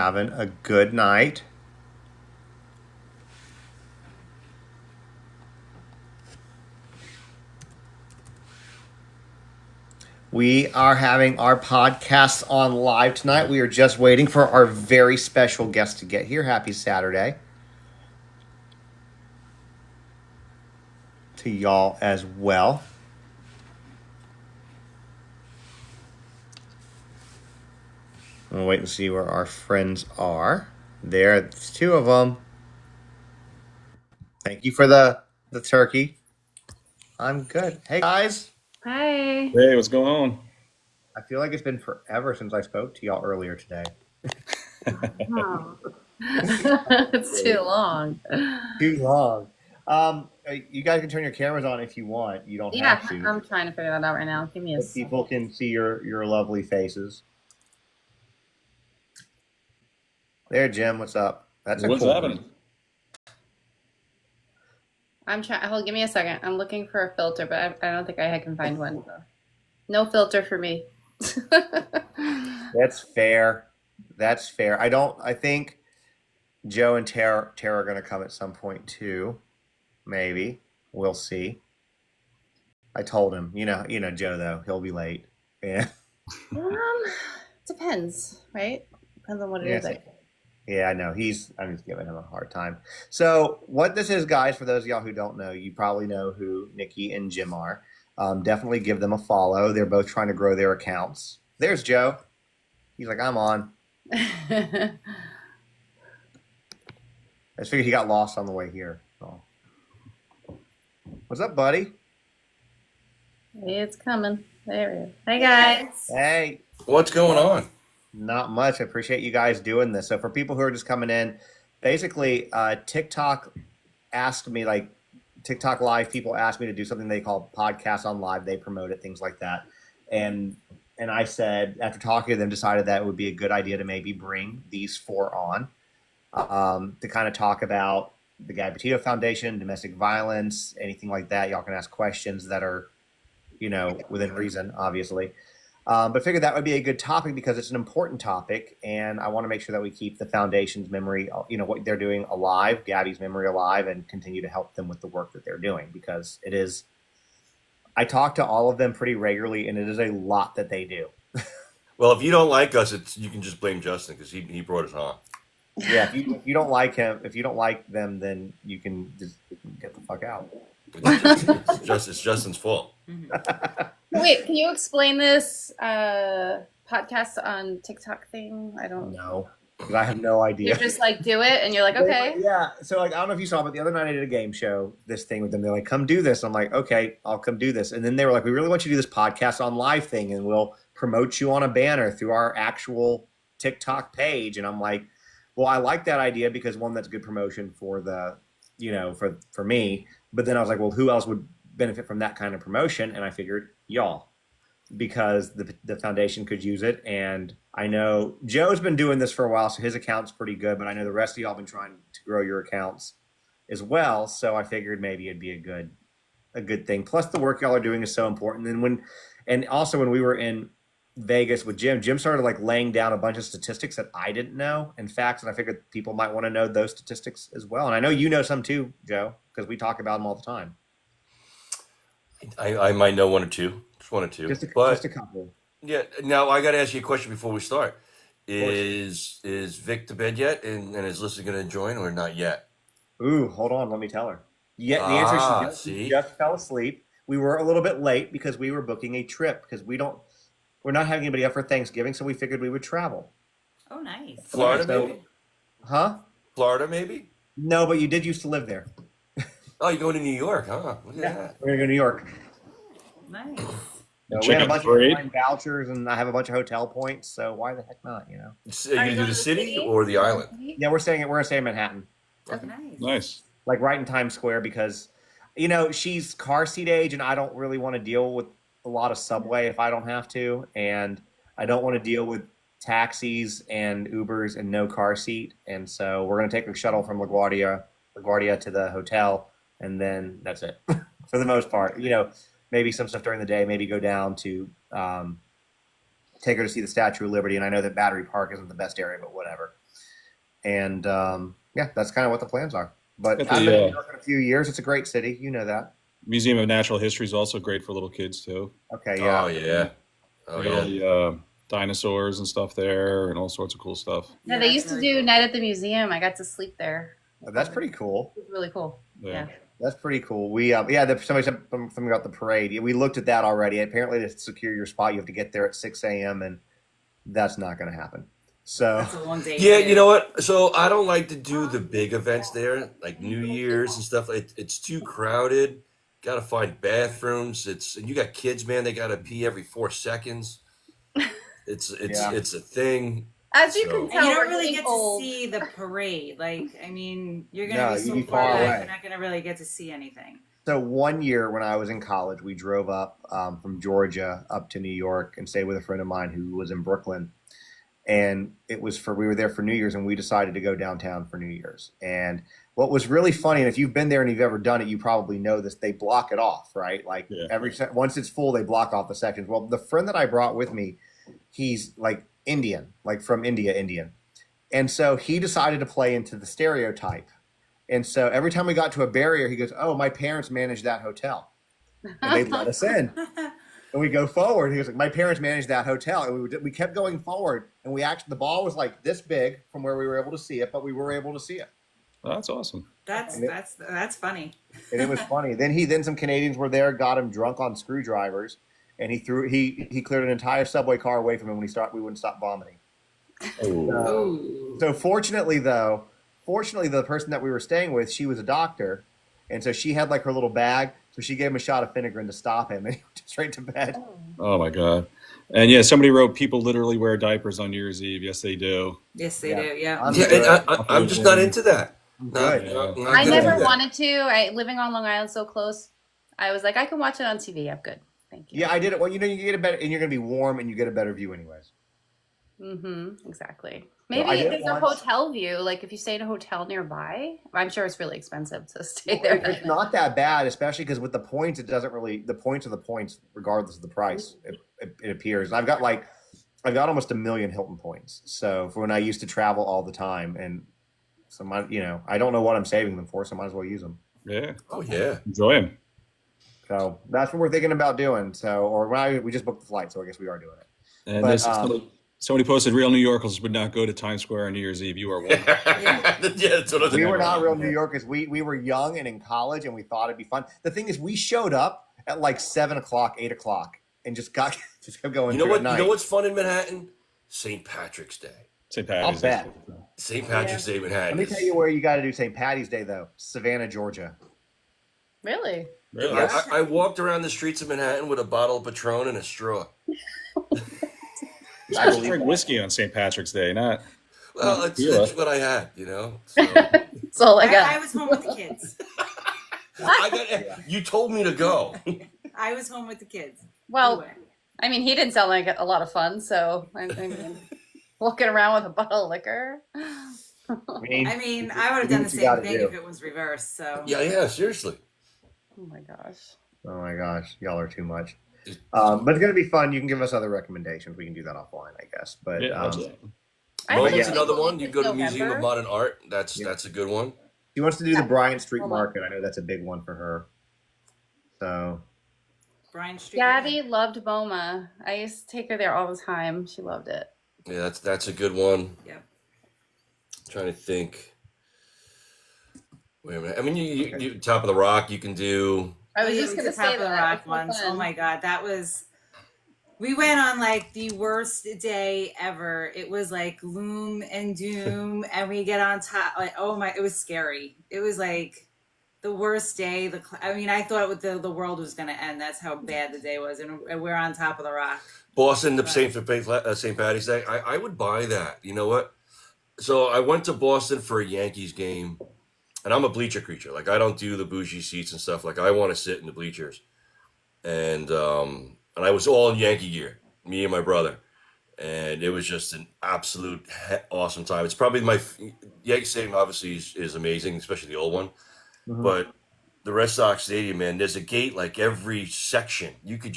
Having a good night. We are having our podcast on live tonight. We are just waiting for our very special guest to get here. Happy Saturday to y'all as well. We'll wait and see where our friends are. There's two of them. Thank you for the turkey. I'm good. Hey guys. Hi. Hey, what's going on? I feel like it's been forever since I spoke to y'all earlier today. Oh. It's too long. Too long. You guys can turn your cameras on if you want. You don't Yeah, have to. I'm trying to figure that out right now. Give me a But people second. can see your lovely faces. There, Jim. What's up? That's What's a cool happening? one. I'm trying. Hold, give me a second. I'm looking for a filter, but I don't think I can find one. So. No filter for me. That's fair. That's fair. I think Joe and Tara are going to come at some point too. Maybe we'll see. I told him. You know Joe though. He'll be late. Yeah. Depends, right? Depends on what it is. Yes. Yeah, I know. I'm just giving him a hard time. So what this is, guys, for those of y'all who don't know, you probably know who Nikki and Jim are. Definitely give them a follow. They're both trying to grow their accounts. There's Joe. He's like, I'm on. I just figured he got lost on the way here. So. What's up, buddy? It's coming. There it is. Hey, guys. Hey. What's going on? Not much. I appreciate you guys doing this. So for people who are just coming in, basically TikTok asked me, like TikTok live people asked me to do something they call podcasts on live. They promote it, things like that. And I said, after talking to them, decided that it would be a good idea to maybe bring these four on to kind of talk about the Gabby Petito Foundation, domestic violence, anything like that. Y'all can ask questions that are, within reason, obviously. But figured that would be a good topic because it's an important topic, and I want to make sure that we keep the foundation's memory, what they're doing alive, Gabby's memory alive, and continue to help them with the work that they're doing because it is. I talk to all of them pretty regularly, and it is a lot that they do. Well, if you don't like us, you can just blame Justin because he brought us on. Yeah, if you don't like him, if you don't like them, then you can just get the fuck out. It's Justin's fault. Wait, can you explain this podcast on TikTok thing? I don't know. Because I have no idea. You just like do it and you're like, okay. Yeah. So like, I don't know if you saw, but the other night I did a game show, this thing with them. They're like, come do this. I'm like, okay, I'll come do this. And then they were like, we really want you to do this podcast on live thing and we'll promote you on a banner through our actual TikTok page. And I'm like, well, I like that idea because one, that's good promotion for the, for me. But then I was like, well, who else would benefit from that kind of promotion? And I figured y'all, because the foundation could use it. And I know Joe's been doing this for a while, so his account's pretty good, but I know the rest of y'all been trying to grow your accounts as well. So I figured maybe it'd be a good thing. Plus the work y'all are doing is so important. And also when we were in Vegas with Jim started like laying down a bunch of statistics that I didn't know and facts. And I figured people might want to know those statistics as well. And I know you know some too, Joe, because we talk about them all the time. I might know one or two. Just one or two. Just a couple. Yeah. Now I got to ask you a question before we start. Is Vic to bed yet? And is Lisa going to join or not yet? Ooh, hold on. Let me tell her. Yeah, the answer is she just fell asleep. We were a little bit late because we were booking a trip because we're not having anybody up for Thanksgiving, so we figured we would travel. Oh, nice. Florida, maybe? Huh? Florida, maybe? No, but you did used to live there. Oh, you're going to New York, huh? Look at that. We're going to go to New York. Nice. We had a bunch of vouchers, and I have a bunch of hotel points, so why the heck not, Are you going to do the city or the island? Yeah, we're staying in Manhattan. Okay. Nice. Like right in Times Square because, she's car seat age, and I don't really want to deal with a lot of subway if I don't have to, and I don't want to deal with taxis and Ubers and no car seat, and so we're going to take a shuttle from LaGuardia to the hotel, and then that's it for the most part. Maybe some stuff during the day, maybe go down to take her to see the Statue of Liberty, and I know that Battery Park isn't the best area, but whatever. And yeah, that's kind of what the plans are. But Got I've been in New the York in a few years. It's a great city. You know that. Museum of Natural History is also great for little kids too. Okay, Oh yeah. yeah. Oh They got all yeah. the dinosaurs and stuff there, and all sorts of cool stuff. Yeah, Yeah, they that's used to really do cool. Night at the Museum. I got to sleep there. That's pretty cool. It was really cool. Yeah. Yeah. That's pretty cool. We somebody said something about the parade. Yeah, we looked at that already. Apparently, to secure your spot, you have to get there at 6 a.m. and that's not going to happen. So That's a long day Yeah, you know too. what? So I don't like to do the big events there, like New Year's and stuff. It's too crowded. Got to find bathrooms. And you got kids, man. They got to pee every 4 seconds. yeah, It's a thing. As you can So And you tell, don't we're really getting get to old. see the parade. Like, I mean, you're gonna no, be you'd so be far far back, away. you're not gonna really get to see anything. So one year when I was in college, we drove up from Georgia up to New York and stayed with a friend of mine who was in Brooklyn. And we were there for New Year's and we decided to go downtown for New Year's. And what was really funny, and if you've been there and you've ever done it, you probably know this, they block it off, right? Like Yeah. once it's full, they block off the sections. Well, the friend that I brought with me, he's like Indian, like from Indian. And so he decided to play into the stereotype. And so every time we got to a barrier, he goes, "Oh, my parents manage that hotel." And they'd let us in. And we go forward. He was like, "My parents managed that hotel." And we kept going forward. And the ball was like this big from where we were able to see it, but we were able to see it. Oh, that's awesome. That's funny. And it was funny. Then some Canadians were there, got him drunk on screwdrivers. And he cleared an entire subway car away from him when we wouldn't stop vomiting. Oh, Ooh. So fortunately, the person that we were staying with, she was a doctor, and so she had like her little bag. So she gave him a shot of Finnegan to stop him, and he went straight to bed. oh my God. And yeah, somebody wrote people literally wear diapers on New Year's Eve. Yes, they do. Yes, they Yeah. do. Yeah. I'm yeah, good. and I'm just not into that. I'm Not, good. not, Yeah. not I gonna do never that. wanted to. Living on Long Island so close, I was like, I can watch it on TV. I'm good. Thank you. Yeah, I did it. Well, you know, you get a better, and you're going to be warm, and you get a better view, anyways. Exactly. So I Maybe did there's it a once. hotel view. Like if you stay in a hotel nearby, I'm sure it's really expensive to stay Well, there. it's not that bad, especially because with the points, it doesn't really. The points are the points, regardless of the price. It appears. I've got almost 1 million Hilton points. So for when I used to travel all the time, and so I don't know what I'm saving them for, so I might as well use them. Yeah. Oh yeah. Enjoy them. So that's what we're thinking about doing. So, we just booked the flight, so I guess we are doing it. And But this somebody posted real New Yorkers would not go to Times Square on New Year's Eve. You are one. Yeah, that's what I was we thinking. were not real New Yorkers. We were young and in college, and we thought it'd be fun. The thing is, we showed up at like 7 o'clock, 8 o'clock, and just kept going You know through what? at night. You know what's fun in Manhattan? St. Patrick's Day. St. I'll Patty's. bet. St. Patrick's Day in Let Manhattan. me tell you where you got to do St. Patty's Day, though. Savannah, Georgia. Really? Really? Yes. I walked around the streets of Manhattan with a bottle of Patron and a straw. You're supposed to drink whiskey on St. Patrick's Day, not. Well, tequila. that's what I had, you know. So That's all I I got. was home with the kids. You told me to go. I was home with the kids. Well, Anyway. I mean, he didn't sound like a lot of fun. So I mean, walking around with a bottle of liquor. I mean, I would have do done the what you same gotta thing do. if it was reversed. So Yeah, seriously. Oh my gosh. Oh my gosh, y'all are too much. But it's gonna be fun. You can give us other recommendations. We can do that offline, I guess. But Yeah, absolutely. Mo's yeah. another one. You go to Museum of November. Modern Art. That's a good one. she wants to do the Bryant Street Hold on. Market. I know that's a big one for her. So Bryan Street. Gabby loved BOMA. I used to take her there all the time. She loved it. Yeah, that's a good one. Yep. Trying to think. Wait a minute. I mean, you Top of the Rock. You can do. I was Yeah, just we gonna did Top say of the that. Rock It's so once. fun. Oh my god, that was. We went on like the worst day ever. It was like gloom and doom, and we get on top. Like, oh my, it was scary. It was like the worst day. I mean, I thought the world was gonna end. That's how bad the day was, and we're on top of the rock. Boston, the Right. St. Patty's Day. I would buy that. You know what? So I went to Boston for a Yankees game, and I'm a bleacher creature. Like I don't do the bougie seats and stuff. Like I want to sit in the bleachers, and I was all in Yankee gear, me and my brother, and it was just an absolute awesome time. It's probably Yankee Stadium. Obviously is amazing, especially the old one, but. The Red Sox Stadium, man. There's a gate like every section. You could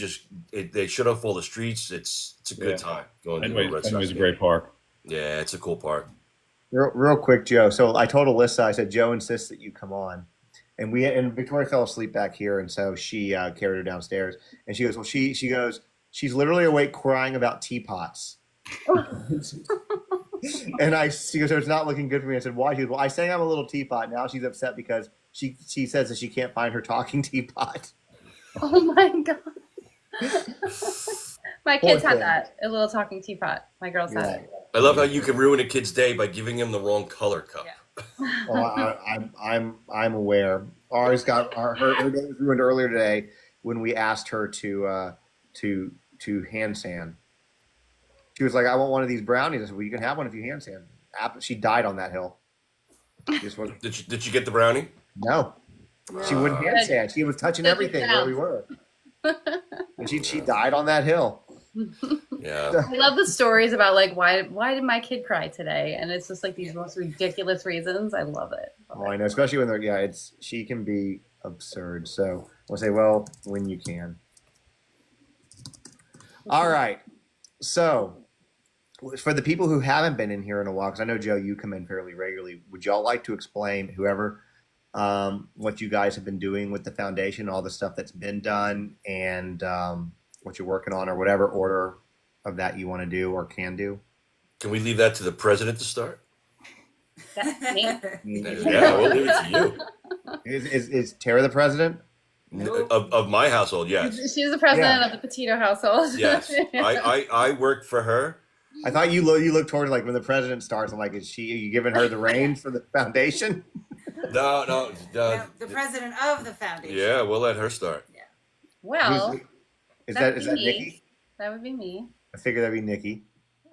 they shut off all the streets. It's a good time going to the Red Sox. Fenway's a game. great park. Yeah, it's a cool park. Real quick, Joe. So I told Alyssa, I said, Joe insists that you come on. And Victoria fell asleep back here, and so she carried her downstairs. And she goes, well, she goes, she's literally awake crying about teapots. And she goes, so it's not looking good for me. I said, why? She goes, well, I sang I'm a little teapot. Now she's upset because she says that she can't find her talking teapot. Oh my God. My Poor kids had thing. that. A little talking teapot. My girls had Yeah. it. I love how you can ruin a kid's day by giving him the wrong color cup. Yeah. Well, I'm aware. Ours got her day was ruined earlier today when we asked her to hand sand. She was like, I want one of these brownies. I said, well, you can have one if you hand sand. She died on that hill. She just wasn't. Did you get the brownie? No, she wouldn't hand sand. She was touching Good everything where we were, and she died on that hill. Yeah. I love the stories about like why did my kid cry today? And it's just like these most ridiculous reasons. I love it. Oh, I know, especially when she can be absurd. So we'll say, well, when you can. All right. So for the people who haven't been in here in a while, because I know, Joe, you come in fairly regularly, would y'all like to explain, whoever, what you guys have been doing with the foundation, all the stuff that's been done, and what you're working on, or whatever order of that you want to do or can do? Can we leave that to the president to start? That's me. Yeah, we'll leave it to you. Is Tara the president? Of my household, yes. She's the president of the Petito household. Yes. I work for her. I thought you look towards, like, when the president starts, I'm like, are you giving her the reins for the foundation? No. The president of the foundation. Yeah, we'll let her start. Yeah. Well, Is that'd that be me. Nikki? That would be me. I figure that'd be Nikki.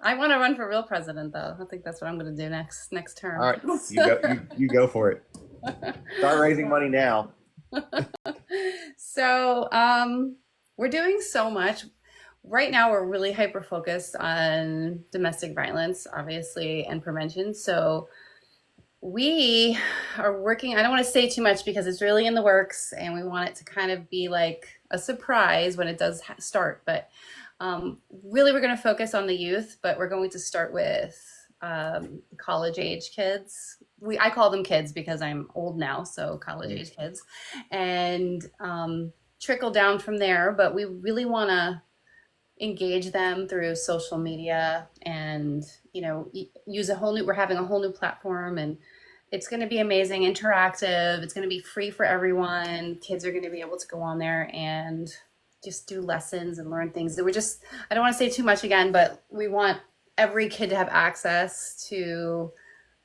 I want to run for real president, though. I think that's what I'm going to do next term. All right, you go for it. Start raising money now. So we're doing so much. Right now, we're really hyper-focused on domestic violence, obviously, and prevention. So we are working, I don't want to say too much because it's really in the works, and we want it to kind of be like a surprise when it does start. But really, we're going to focus on the youth, but we're going to start with college-age kids. I call them kids because I'm old now, so college-age kids. And trickle down from there, but we really want to engage them through social media and, we're having a whole new platform, and it's going to be amazing, interactive. It's going to be free for everyone. Kids are going to be able to go on there and just do lessons and learn things. I don't want to say too much again, but we want every kid to have access to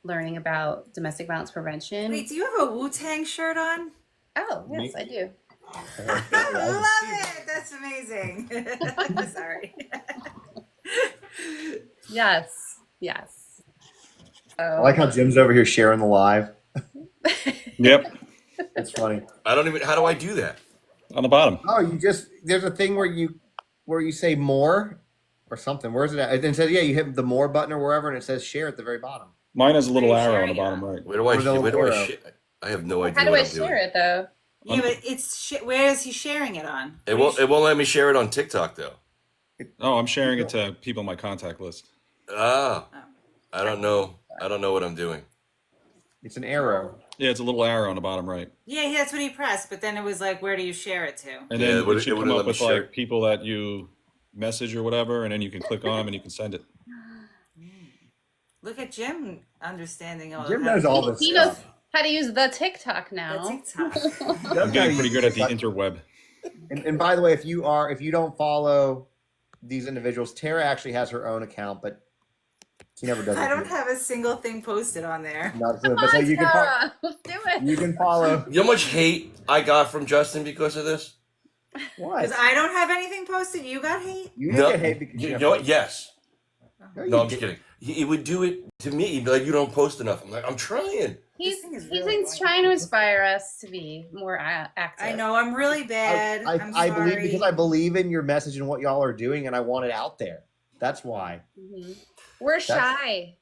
learning about domestic violence prevention. Wait, do you have a Wu-Tang shirt on? Oh, yes, I do. I love it. That's amazing. Sorry. Yes. I like how Jim's over here sharing the live. Yep. It's funny. How do I do that? On the bottom. Oh, there's a thing where you say more or something. Where's it at? It says, you hit the more button or wherever, and it says share at the very bottom. Mine has a little Are you arrow on the sharing bottom right. Where do I arrow? share? I have no idea How do what I I'm doing. share it, though? Yeah, but where is he sharing it on? It won't let me share it on TikTok though. Oh, I'm sharing it to people in my contact list. Ah, I don't know what I'm doing. It's an arrow. Yeah, it's a little arrow on the bottom right. Yeah, that's what he pressed, but then it was like, where do you share it to? And Yeah, then it it should come wouldn't up let me with share. like people that you message or whatever, and then you can click on them and you can send it. Look at Jim understanding all Jim of knows all this He knows stuff. how to use the TikTok now. the TikTok. I'm getting pretty good at the interweb. And by the way, if you don't follow these individuals, Tara actually has her own account, but she never does. I don't have a single thing posted on there. But so Come on, you can Tara. Let's do it. you can follow. You know how much hate I got from Justin because of this? What? Because I don't have anything posted. You got hate? You didn't get hate because You know what? Yes. No, I'm just kidding. kidding. He would do it to me. He'd be like, "You don't post enough." I'm like, "I'm trying." He's thing is really annoying. trying to inspire us to be more active. I know I'm really bad. I'm I sorry. believe because I believe in your message and what y'all are doing, and I want it out there. That's why. We're shy.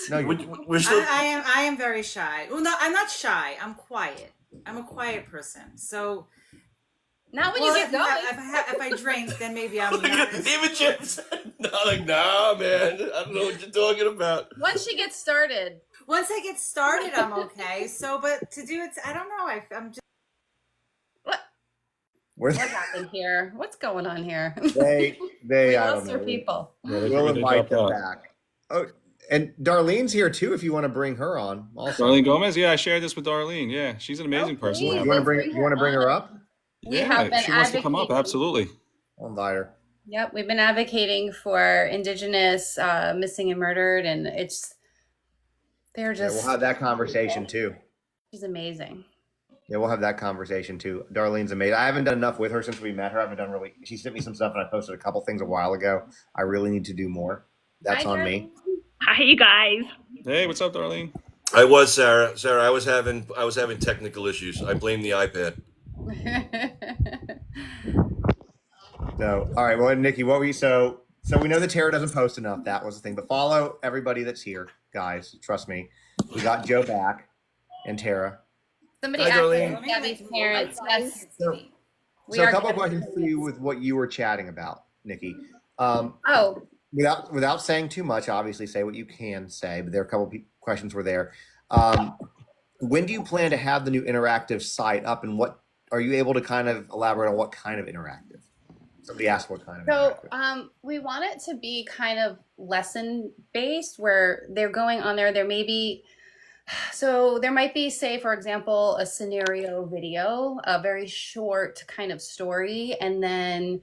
No, We're still. I am very shy. Well, no, I'm not shy. I'm quiet. I'm a quiet person. So, Not when well, you get going. if I drink, then maybe I'm not. Even Jim said, "No, like, nah, man. I don't know what you're talking about." Once she gets started. Once I get started, I'm okay. So, but to do it, I don't know. I'm just. What happened here? What's going on here? They We I don't lost know. our people. Yeah, they We'll figured they invite dropped them out. back. Oh, and Darlene's here too. If you want to bring her on, also. Darlene Gomez. Yeah, I shared this with Darlene. Yeah, she's an amazing person. please, You want to let's bring bring her her on. up? We have Yeah, been she wants to come up. advocating. Absolutely. I'll invite her. Yep, we've been advocating for Indigenous missing and murdered, and they're Yeah, just. we'll have that conversation too. She's amazing. Yeah, we'll have that conversation too. Darlene's amazing. I haven't done enough with her since we met her. I haven't done really. She sent me some stuff, and I posted a couple things a while ago. I really need to do more. That's Hi, on me. Hi, you guys. Hey, what's up, Darlene? I was Sarah. Sarah, I was having technical issues. I blame the iPad. So, all right. Well, Nikki, what were you? So we know that Tara doesn't post enough. That was the thing. But follow everybody that's here, guys. Trust me. We got Joe back and Tara. Somebody Hi, asked Darlene. Gabby's parents. Yes, So, we so a are couple of Gabby's questions for you with what you were chatting about, Nikki. Oh, Without saying too much, obviously say what you can say. But there are a couple of questions were there. When do you plan to have the new interactive site up, and what are you able to kind of elaborate on what kind of interactive? Somebody asked what kind of interactive. we want it to be kind of lesson based, where they're going on there. There may be. So there might be, say, for example, a scenario video, a very short kind of story, and then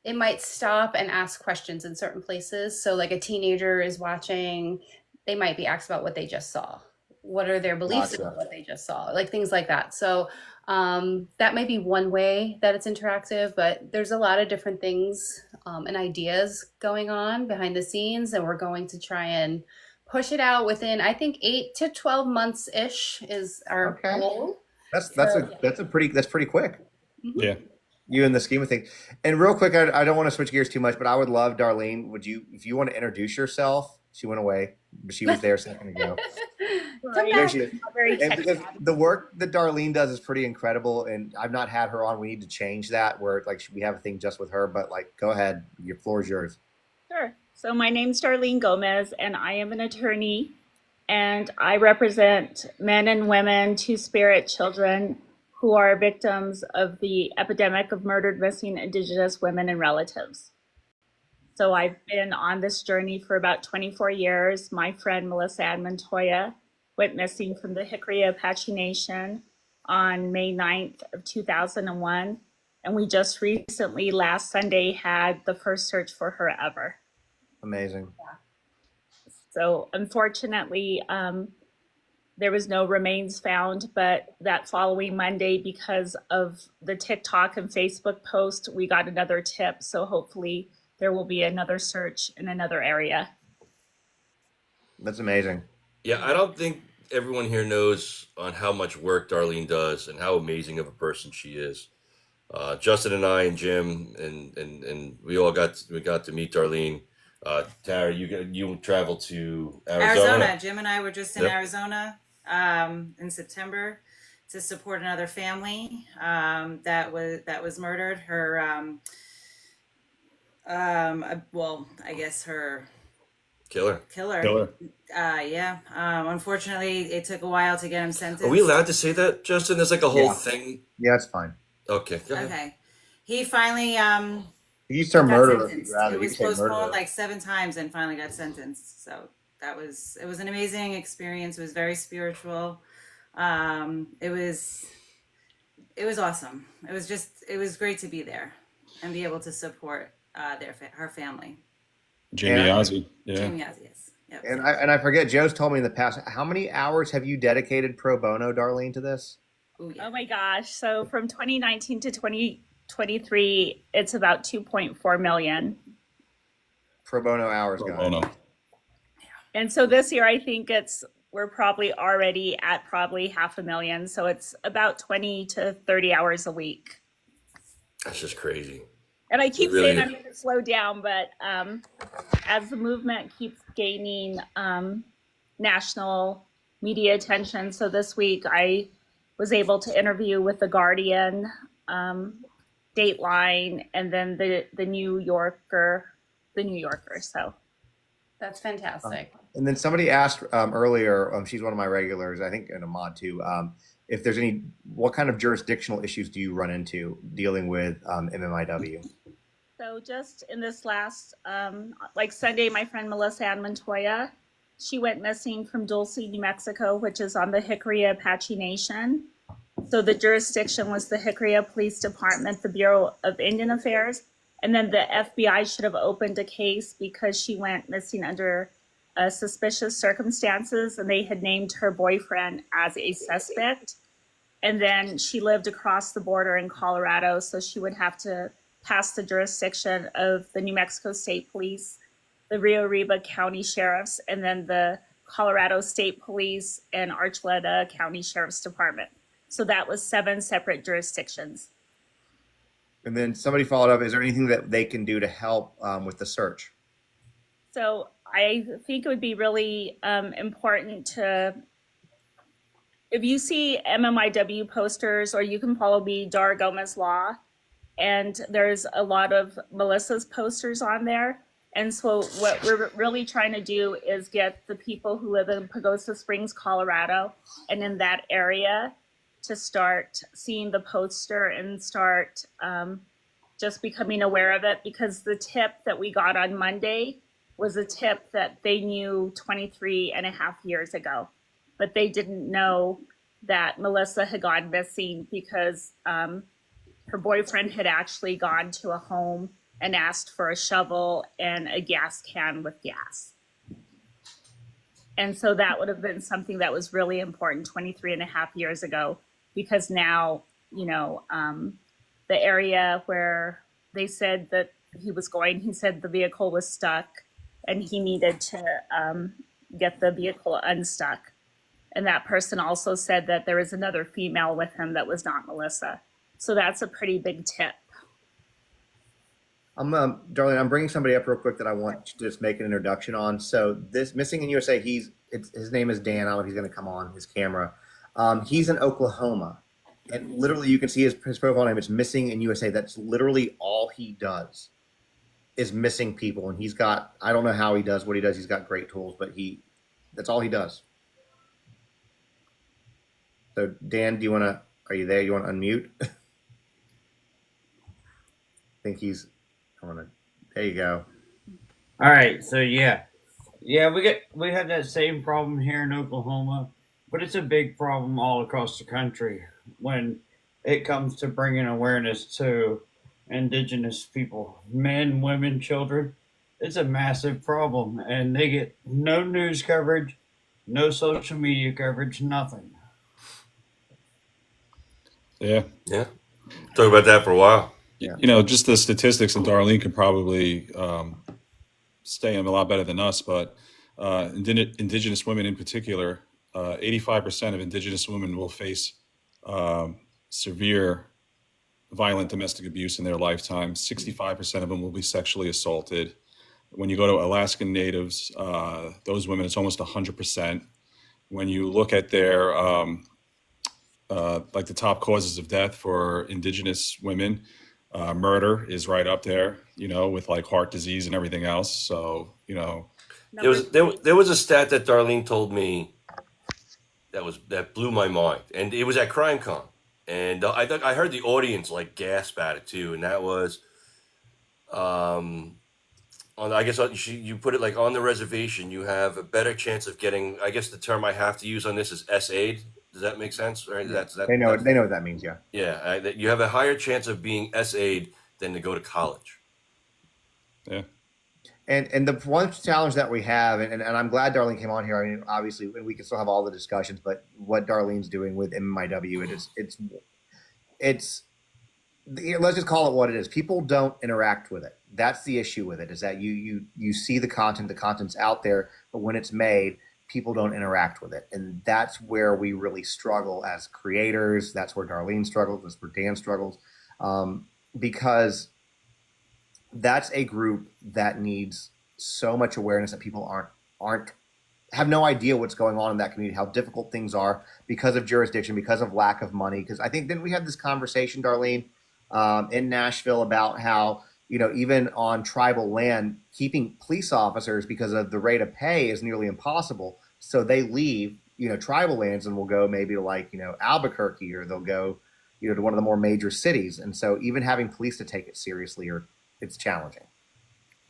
it might stop and ask questions in certain places. So like a teenager is watching, they might be asked about what they just saw. What are their beliefs about what they just saw? Like things like that. So that may be one way that it's interactive, but there's a lot of different things and ideas going on behind the scenes, and we're going to try and push it out within, I think, 8 to 12 months ish is our goal. That's pretty quick. Mm-hmm. Yeah. You in the scheme of things. And real quick, I don't want to switch gears too much, but I would love, Darlene, if you want to introduce yourself? She went away, but she was there a second ago. There she is. And because the work that Darlene does is pretty incredible, and I've not had her on. We need to change that where like we have a thing just with her. But like, go ahead, your floor is yours. Sure. So my name's Darlene Gomez, and I am an attorney, and I represent men and women, two-spirit children who are victims of the epidemic of murdered, missing Indigenous women and relatives. So I've been on this journey for about 24 years. My friend Melissa Ann Montoya went missing from the Hickory Apache Nation on May 9th of 2001. And we just recently, last Sunday, had the first search for her ever. Amazing. So unfortunately, there was no remains found, but that following Monday, because of the TikTok and Facebook post, we got another tip. So hopefully there will be another search in another area. That's amazing. Yeah, I don't think everyone here knows on how much work Darlene does and how amazing of a person she is. Justin and I and Jim and we all got to meet Darlene. Tara, you traveled to Arizona. Jim and I were just in Arizona in September to support another family that was murdered. Her I guess her killer. Yeah. Unfortunately, it took a while to get him sentenced. Are we allowed to say that, Justin? There's like a whole thing. Yeah, it's fine. Okay. Go ahead. Okay. He finally you used to murder. It was postponed like 7 times and finally got sentenced. So it was an amazing experience. It was very spiritual. It was awesome. It was great to be there and be able to support her family. Jamie Ozzie. Yeah. Jamie Ozzie, yes. Yep. And I forget, Joe's told me in the past, how many hours have you dedicated pro bono, Darlene, to this? Ooh, yeah. Oh my gosh. So from 2019 to 2023, it's about 2.4 million. Pro bono hours, Pro guys. bono. And so this year, I think we're probably already at probably 500,000. So it's about 20 to 30 hours a week. That's just crazy. And I keep saying I'm going to slow down, but as the movement keeps gaining national media attention, so this week I was able to interview with The Guardian, Dateline, and then the New Yorker. So that's fantastic. And then somebody asked earlier, she's one of my regulars, I think, and a mod too. If there's what kind of jurisdictional issues do you run into dealing with MMIW? So just in this last, like Sunday, my friend Melissa Ann Montoya, she went missing from Dulce, New Mexico, which is on the Jicarilla Apache Nation. So the jurisdiction was the Jicarilla Police Department, the Bureau of Indian Affairs, and then the FBI should have opened a case because she went missing under suspicious circumstances, and they had named her boyfriend as a suspect. And then she lived across the border in Colorado, so she would have to pass the jurisdiction of the New Mexico State Police, the Rio Arriba County Sheriffs, and then the Colorado State Police and Archuleta County Sheriff's Department. So that was 7 separate jurisdictions. And then somebody followed up, is there anything that they can do to help with the search? So I think it would be really important to, if you see MMIW posters, or you can follow me, Dar Gomez Law, and there's a lot of Melissa's posters on there. And so what we're really trying to do is get the people who live in Pagosa Springs, Colorado, and in that area to start seeing the poster and start just becoming aware of it, because the tip that we got on Monday was a tip that they knew 23 and a half years ago, but they didn't know that Melissa had gone missing because her boyfriend had actually gone to a home and asked for a shovel and a gas can with gas. And so that would have been something that was really important 23 and a half years ago, because now, you know, the area where they said that he was going, he said the vehicle was stuck and he needed to get the vehicle unstuck. And that person also said that there was another female with him that was not Melissa. So that's a pretty big tip. Darlene, I'm bringing somebody up real quick that I want to just make an introduction on. So this Missing in USA, his name is Dan. I don't know if he's going to come on his camera. He's in Oklahoma, and literally you can see his profile name. It's Missing in USA. That's literally all he does is missing people. And he's got, I don't know how he does what he does. He's got great tools, but that's all he does. So Dan, are you there? You want to unmute? I think there you go. All right, so yeah, we have that same problem here in Oklahoma, but it's a big problem all across the country when it comes to bringing awareness to Indigenous people, men, women, children. It's a massive problem, and they get no news coverage, no social media coverage, nothing. Yeah. Talk about that for a while. Yeah. You know, just the statistics, and Darlene could probably stay them a lot better than us, but Indigenous women in particular, 85% of Indigenous women will face severe violent domestic abuse in their lifetime. 65% of them will be sexually assaulted. When you go to Alaskan Natives, those women, it's almost 100%. When you look at their, like the top causes of death for Indigenous women, murder is right up there, you know, with like heart disease and everything else. So, you know, there was a stat that Darlene told me that blew my mind, and it was at CrimeCon, and I heard the audience like gasp at it too, and that was, I guess you put it like on the reservation, you have a better chance of getting. I guess the term I have to use on this is S-aid. Does that make sense? Right? They know what that means. Yeah. Yeah. You have a higher chance of being S-aid than to go to college. Yeah. And the one challenge that we have, and I'm glad Darlene came on here. I mean, obviously, we can still have all the discussions, but what Darlene's doing with MMIW, it's let's just call it what it is. People don't interact with it. That's the issue with it, is that you see the content's out there, but when it's made, people don't interact with it. And that's where we really struggle as creators. That's where Darlene struggles. That's where Dan struggles. Because that's a group that needs so much awareness that people have no idea what's going on in that community, how difficult things are because of jurisdiction, because of lack of money. Because I think, didn't we have this conversation, Darlene, in Nashville about how, even on tribal land, keeping police officers because of the rate of pay is nearly impossible. So they leave, tribal lands and will go maybe to like, Albuquerque, or they'll go, to one of the more major cities. And so even having police to take it seriously, it's challenging.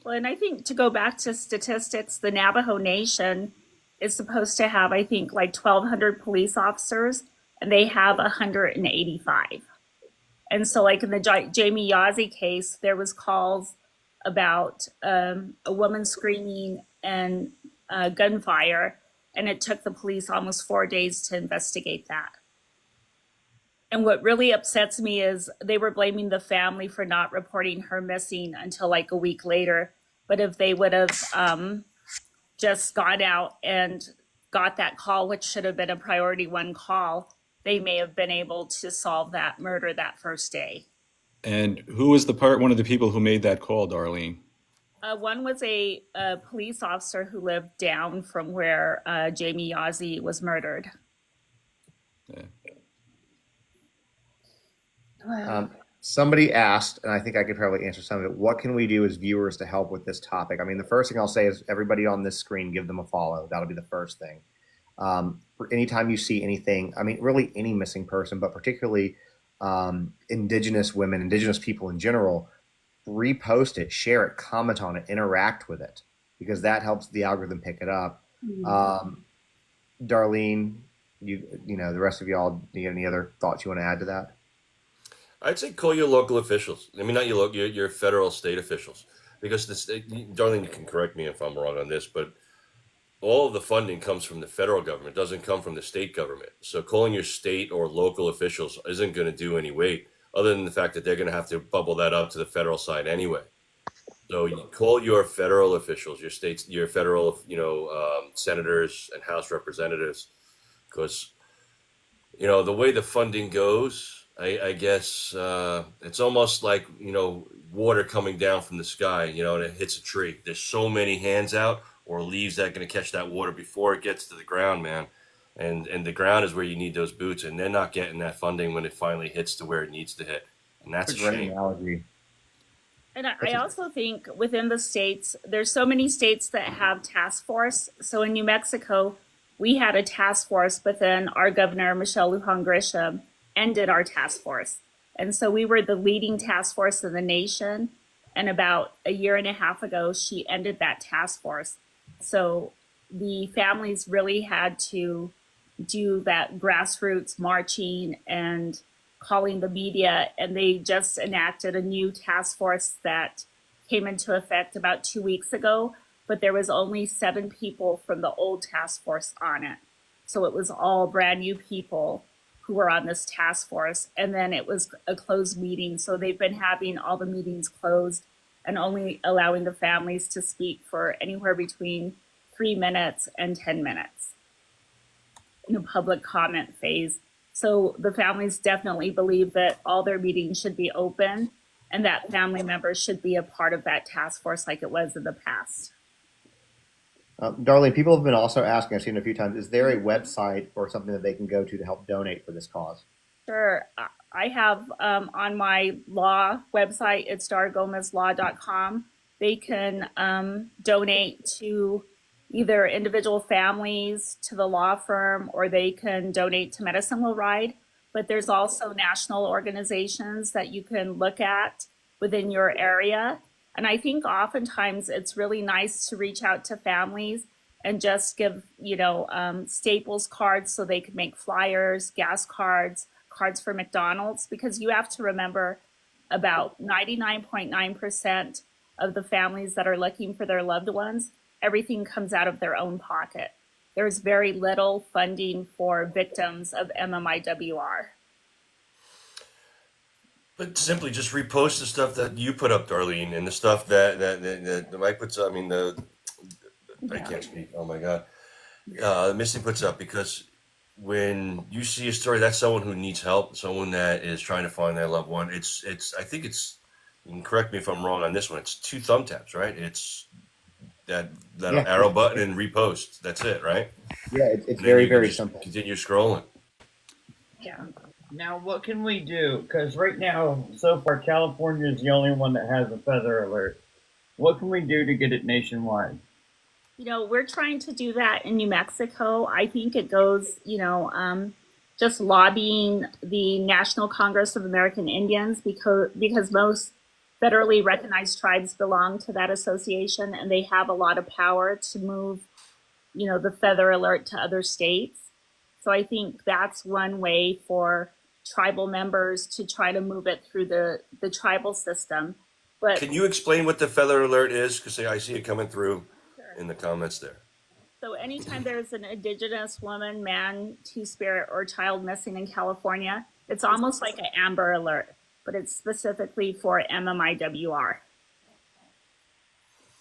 Well, and I think to go back to statistics, the Navajo Nation is supposed to have, I think, like 1,200 police officers, and they have 185. And so, like in the Jamie Yazzie case, there was calls about a woman screaming and gunfire, and it took the police almost 4 days to investigate that. And what really upsets me is they were blaming the family for not reporting her missing until like a week later. But if they would have just gone out and got that call, which should have been a priority 1 call, they may have been able to solve that murder that first day. And who was one of the people who made that call, Darlene? One was a police officer who lived down from where Jamie Yazzie was murdered. Yeah. Somebody asked, and I think I could probably answer some of it, what can we do as viewers to help with this topic? I mean, the first thing I'll say is everybody on this screen, give them a follow. That'll be the first thing. For anytime you see anything, I mean, really any missing person, but particularly Indigenous women, Indigenous people in general, repost it, share it, comment on it, interact with it, because that helps the algorithm pick it up. Mm-hmm. Darlene, the rest of y'all, do you have any other thoughts you want to add to that? I'd say call your local officials. I mean, not your federal, state officials, because Darlene, you can correct me if I'm wrong on this, but all of the funding comes from the federal government. It doesn't come from the state government. So calling your state or local officials isn't going to do any weight, other than the fact that they're going to have to bubble that up to the federal side anyway. So you call your federal officials, your states, your federal, senators and House representatives, because, the way the funding goes, I guess it's almost like, water coming down from the sky, and it hits a tree. There's so many hands out or leaves that are going to catch that water before it gets to the ground, man. And the ground is where you need those boots, and they're not getting that funding when it finally hits to where it needs to hit. And that's a great shame. Analogy. And I also think within the states, there's so many states that have task force. So in New Mexico, we had a task force, but then our governor, Michelle Lujan Grisham, ended our task force. And so we were the leading task force in the nation. And about a year and a half ago, she ended that task force. So the families really had to do that grassroots marching and calling the media. And they just enacted a new task force that came into effect about 2 weeks ago. But there was only 7 people from the old task force on it. So it was all brand new people who were on this task force. And then it was a closed meeting. So they've been having all the meetings closed and only allowing the families to speak for anywhere between 3 minutes and 10 minutes in a public comment phase. So the families definitely believe that all their meetings should be open and that family members should be a part of that task force like it was in the past. Darlene, people have been also asking, I've seen it a few times, is there a website or something that they can go to help donate for this cause? Sure. I have on my law website, it's dargomezlaw.com. They can donate to either individual families, to the law firm, or they can donate to Medicine Will Ride. But there's also national organizations that you can look at within your area. And I think oftentimes it's really nice to reach out to families and just give, Staples cards so they can make flyers, gas cards, cards for McDonald's, because you have to remember about 99.9% of the families that are looking for their loved ones, everything comes out of their own pocket. There's very little funding for victims of MMIWR. But simply just repost the stuff that you put up, Darlene, and the stuff that Mike puts up. I mean, I can't speak. Oh my God, Missy puts up, because when you see a story, that's someone who needs help, someone that is trying to find their loved one. It's. I think it's. You can correct me if I'm wrong on this one. It's 2 thumb taps, right? It's that arrow button and repost. That's it, right? Yeah, it's very, very simple. Continue scrolling. Yeah. Now, what can we do? Because right now, so far, California is the only one that has a feather alert. What can we do to get it nationwide? We're trying to do that in New Mexico. I think it goes, just lobbying the National Congress of American Indians because most federally recognized tribes belong to that association and they have a lot of power to move, the feather alert to other states. So I think that's one way for tribal members to try to move it through the tribal system. But Can you explain what the feather alert is? Because I see it coming through in the comments there. So anytime there's an Indigenous woman, man, two-spirit, or child missing in California, it's almost like an Amber Alert, but it's specifically for MMIWR.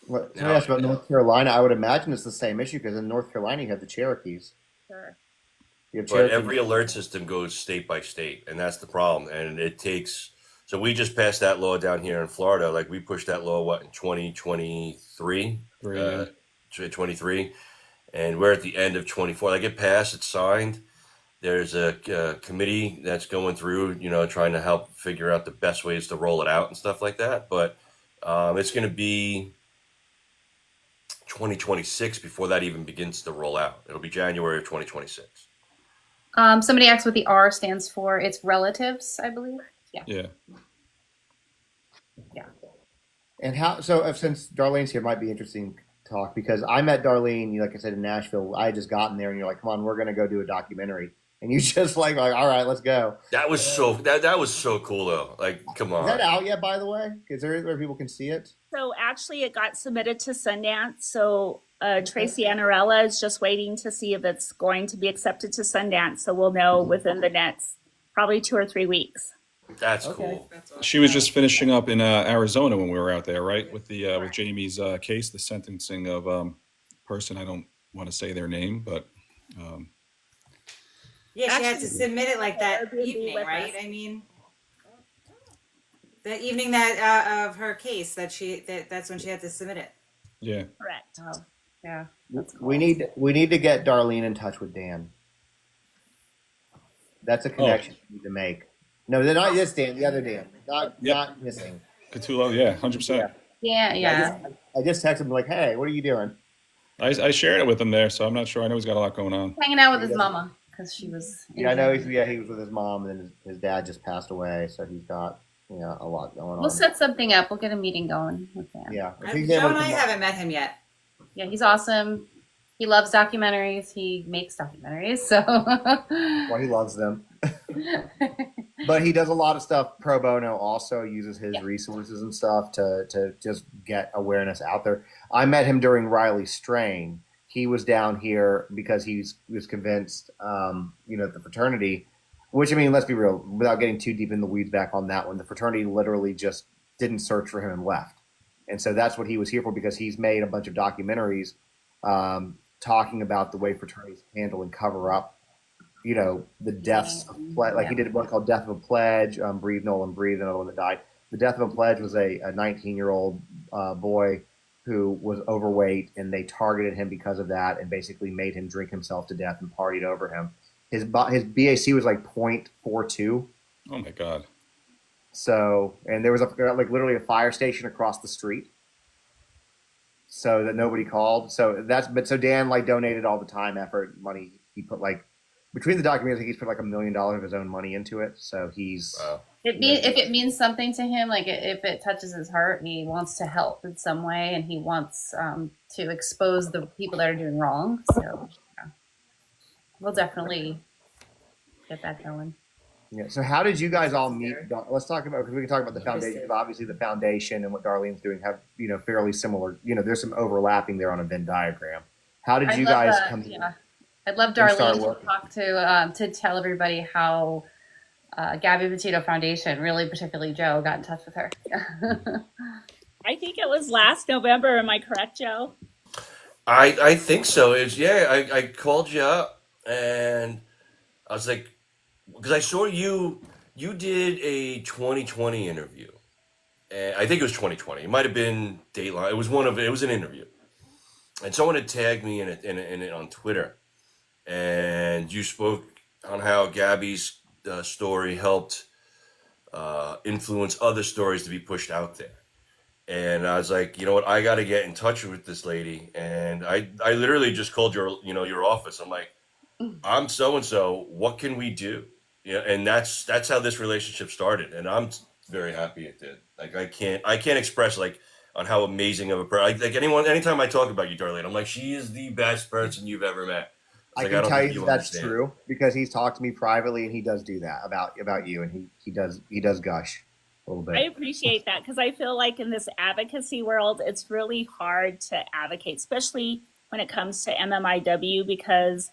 Let me ask about North Carolina. I would imagine it's the same issue because in North Carolina you have the Cherokees. Sure. You have But Cherokee. every alert system goes state by state, and that's the problem. And it takes. So we just passed that law down here in Florida. Like we pushed that law in 2023, 23, and we're at the end of 24. Like it passed, it's signed. There's a committee that's going through, trying to help figure out the best ways to roll it out and stuff like that. But it's going to be 2026 before that even begins to roll out. It'll be January of 2026. Somebody asked what the R stands for. It's relatives, I believe. Yeah. Yeah. Yeah. And how? So since Darlene's here, it might be interesting to talk because I met Darlene, like I said, in Nashville. I had just gotten there, and you're like, "Come on, we're going to go do a documentary." And you just like, all right, let's go. That was that was so cool though. Like, come on. Is that out yet, by the way? Is there where people can see it? So actually it got submitted to Sundance. So Tracy Anarella is just waiting to see if it's going to be accepted to Sundance. So we'll know within the next probably 2 or 3 weeks. That's cool. She was just finishing up in Arizona when we were out there, right? With the with Jamie's case, the sentencing of person. I don't want to say their name, but Yeah, she had to Actually, submit it like that Airbnb evening, with right? us. I mean, the evening that of her case that's when she had to submit it. yeah. Correct. Oh, yeah. That's cool. We need to get Darlene in touch with Dan. That's a connection we need to make. No, they're not this Dan, the other Dan. Not missing. Cthulhu, yeah, 100%. Yeah. I just texted him like, "Hey, what are you doing?" I shared it with him there, so I'm not sure. I know he's got a lot going on. Hanging out with his mama because she was. Yeah, I know. He was with his mom, and then his dad just passed away, so he's got a lot going on. We'll set something up. We'll get a meeting going with Dan. Yeah, Joe and I haven't met him yet. Yeah, he's awesome. He loves documentaries. He makes documentaries, so. Well, he loves them. But he does a lot of stuff pro bono. Also uses his resources and stuff to just get awareness out there. I met him during Riley's strain. He was down here because he was convinced, the fraternity. Which, I mean, let's be real. Without getting too deep in the weeds back on that one, the fraternity literally just didn't search for him and left. And so that's what he was here for because he's made a bunch of documentaries talking about the way fraternities handle and cover up, the deaths of like he did one called Death of a Pledge, Breathe Nolan Breathe, another one that died. The Death of a Pledge was a 19-year-old boy who was overweight, and they targeted him because of that and basically made him drink himself to death and partied over him. His BAC was like 0.42. Oh my God. So, and there was literally a fire station across the street, so that nobody called. So Dan donated all the time, effort, money. He put between the documentaries, I think he's put $1 million of his own money into it. So he's. Wow. If it means something to him, like if it touches his heart, he wants to help in some way, and he wants to expose the people that are doing wrong. So we'll definitely get that going. Yeah. So how did you guys all meet? Let's talk about, because we can talk about the foundation. Obviously, the foundation and what Darlene's doing have fairly similar. There's some overlapping there on a Venn diagram. How did you guys come? Yeah, I'd love Darlene to talk to tell everybody how Gabby Petito Foundation, really particularly Joe, got in touch with her. I think it was last November. Am I correct, Joe? I think so. I called you up and I was like, because I saw you did a 2020 interview. And I think it was 2020. It might have been Dateline. It was an interview. And someone had tagged me in it on Twitter. And you spoke on how Gabby's story helped influence other stories to be pushed out there. And I was like, you know what, I got to get in touch with this lady. And I literally just called your office. I'm like, I'm so and so. What can we do? Yeah, and that's how this relationship started. And I'm very happy it did. Like I can't express like on how amazing of a person. Like anytime I talk about you, Darlene, I'm like, she is the best person you've ever met. It's I like I can don't tell think you you that's understand. true because he's talked to me privately and he does do that about you, and he does gush a little I bit. appreciate that because I feel like in this advocacy world, it's really hard to advocate, especially when it comes to MMIW, because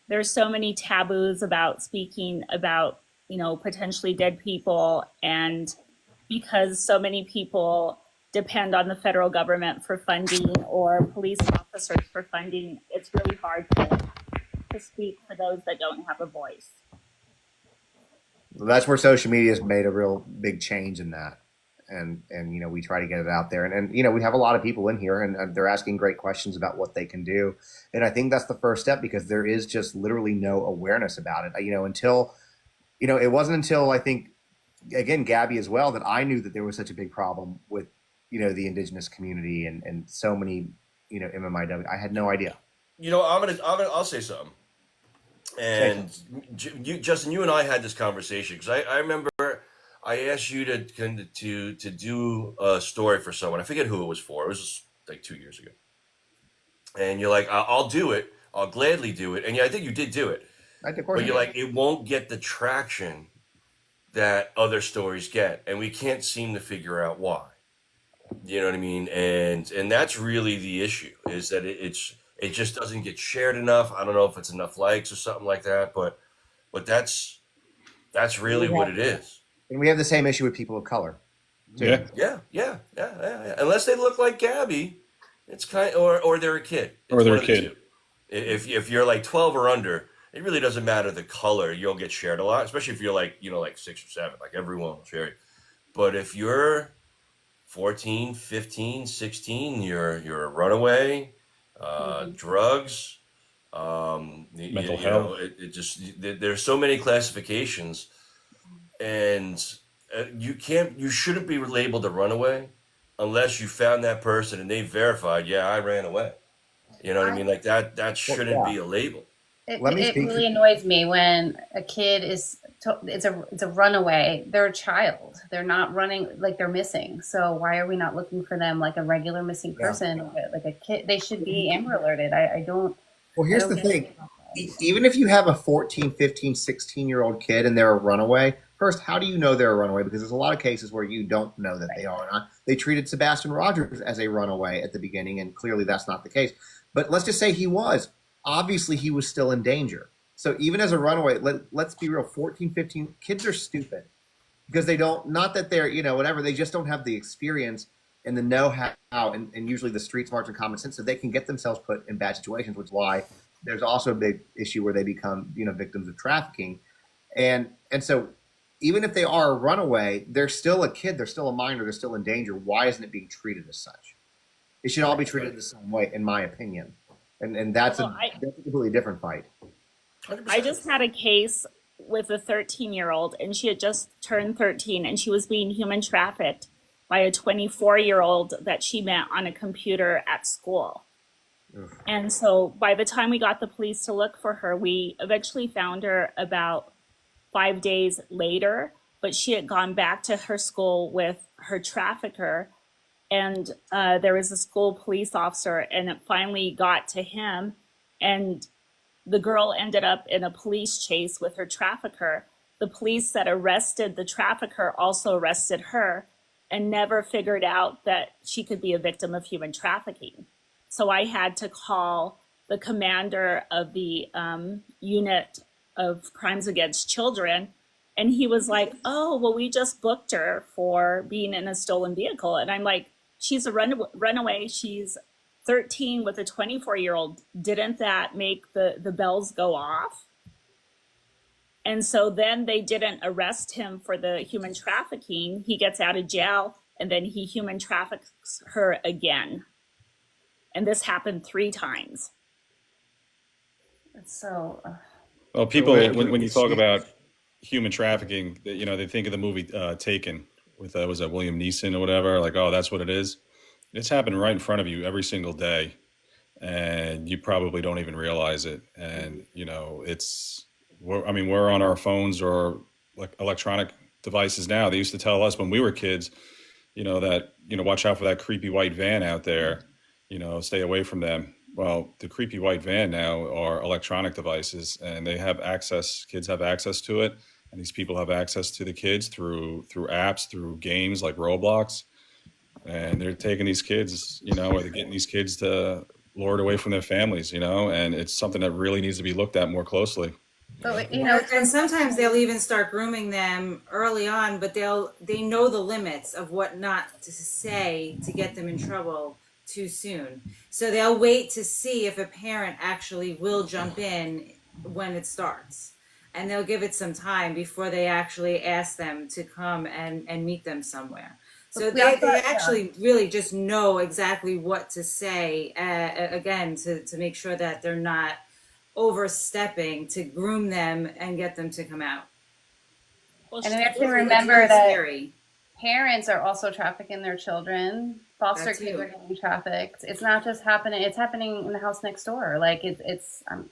there's so many taboos about speaking about, potentially dead people. And because so many people depend on the federal government for funding or police officers for funding, it's really hard to speak for those that don't have a voice. That's where social media has made a real big change in that. And we try to get it out there, and we have a lot of people in here, and they're asking great questions about what they can do, and I think that's the first step because there is just literally no awareness about it. Until it wasn't until I think again Gabby as well that I knew that there was such a big problem with the Indigenous community and so many MMIW. I had no idea. I'll say something. And Justin, you and I had this conversation because I remember I asked you to do a story for someone. I forget who it was for. It was like 2 years ago. And you're like, I'll do it. I'll gladly do it. And yeah, I think you did do it. Of course But you're like, it won't get the traction that other stories get, and we can't seem to figure out why. You know what I mean? And that's really the issue is that it just doesn't get shared enough. I don't know if it's enough likes or something like that, but that's really what it is. And we have the same issue with people of color, too. Yeah. Unless they look like Gabby, it's or they're a kid. Or It's they're one a of the kid. two. If you're like 12 or under, it really doesn't matter the color. You'll get shared a lot, especially if you're like 6 or 7. Like everyone will share it. But if you're 14, 15, 16, you're a runaway, drugs, Mental health. there's so many classifications, and you shouldn't be labeled a runaway unless you found that person and they verified, yeah, I ran away. You know what I mean? Like that shouldn't be a label. It really annoys me when a kid it's a runaway. They're a child. They're not running, like they're missing. So why are we not looking for them like a regular missing person, like a kid? They should be Amber alerted. I don't. Well, here's the thing. Even if you have a 14, 15, 16-year-old kid and they're a runaway, first, how do you know they're a runaway? Because there's a lot of cases where you don't know that they are not. They treated Sebastian Rogers as a runaway at the beginning, and clearly that's not the case. But let's just say he was. Obviously, he was still in danger. So even as a runaway, let's be real, 14, 15, kids are stupid because they don't, not that they're, whatever, they just don't have the experience and the know-how and usually the street smarts and common sense so they can get themselves put in bad situations, which is why there's also a big issue where they become, victims of trafficking. And so even if they are a runaway, they're still a kid, they're still a minor, they're still in danger. Why isn't it being treated as such? It should all be treated the same way, in my opinion. And that's a completely different fight. 100%. I just had a case with a 13-year-old, and she had just turned 13, and she was being human trafficked by a 24-year-old that she met on a computer at school. Ugh. And so by the time we got the police to look for her, we eventually found her about 5 days later, but she had gone back to her school with her trafficker, and there was a school police officer, and it finally got to him, and the girl ended up in a police chase with her trafficker. The police that arrested the trafficker also arrested her and never figured out that she could be a victim of human trafficking. So I had to call the commander of the unit of crimes against children. And he was like, oh, well, we just booked her for being in a stolen vehicle. And I'm like, she's a runaway. She's 13 with a 24-year-old. Didn't that make the bells go off? And so then they didn't arrest him for the human trafficking. He gets out of jail and then he human traffics her again. And this happened 3 times. It's so. Well, people, when you talk about human trafficking, they think of the movie Taken with was that William Neeson or whatever, like, oh, that's what it is. It's happening right in front of you every single day, and you probably don't even realize it. And we're on our phones or like electronic devices now. They used to tell us when we were kids, that watch out for that creepy white van out there, stay away from them. Well, the creepy white van now are electronic devices, and they have access. Kids have access to it, and these people have access to the kids through apps, through games like Roblox, and they're taking these kids, or they're getting these kids to lured away from their families, and it's something that really needs to be looked at more closely. But and sometimes they'll even start grooming them early on, but they know the limits of what not to say to get them in trouble too soon. So they'll wait to see if a parent actually will jump in when it starts. And they'll give it some time before they actually ask them to come and meet them somewhere. So they actually really just know exactly what to say, again, to make sure that they're not overstepping, to groom them and get them to come out. And we have to remember that parents are also trafficking their children. Foster kids are getting trafficked. It's not just happening. It's happening in the house next door. Like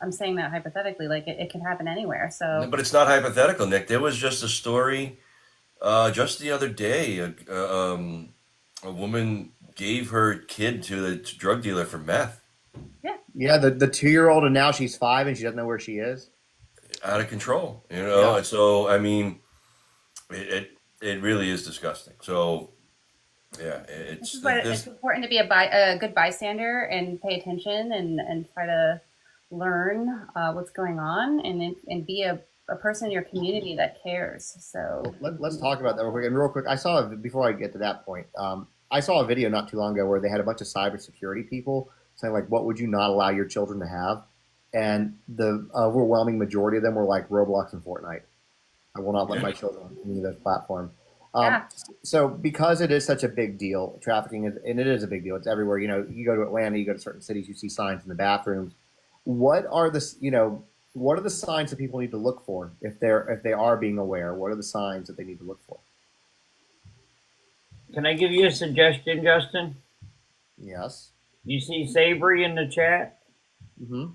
I'm saying that hypothetically, like it can happen anywhere. So, but it's not hypothetical, Nick. There was just a story just the other day. A woman gave her kid to the drug dealer for meth. Yeah, the 2-year-old, and now she's 5 and she doesn't know where she is. Out of control, Yeah. And so, I mean, it really is disgusting. So, yeah, it's important to be a good bystander and pay attention and try to learn what's going on and be a person in your community that cares. So let's talk about that real quick. And real quick, before I get to that point, I saw a video not too long ago where they had a bunch of cybersecurity people saying, like, what would you not allow your children to have? And the overwhelming majority of them were like Roblox and Fortnite. I will not let my children on any of those platforms. So because it is such a big deal, trafficking and it is a big deal. It's everywhere. You go to Atlanta, you go to certain cities, you see signs in the bathrooms. What are the signs that people need to look for if they are being aware? What are the signs that they need to look for? Can I give you a suggestion, Justin? Yes. You see Sabri in the chat? Mm-hmm.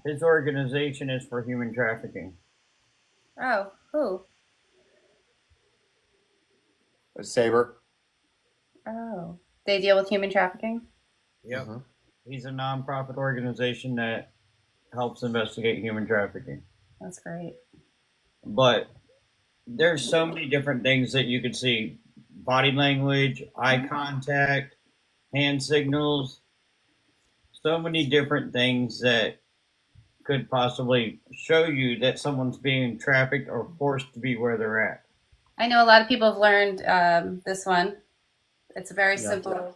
His organization is for human trafficking. Oh, who? Saber. Oh, they deal with human trafficking? Yep. Mm-hmm. He's a nonprofit organization that helps investigate human trafficking. That's great. But there's so many different things that you could see. Body language, eye contact, hand signals. So many different things that could possibly show you that someone's being trafficked or forced to be where they're at. I know a lot of people have learned this one. It's a very simple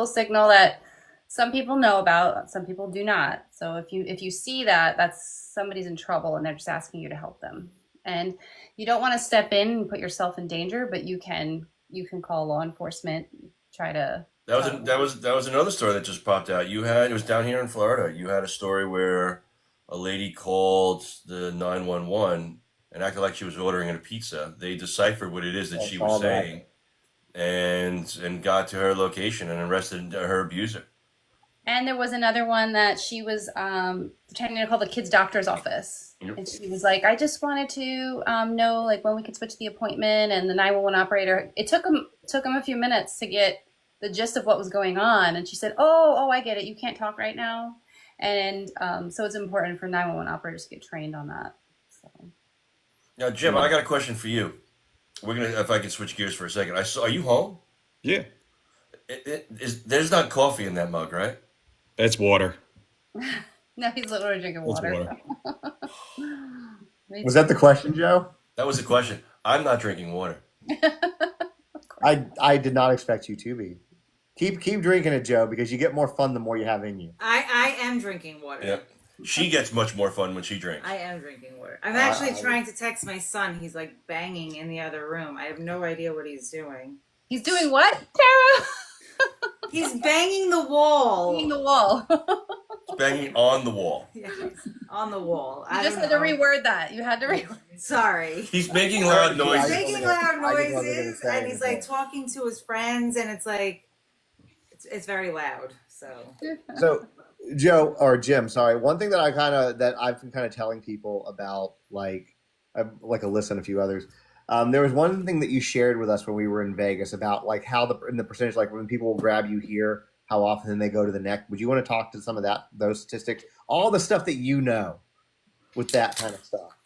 signal that some people know about, some people do not. So if you see that, that's somebody's in trouble and they're just asking you to help them. And you don't want to step in and put yourself in danger, but you can call law enforcement, try to. That was another story that just popped out. It was down here in Florida. You had a story where a lady called the 911 and acted like she was ordering a pizza. They deciphered what it is that she was saying, and got to her location and arrested her abuser. And there was another one that she was pretending to call the kid's doctor's office. Yep. And she was like, I just wanted to know like when we could switch the appointment. And the 911 operator, it took him a few minutes to get the gist of what was going on. And she said, oh, I get it. You can't talk right now. And so it's important for 911 operators to get trained on that. So. Now, Jim, I got a question for you. If I can switch gears for a second. Are you home? Yeah. There's not coffee in that mug, right? That's water. No, he's literally drinking water. Was that the question, Joe? That was the question. I'm not drinking water. I did not expect you to be. Keep drinking it, Joe, because you get more fun the more you have in you. I am drinking water. Yep. She gets much more fun when she drinks. I am drinking water. I'm actually trying to text my son. He's like banging in the other room. I have no idea what he's doing. He's doing what, Tara? He's banging the wall. Banging the wall. He's banging on the wall. Yeah, on the wall. You I just don't had to know. reword that. You had to reword. Sorry. He's making loud He's noises. making loud I just wasn't gonna noises, say and he's like anything. talking to his friends, and it's like, it's very loud. So Joe or Jim, sorry. One thing that I've been kind of telling people about, like Alyssa and a few others. There was one thing that you shared with us when we were in Vegas about like how in the percentage, like when people will grab you here, how often they go to the neck. Would you want to talk to some of those statistics, all the stuff that you know with that kind of stuff?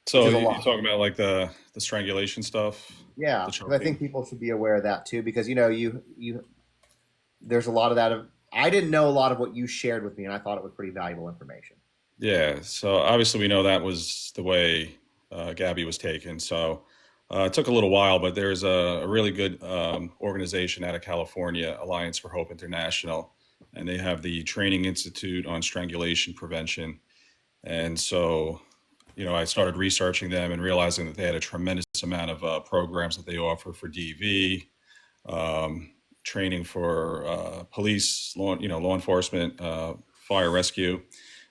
So you're talking about like the strangulation stuff? Yeah, because I think people should be aware of that too, because you there's a lot of that. I didn't know a lot of what you shared with me, and I thought it was pretty valuable information. Yeah, so obviously we know that was the way Gabby was taken. So it took a little while, but there's a really good organization out of California, Alliance for Hope International, and they have the Training Institute on Strangulation Prevention. And so, I started researching them and realizing that they had a tremendous amount of programs that they offer for DV, training for police, law enforcement, fire rescue,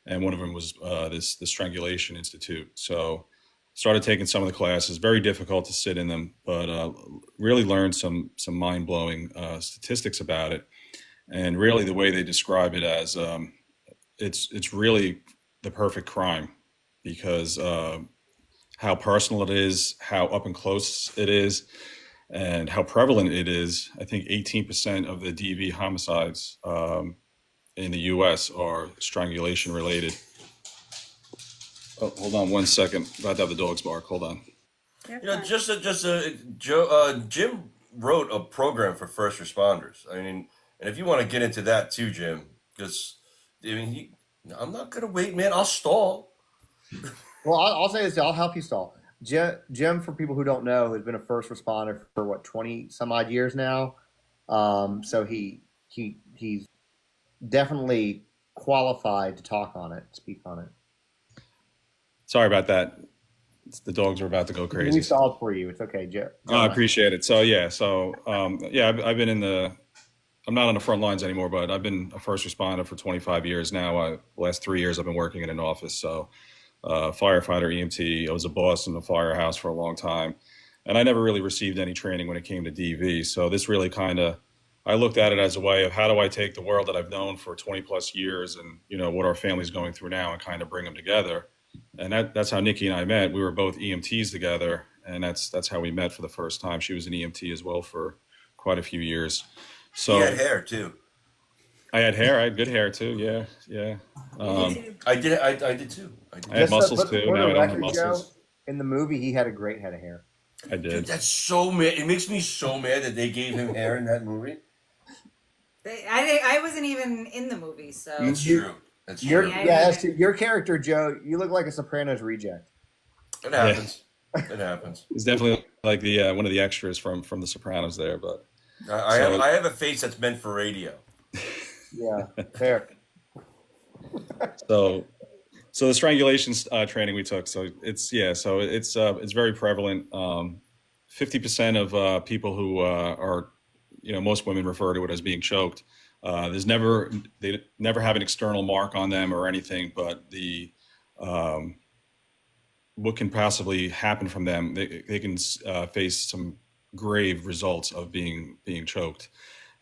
and one of them was the Strangulation Institute. So started taking some of the classes. Very difficult to sit in them, but really learned some mind blowing statistics about it. And really, the way they describe it as it's really the perfect crime because how personal it is, how up and close it is, and how prevalent it is. I think 18% of the DV homicides in the U.S. are strangulation related. Oh, hold on one second. About to have the dogs bark. Hold on. Jim wrote a program for first responders. I mean, and if you want to get into that too, Jim, because I'm not gonna wait, man. I'll stall. Well, I'll say this. I'll help you stall. Jim, for people who don't know, has been a first responder for what 20 some odd years now. So he's definitely qualified to speak on it. Sorry about that. The dogs are about to go crazy. We stalled for you. It's okay, Jim. I appreciate it. So I've been I'm not on the front lines anymore, but I've been a first responder for 25 years now. The last 3 years I've been working in an office. So firefighter, EMT. I was a boss in the firehouse for a long time. And I never really received any training when it came to DV. So this really I looked at it as a way of how do I take the world that I've known for 20 plus years and, what our family's going through now and kind of bring them together. And that's how Nikki and I met. We were both EMTs together, and that's how we met for the first time. She was an EMT as well for quite a few years. So you had hair too. I had hair. I had good hair too. Yeah. I did too. I had muscles too. Now I don't have muscles. Joe, in the movie, he had a great head of hair. I did. Dude, that's so mad. It makes me so mad that they gave him hair in that movie. I wasn't even in the movie, so that's true. That's true. Your character, Joe, you look like a Sopranos reject. It happens. Yeah. It happens. It's definitely like the one of the extras from the Sopranos there, but I have a face that's meant for radio. Yeah, fair. So the strangulation training we took. So it's very prevalent. 50% of people who are, most women refer to it as being choked. They never have an external mark on them or anything, but what can possibly happen from them, they can face some grave results of being choked,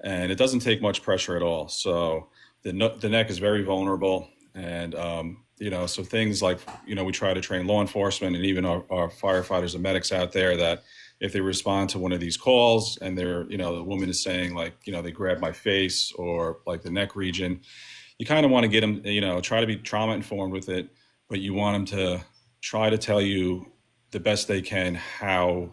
and it doesn't take much pressure at all. So the neck is very vulnerable, and so things like we try to train law enforcement and even our firefighters and medics out there that if they respond to one of these calls and they're, the woman is saying like, they grabbed my face or like the neck region, you kind of want to get them, try to be trauma informed with it, but you want them to try to tell you the best they can how,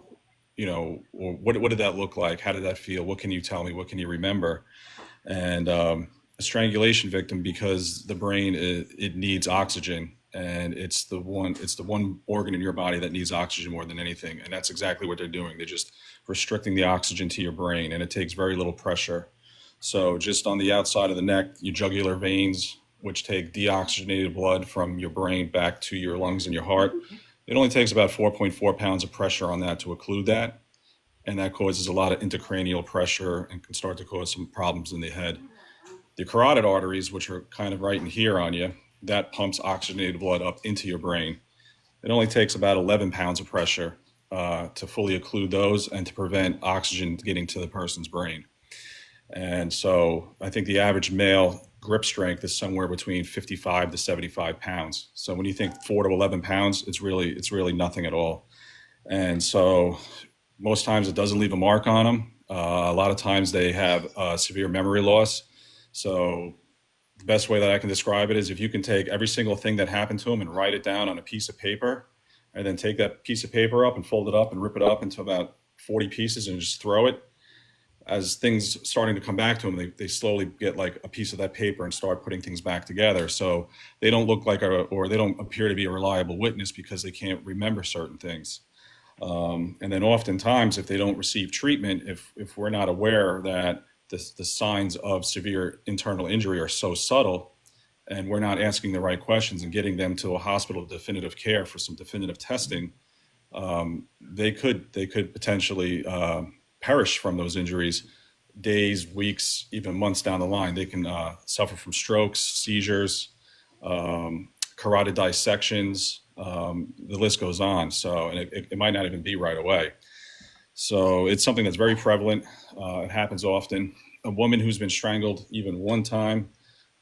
or what did that look like? How did that feel? What can you tell me? What can you remember? And a strangulation victim, because the brain, it needs oxygen. And it's the one organ in your body that needs oxygen more than anything. And that's exactly what they're doing. They're just restricting the oxygen to your brain, and it takes very little pressure. So just on the outside of the neck, your jugular veins, which take deoxygenated blood from your brain back to your lungs and your heart, it only takes about 4.4 pounds of pressure on that to occlude that. And that causes a lot of intracranial pressure and can start to cause some problems in the head. The carotid arteries, which are kind of right in here on you, that pumps oxygenated blood up into your brain. It only takes about 11 pounds of pressure to fully occlude those and to prevent oxygen getting to the person's brain. And so I think the average male grip strength is somewhere between 55 to 75 pounds. So when you think 4 to 11 pounds, it's really nothing at all. And so most times it doesn't leave a mark on them. A lot of times they have severe memory loss. So the best way that I can describe it is if you can take every single thing that happened to them and write it down on a piece of paper, and then take that piece of paper up and fold it up and rip it up into about 40 pieces and just throw it. As things starting to come back to them, they slowly get like a piece of that paper and start putting things back together. So they don't look like or they don't appear to be a reliable witness because they can't remember certain things. And then oftentimes, if they don't receive treatment, if we're not aware that the signs of severe internal injury are so subtle, and we're not asking the right questions and getting them to a hospital of definitive care for some definitive testing, they could potentially perish from those injuries days, weeks, even months down the line. They can suffer from strokes, seizures, carotid dissections. The list goes on. So, and it might not even be right away. So it's something that's very prevalent. It happens often. A woman who's been strangled even one time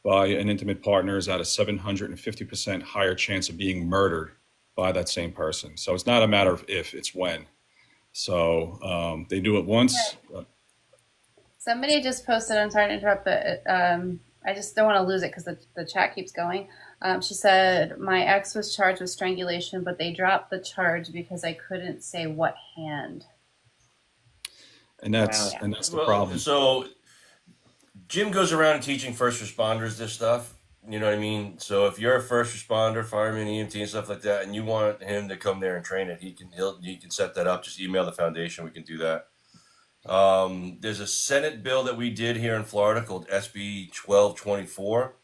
by an intimate partner is at a 750% higher chance of being murdered by that same person. So it's not a matter of if, it's when. So they do it once. Somebody just posted, I'm sorry to interrupt, but I just don't want to lose it because the chat keeps going. She said, my ex was charged with strangulation, but they dropped the charge because I couldn't say what hand. And that's the problem. So Jim goes around teaching first responders this stuff. You know what I mean? So if you're a first responder, fireman, EMT, and stuff like that, and you want him to come there and train it, he can set that up. Just email the foundation. We can do that. There's a Senate bill that we did here in Florida called SB 1224.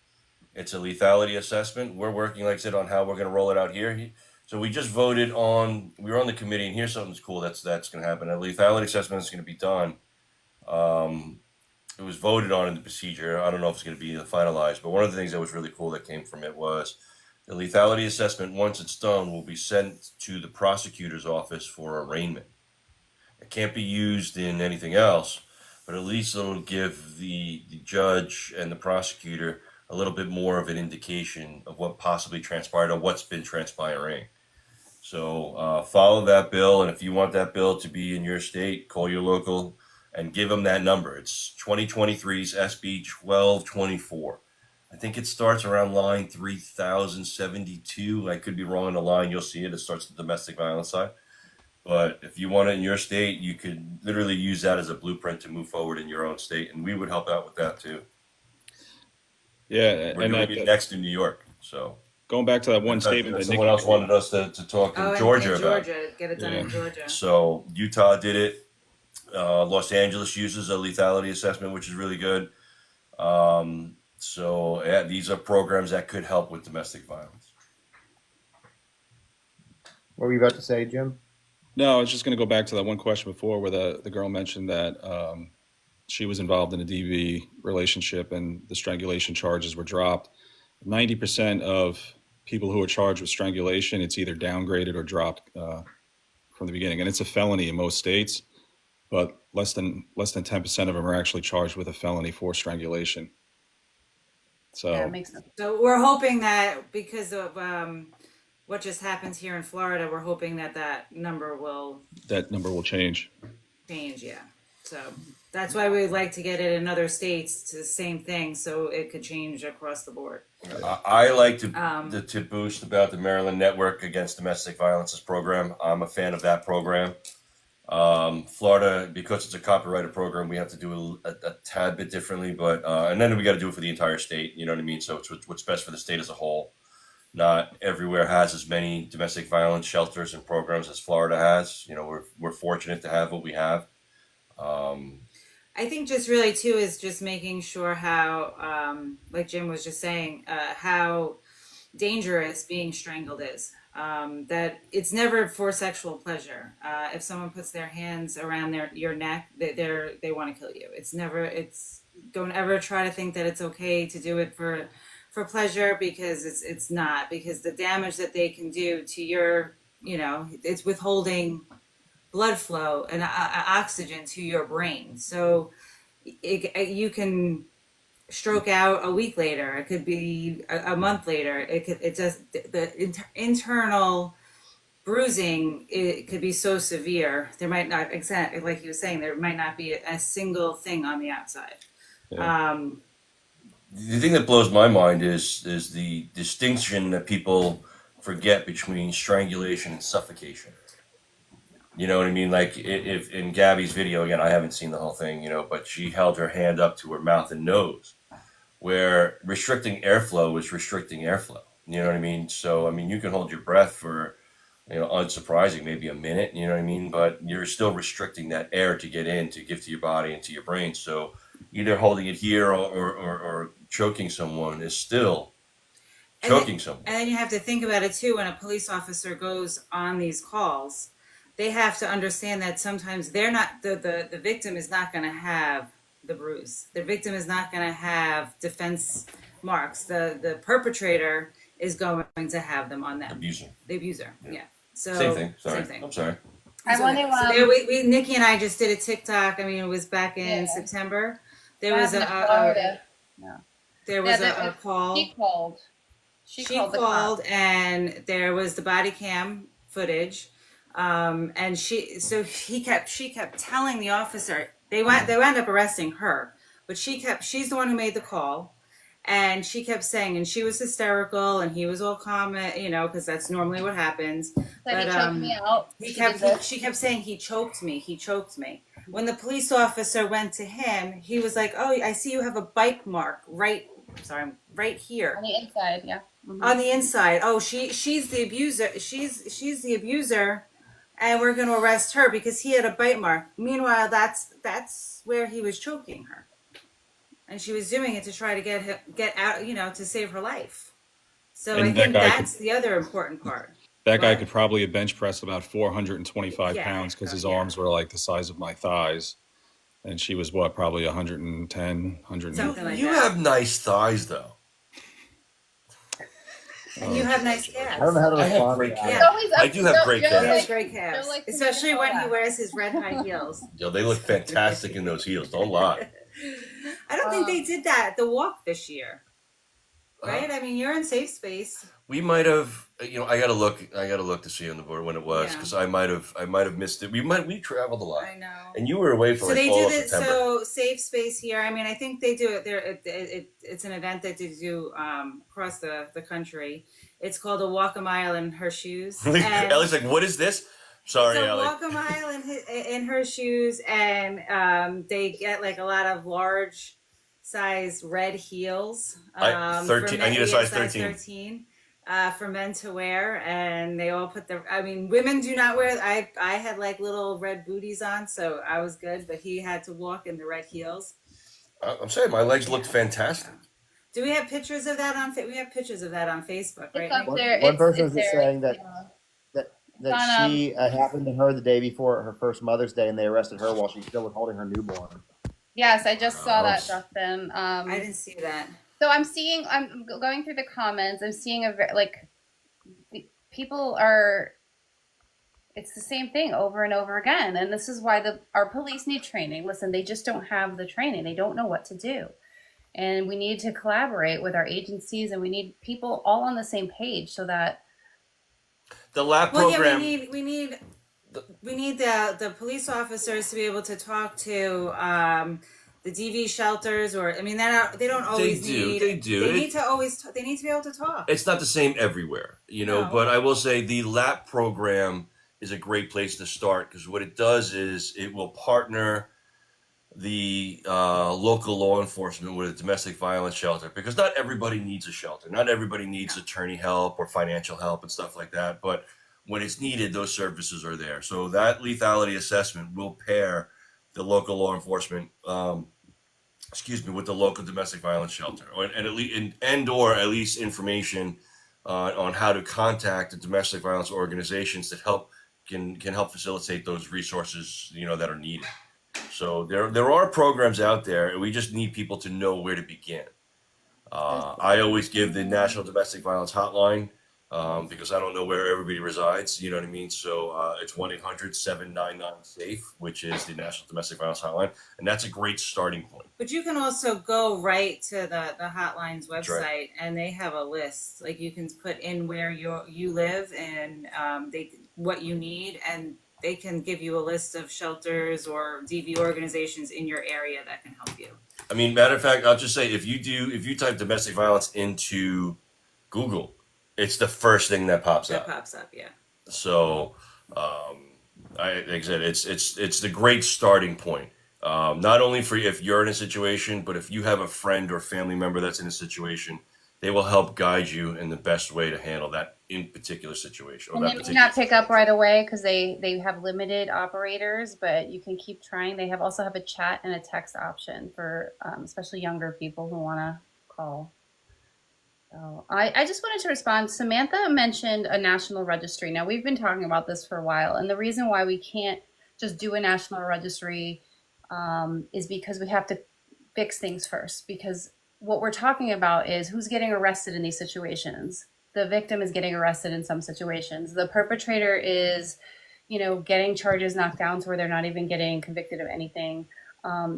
It's a lethality assessment. We're working, like I said, on how we're going to roll it out here. So we just voted on. We were on the committee, and here's something cool that's going to happen. A lethality assessment is going to be done. It was voted on in the procedure. I don't know if it's going to be finalized, but one of the things that was really cool that came from it was the lethality assessment, once it's done, will be sent to the prosecutor's office for arraignment. It can't be used in anything else, but at least it'll give the judge and the prosecutor a little bit more of an indication of what possibly transpired or what's been transpiring. So follow that bill, and if you want that bill to be in your state, call your local and give them that number. It's 2023's SB 1224. I think it starts around line 3072. I could be wrong on the line. You'll see it. It starts the domestic violence side. But if you want it in your state, you could literally use that as a blueprint to move forward in your own state, and we would help out with that too. Yeah, we're doing it next in New York. So going back to that one statement that someone else wanted us to talk in Georgia about. Get it done in Georgia. So Utah did it. Los Angeles uses a lethality assessment, which is really good. So yeah, these are programs that could help with domestic violence. What were you about to say, Jim? No, I was just going to go back to that one question before where the girl mentioned that she was involved in a DV relationship and the strangulation charges were dropped. 90% of people who are charged with strangulation, it's either downgraded or dropped from the beginning. And it's a felony in most states, but less than 10% of them are actually charged with a felony for strangulation. So yeah, it makes sense. So we're hoping that because of what just happens here in Florida, we're hoping that number will change. Yeah. So that's why we'd like to get it in other states to the same thing, so it could change across the board. I like to boost about the Maryland Network Against Domestic Violence's program. I'm a fan of that program. Florida, because it's a copyrighted program, we have to do a tad bit differently, but and then we got to do it for the entire state. You know what I mean? So it's what's best for the state as a whole. Not everywhere has as many domestic violence shelters and programs as Florida has. You know, we're fortunate to have what we have. I think just really too is just making sure how, like Jim was just saying, how dangerous being strangled is. That it's never for sexual pleasure. If someone puts their hands around your neck, they want to kill you. It's never. It's don't ever try to think that it's okay to do it for pleasure, because it's not, because the damage that they can do to your, it's withholding blood flow and oxygen to your brain. So you can stroke out a week later. It could be a month later. It just the internal bruising. It could be so severe. There might not, exactly like he was saying, there might not be a single thing on the outside. Yeah. The thing that blows my mind is the distinction that people forget between strangulation and suffocation. You know what I mean? Like if in Gabby's video, again, I haven't seen the whole thing, but she held her hand up to her mouth and nose, where restricting airflow is restricting airflow. You know what I mean? So, I mean, you can hold your breath for, unsurprising, maybe a minute, you know what I mean? But you're still restricting that air to get in, to give to your body and to your brain. So either holding it here or choking someone is still choking someone. And then you have to think about it too, when a police officer goes on these calls, they have to understand that sometimes they're not, the victim is not going to have the bruise. The victim is not going to have defense marks. The perpetrator is going to have them on them. Abuser. The abuser, yeah. So Same thing. Sorry. Same thing. I'm sorry. I want to. we Nikki and I just did a TikTok. I mean, it was back in September. There was a call. She called. She called, and there was the body cam footage. And she kept telling the officer, they wound up arresting her, but she's the one who made the call, and she kept saying, and she was hysterical, and he was all calm, because that's normally what happens. But he choked me out. She kept saying, he choked me. When the police officer went to him, he was like, oh, I see you have a bite mark right here on the inside. Yeah. Mm-hmm. On the inside. Oh, she's the abuser. She's the abuser. And we're going to arrest her because he had a bite mark. Meanwhile, that's where he was choking her, and she was doing it to try to get out, to save her life. So I think that's the other important part. That guy could probably have bench pressed about 425 pounds because his arms were like the size of my thighs, and she was probably 110, 100. Something like you that. have nice thighs, though. And you have nice calves. I don't know how to respond. I do have great calves. He has great calves, especially when he wears his red high heels. Yo, they look fantastic in those heels. Don't lie. I don't think they did that at the walk this year, right? I mean, you're in safe space. We might have. I gotta look to see on the board when it was, because I might have missed it. We traveled a lot. I know. And you were away for so like they all do of this. September. So safe space here. I mean, I think they do it there. It's an event that they do across the country. It's called a walk a mile in her shoes. Ellie's like, "What is this?" Sorry, so Ellie. Walk a mile in her shoes, and they get like a lot of large size red heels. 13. I need a size 13. For men to wear, and they all put women do not wear. I had like little red booties on, so I was good, but he had to walk in the red heels. I'm saying my legs looked fantastic. Do we have pictures of that on? We have pictures of that on Facebook, right? One person was saying that she happened to her the day before her first Mother's Day, and they arrested her while she still was holding her newborn. Yes, I just saw that, Justin. I didn't see that. So I'm going through the comments. I'm seeing people are. It's the same thing over and over again, and this is why our police need training. Listen, they just don't have the training. They don't know what to do. And we need to collaborate with our agencies, and we need people all on the same page so that the lab program. We need the police officers to be able to talk to the DV shelters, or they don't always need. They do. They need to be able to talk. It's not the same everywhere, but I will say the lab program is a great place to start, because what it does is it will partner the local law enforcement with a domestic violence shelter, because not everybody needs a shelter. Not everybody needs attorney help or financial help and stuff like that. But when it's needed, those services are there. So that lethality assessment will pair the local law enforcement, with the local domestic violence shelter, or at least information on how to contact the domestic violence organizations that can help facilitate those resources, that are needed. So there are programs out there, and we just need people to know where to begin. I always give the National Domestic Violence Hotline because I don't know where everybody resides. You know what I mean? So it's 1-800-799-SAFE, which is the National Domestic Violence Hotline, and that's a great starting point. But you can also go right to the hotline's That's website, right. and they have a list. Like you can put in where you live and what you need, and they can give you a list of shelters or DV organizations in your area that can help you. I mean, matter of fact, I'll just say if you type domestic violence into Google, it's the first thing that pops That up. pops up, yeah. So, like I said, it's the great starting point. Not only for if you're in a situation, but if you have a friend or family member that's in a situation, they will help guide you in the best way to handle that in particular situation. Or And that they may particular not pick up right away because they have limited operators, but you can keep trying. They also have a chat and a text option for especially younger people who want to call. So I just wanted to respond. Samantha mentioned a national registry. Now, we've been talking about this for a while, and the reason why we can't just do a national registry is because we have to fix things first. Because what we're talking about is who's getting arrested in these situations. The victim is getting arrested in some situations. The perpetrator is, getting charges knocked down to where they're not even getting convicted of anything.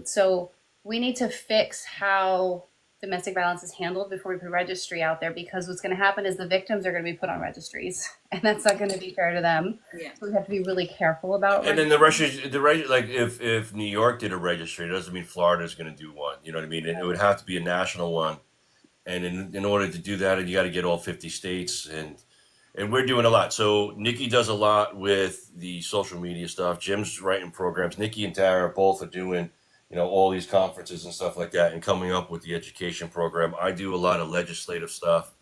So we need to fix how domestic violence is handled before we put registry out there, because what's going to happen is the victims are going to be put on registries, and that's not going to be fair to them. Yeah. So we have to be really careful about. And then like if New York did a registry, it doesn't mean Florida is going to do one. You know what I mean? It would have to be a national one, and in order to do that, you got to get all 50 states, and we're doing a lot. So Nikki does a lot with the social media stuff. Jim's writing programs. Nikki and Tara both are doing all these conferences and stuff like that, and coming up with the education program. I do a lot of legislative stuff.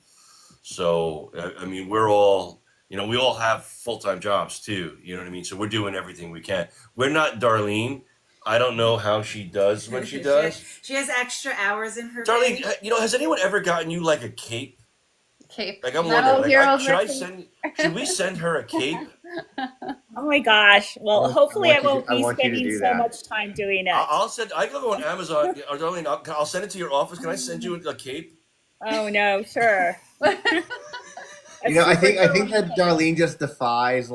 So I mean, we're all we all have full-time jobs too. You know what I mean? So we're doing everything we can. We're not Darlene. I don't know how she does what she does. She has extra hours in her Darlene, day. has anyone ever gotten you like a cape? Cape. Like I'm Metal wondering, Heroes should we send her a cape? Oh my gosh. Well, hopefully I won't I be want you to spending do so that. much time doing it. I can go on Amazon. Or Darlene, I'll send it to your office. Can I send you a cape? Oh no, sure. I think that Darlene just defies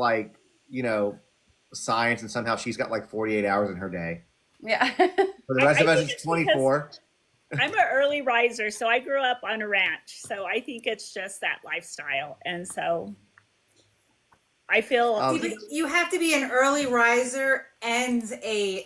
science, and somehow she's got like 48 hours in her day. Yeah. For the rest of us, think it's 24. I'm an early riser, so I grew up on a ranch. So I think it's just that lifestyle. And so I feel you have to be an early riser and a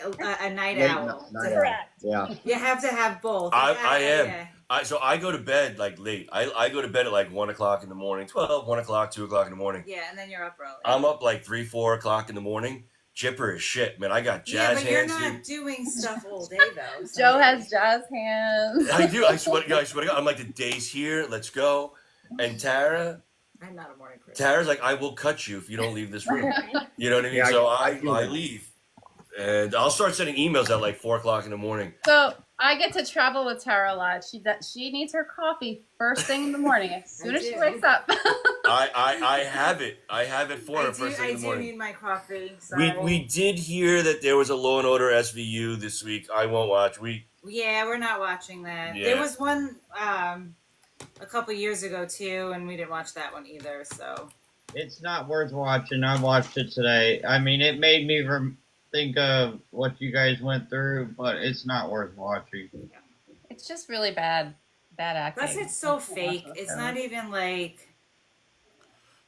night owl. correct. Yeah. You have to have both. I am. Yeah. So I go to bed like late. I go to bed at like 1 o'clock in the morning, 1 o'clock, 2 o'clock in the morning. Yeah, and then you're up early. I'm up like 3, 4 o'clock in the morning. Chipper as shit, man. I got jazz hands. Yeah, but you're not doing stuff all day though. Joe has jazz hands. I do. I swear to God. I'm like, the day's here. Let's go. And Tara. I'm not a morning person. Tara's like, I will cut you if you don't leave this room. You know what I mean? Yeah, So I leave. And I'll start sending emails at like 4 o'clock in the morning. So I get to travel with Tara a lot. She needs her coffee first thing in the morning as soon as she wakes up. I have it. I have it for her first thing in the morning. I do need my coffee. Sorry. We did hear that there was a Law and Order SVU this week. I won't watch. Yeah, we're not watching that. Yeah. There was one a couple years ago too, and we didn't watch that one either. So It's not worth watching. I watched it today. I mean, it made me think of what you guys went through, but it's not worth watching. It's just really bad acting. plus it's so fake. It's not even like.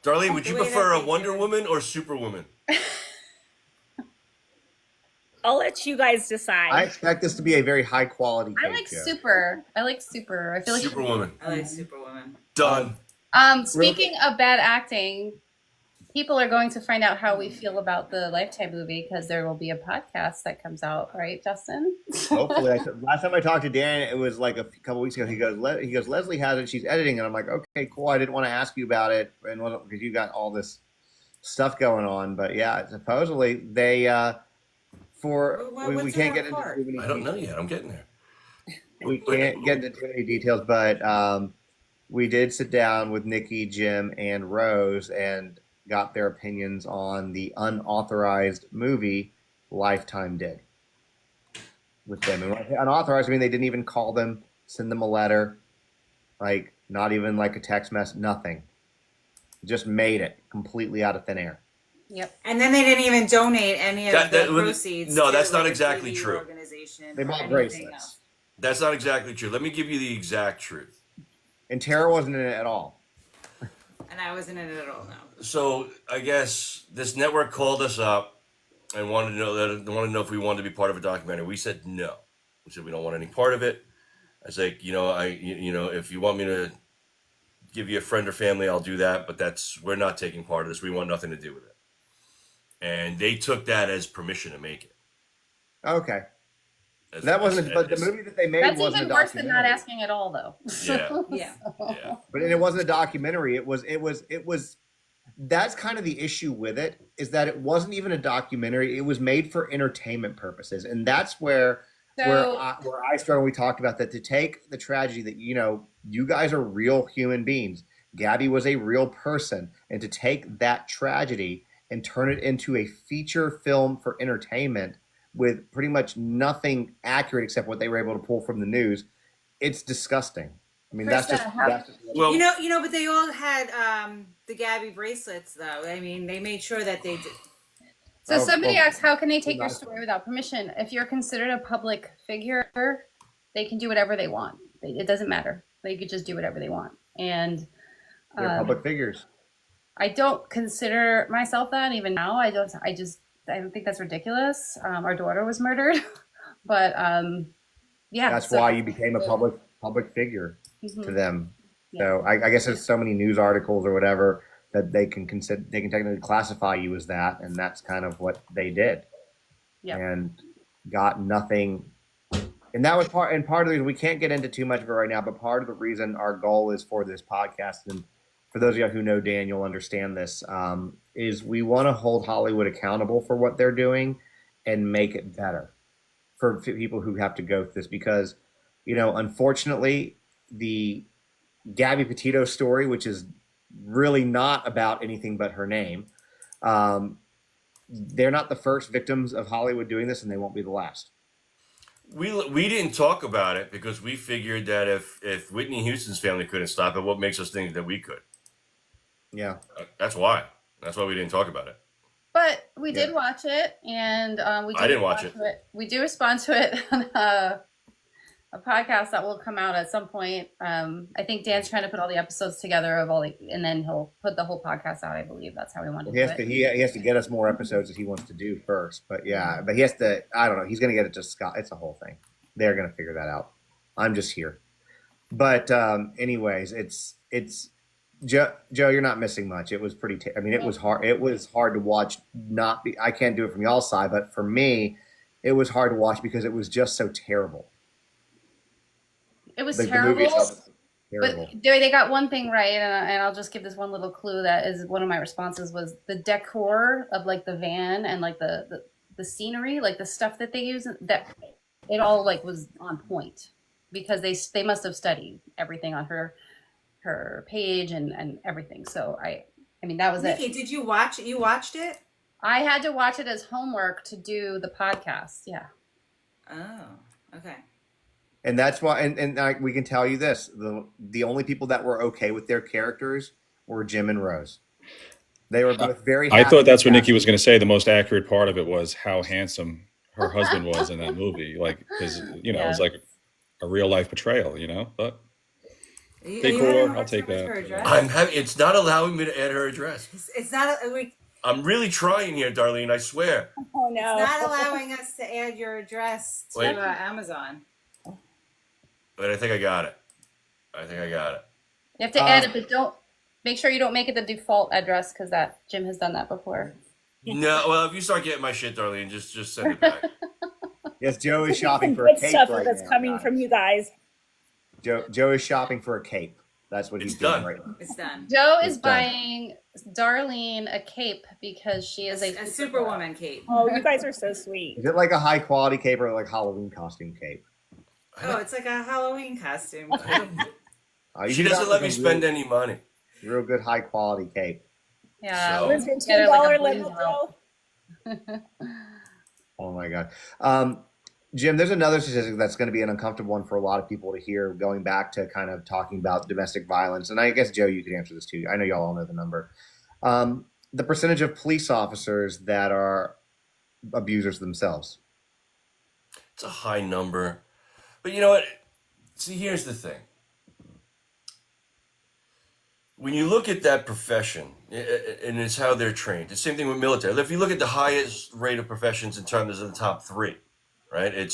Darlene, would you The way prefer that a they Wonder do it. Woman or Superwoman? I'll let you guys decide. I expect this to be a very high quality. I like Super. I feel like Superwoman. I like Superwoman. Done. Speaking of bad acting, people are going to find out how we feel about the Lifetime movie because there will be a podcast that comes out, right, Justin? Hopefully, last time I talked to Dan, it was like a couple weeks ago. He goes, Leslie has it. She's editing it. I'm like, okay, cool. I didn't want to ask you about it, and because you got all this stuff going on. But yeah, supposedly they we can't get into too many. I don't know yet. I'm getting there. We can't get into too many details, but we did sit down with Nikki, Jim, and Rose and got their opinions on the unauthorized movie Lifetime did. with them. And when I say unauthorized, I mean they didn't even call them, send them a letter, like not even like a text message, nothing. Just made it completely out of thin air. Yep. And then they didn't even donate any of the proceeds. No, to, that's not like, a exactly TV true. Organization They or bought anything bracelets. else. That's not exactly true. Let me give you the exact truth. And Tara wasn't in it at all. And I wasn't in it at all, no. So I guess this network called us up and wanted to know if we wanted to be part of a documentary. We said no. We said we don't want any part of it. I was like, if you want me to give you a friend or family, I'll do that. But we're not taking part of this. We want nothing to do with it. And they took that as permission to make it. Okay. That wasn't, but the movie that they made That's wasn't even a worse than not documentary. asking at all, though. Yeah. Yeah. But it wasn't a documentary. It was. That's kind of the issue with it, is that it wasn't even a documentary. It was made for entertainment purposes, and that's where I started. When we talked about that, to take the tragedy that you guys are real human beings. Gabby was a real person, and to take that tragedy and turn it into a feature film for entertainment with pretty much nothing accurate except what they were able to pull from the news, it's disgusting. I mean, that's just well, but they all had the Gabby bracelets, though. I mean, they made sure that they did. So somebody asked, how can they take your story without permission? If you're considered a public figure, they can do whatever they want. It doesn't matter. They could just do whatever they want. And they're public figures. I don't consider myself that even now. I don't think that's ridiculous. Our daughter was murdered, but yeah. That's why you became a public figure to them. Yeah. So I guess there's so many news articles or whatever that they can technically classify you as that, and that's kind of what they did. Yeah. And got nothing. And that was part of the reason we can't get into too much of it right now, but part of the reason our goal is for this podcast, and for those of you who know Dan, you'll understand this, is we want to hold Hollywood accountable for what they're doing and make it better for people who have to go through this. Because, unfortunately, the Gabby Petito story, which is really not about anything but her name, they're not the first victims of Hollywood doing this, and they won't be the last. We didn't talk about it because we figured that if Whitney Houston's family couldn't stop it, what makes us think that we could? Yeah. That's why. That's why we didn't talk about it. But we did watch it, and I didn't watch it. We do respond to it on a podcast that will come out at some point. I think Dan's trying to put all the episodes together and then he'll put the whole podcast out. I believe that's how we want to do it. He has to get us more episodes that he wants to do first. But yeah, but he has to. I don't know. He's going to get it to Scott. It's a whole thing. They're going to figure that out. I'm just here. But anyways, it's Joe. You're not missing much. It was pretty. It was hard. It was hard to watch. I can't do it from y'all's side, but for me, it was hard to watch because it was just so terrible. It was terrible. But they got one thing right, and I'll just give this one little clue. That is one of my responses was the decor of like the van and like the scenery, like the stuff that they use. That it all like was on point because they must have studied everything on her page and everything. So I mean that was Nikki, it. Did you watch it? You watched it? I had to watch it as homework to do the podcast. Yeah. Oh, okay. And that's why, and we can tell you this: the only people that were okay with their characters were Jim and Rose. They were both very happy. I thought that's what Nikki was going to say. The most accurate part of it was how handsome her husband was in that movie. Like, because it was like a real life portrayal. But I'll take that. It's not allowing me to add her address. It's not. I'm really trying here, Darlene. I swear. Oh no! It's not allowing us to add your address to Amazon. But I think I got it. You have to add it, but don't make sure you don't make it the default address because Jim has done that before. No, well, if you start getting my shit, Darlene, just send it back. Yes, Joe is shopping for a cape stuff right that's now, coming from you guys. Joe is shopping for a cape. That's what he's doing right now. It's done. Joe is buying Darlene a cape because she is a superwoman cape. Oh, you guys are so sweet. Is it like a high quality cape or like Halloween costume cape? Oh, it's like a Halloween costume. She doesn't let me spend any money. Real good high quality cape. Yeah. So. Listen, $2 limit though. Oh my God. Jim, there's another statistic that's going to be an uncomfortable one for a lot of people to hear, going back to kind of talking about domestic violence. And I guess, Joe, you could answer this too. I know y'all all know the number. The percentage of police officers that are abusers themselves. It's a high number. But you know what? See, here's the thing. When you look at that profession, and it's how they're trained, the same thing with military. If you look at the highest rate of professions in terms of the top three, right? It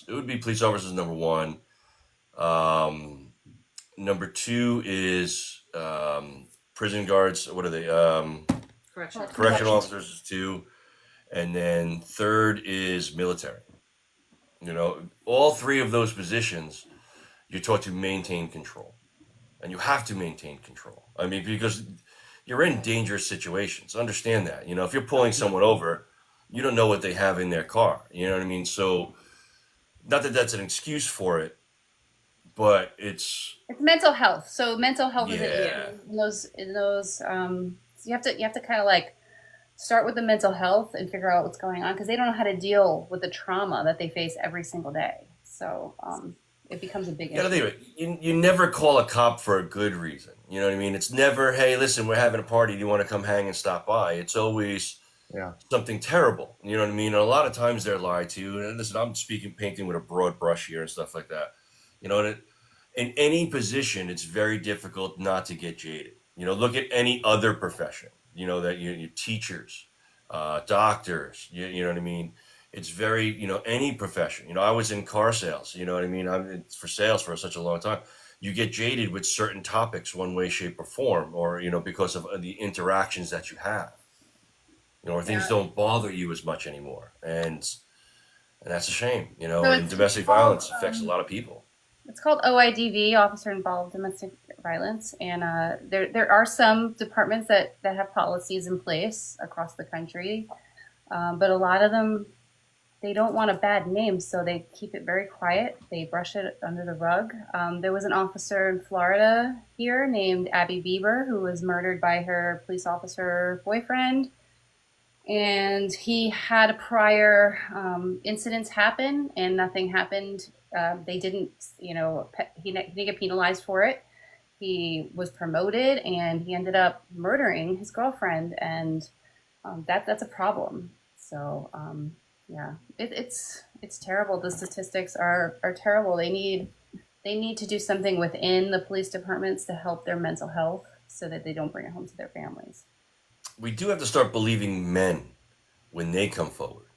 would be police officers number one. Number two is prison guards. What are they? Correctional officers is two. And then third is military. You know, all three of those positions, you're taught to maintain control. And you have to maintain control. I mean, because you're in dangerous situations. Understand that. You know, if you're pulling someone over, you don't know what they have in their car. You know what I mean? So, not that that's an excuse for it, but it's mental health. So mental health is Yeah. in those. So you have to kind of like start with the mental health and figure out what's going on, because they don't know how to deal with the trauma that they face every single day. So it becomes a big You gotta issue. think of it. You never call a cop for a good reason. You know what I mean? It's never, hey, listen, we're having a party. Do you want to come hang and stop by? It's always Yeah. something terrible. You know what I mean? And a lot of times they're lied to. And listen, I'm painting with a broad brush here and stuff like that. You know, and in any position, it's very difficult not to get jaded. You know, look at any other profession. You know, that you teachers, doctors. You know what I mean? It's very, you know, any profession. You know, I was in car sales. You know what I mean? I'm for sales for such a long time. You get jaded with certain topics, one way, shape, or form, or you know, because of the interactions that you have. You know, or things Yeah. don't bother you as much anymore, and that's a shame. You know, So and domestic violence affects a lot of people. it's called OIDV, Officer Involved Domestic Violence, and there are some departments that have policies in place across the country, but a lot of them, they don't want a bad name, so they keep it very quiet. They brush it under the rug. There was an officer in Florida here named Abby Bieber who was murdered by her police officer boyfriend, and he had prior incidents happen, and nothing happened. They didn't, he didn't get penalized for it. He was promoted, and he ended up murdering his girlfriend, and that's a problem. So yeah, it's terrible. The statistics are terrible. They need to do something within the police departments to help their mental health, so that they don't bring it home to their families. We do have to start believing men when they come forward.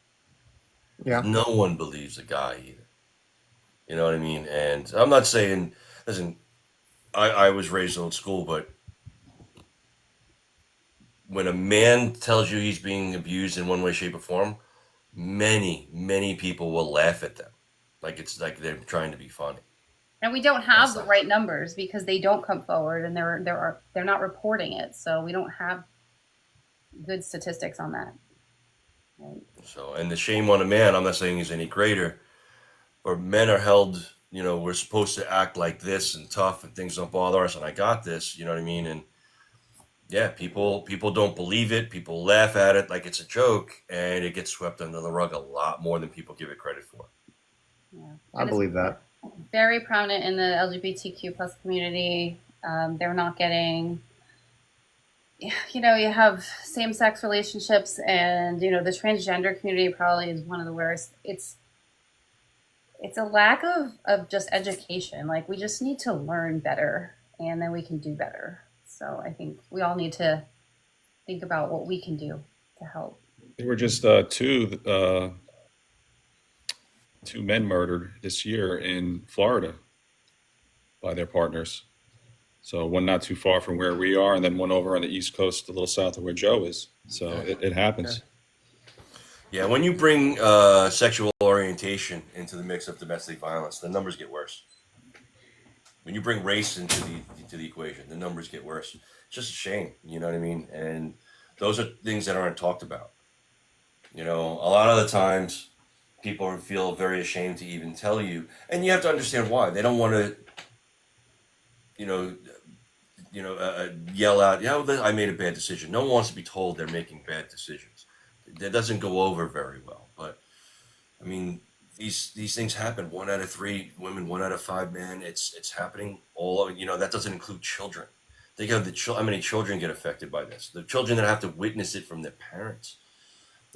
Yeah. No one believes a guy either. You know what I mean? And I'm not saying, listen, I was raised old school, but when a man tells you he's being abused in one way, shape, or form, many people will laugh at them, like it's like they're trying to be funny. And we don't have the right numbers because they don't come forward, and they're not reporting it. So we don't have good statistics on that. Right. So, and the shame on a man, I'm not saying he's any greater, but men are held, you know, we're supposed to act like this and tough and things don't bother us and I got this, you know what I mean? And yeah, people don't believe it. People laugh at it like it's a joke, and it gets swept under the rug a lot more than people give it credit for. Yeah. I believe that. Very prominent in the LGBTQ plus community. They're not getting, you have same-sex relationships, and the transgender community probably is one of the worst. It's a lack of just education. Like, we just need to learn better, and then we can do better. So I think we all need to think about what we can do to help. There were just two men murdered this year in Florida by their partners. So one not too far from where we are, and then one over on the East Coast, a little south of where Joe is. So it happens. Yeah, when you bring sexual orientation into the mix of domestic violence, the numbers get worse. When you bring race into the equation, the numbers get worse. It's just a shame, you know what I mean? And those are things that aren't talked about. You know, a lot of the times people feel very ashamed to even tell you, and you have to understand why. They don't want to, yell out, I made a bad decision. No one wants to be told they're making bad decisions. That doesn't go over very well. But I mean, these things happen. 1 out of 3 women, 1 out of 5 men. It's happening all over. That doesn't include children. Think of how many children get affected by this. The children that have to witness it from their parents.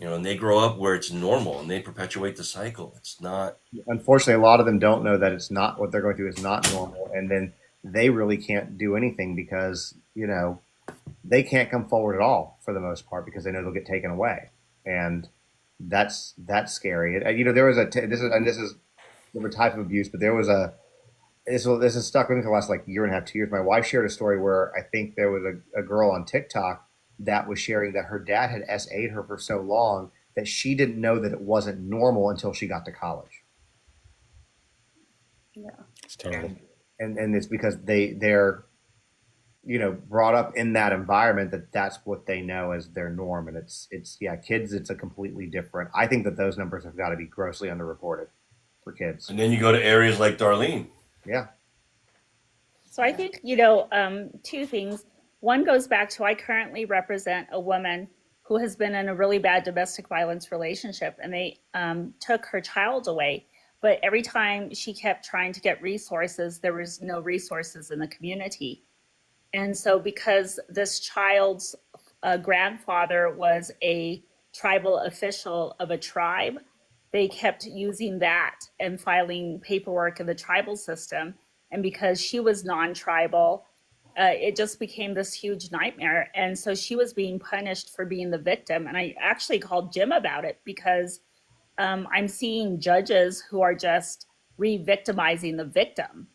And they grow up where it's normal and they perpetuate the cycle. It's not. Unfortunately, a lot of them don't know that it's not what they're going through is not normal, and then they really can't do anything because they can't come forward at all for the most part because they know they'll get taken away, and that's scary. There was this is different type of abuse, but there was this has stuck with me for the last like year and a half, 2 years. My wife shared a story where I think there was a girl on TikTok that was sharing that her dad had SA'd her for so long that she didn't know that it wasn't normal until she got to college. Yeah. It's terrible. And it's because they're brought up in that environment that's what they know as their norm, and it's kids, it's a completely different. I think that those numbers have got to be grossly underreported for kids. And then you go to areas like Darlene. Yeah. So I think, two things. One goes back to I currently represent a woman who has been in a really bad domestic violence relationship, and they took her child away. But every time she kept trying to get resources, there was no resources in the community. And so because this child's grandfather was a tribal official of a tribe, they kept using that and filing paperwork in the tribal system. And because she was non-tribal, it just became this huge nightmare. And so she was being punished for being the victim. And I actually called Jim about it because I'm seeing judges who are just re-victimizing the victim.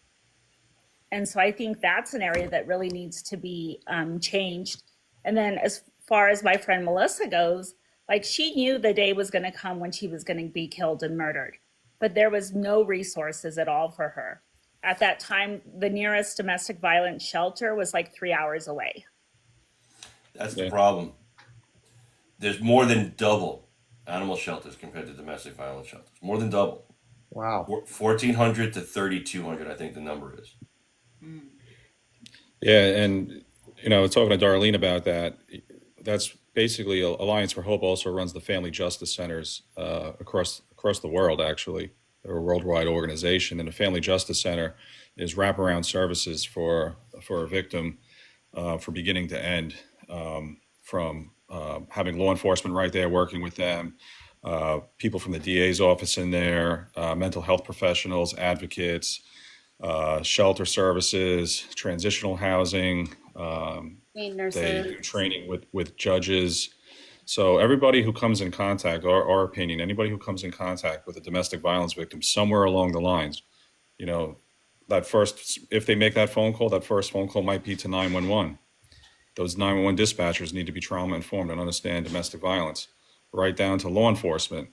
And so I think that's an area that really needs to be changed. And then as far as my friend Melissa goes, like she knew the day was going to come when she was going to be killed and murdered, but there was no resources at all for her. At that time, the nearest domestic violence shelter was like 3 hours away. That's the problem. There's more than double animal shelters compared to domestic violence shelters. More than double. Wow. 1,400 to 3,200, I think the number is. Yeah, and talking to Darlene about that, that's basically Alliance for Hope also runs the family justice centers across the world. Actually, they're a worldwide organization, and the Family Justice Center is wraparound services for a victim from beginning to end, from having law enforcement right there working with them, people from the DA's office in there, mental health professionals, advocates, shelter services, transitional housing. They do training with judges. So everybody who comes in contact, our opinion, anybody who comes in contact with a domestic violence victim somewhere along the lines, if they make that phone call, that first phone call might be to 911. Those 911 dispatchers need to be trauma informed and understand domestic violence, right down to law enforcement.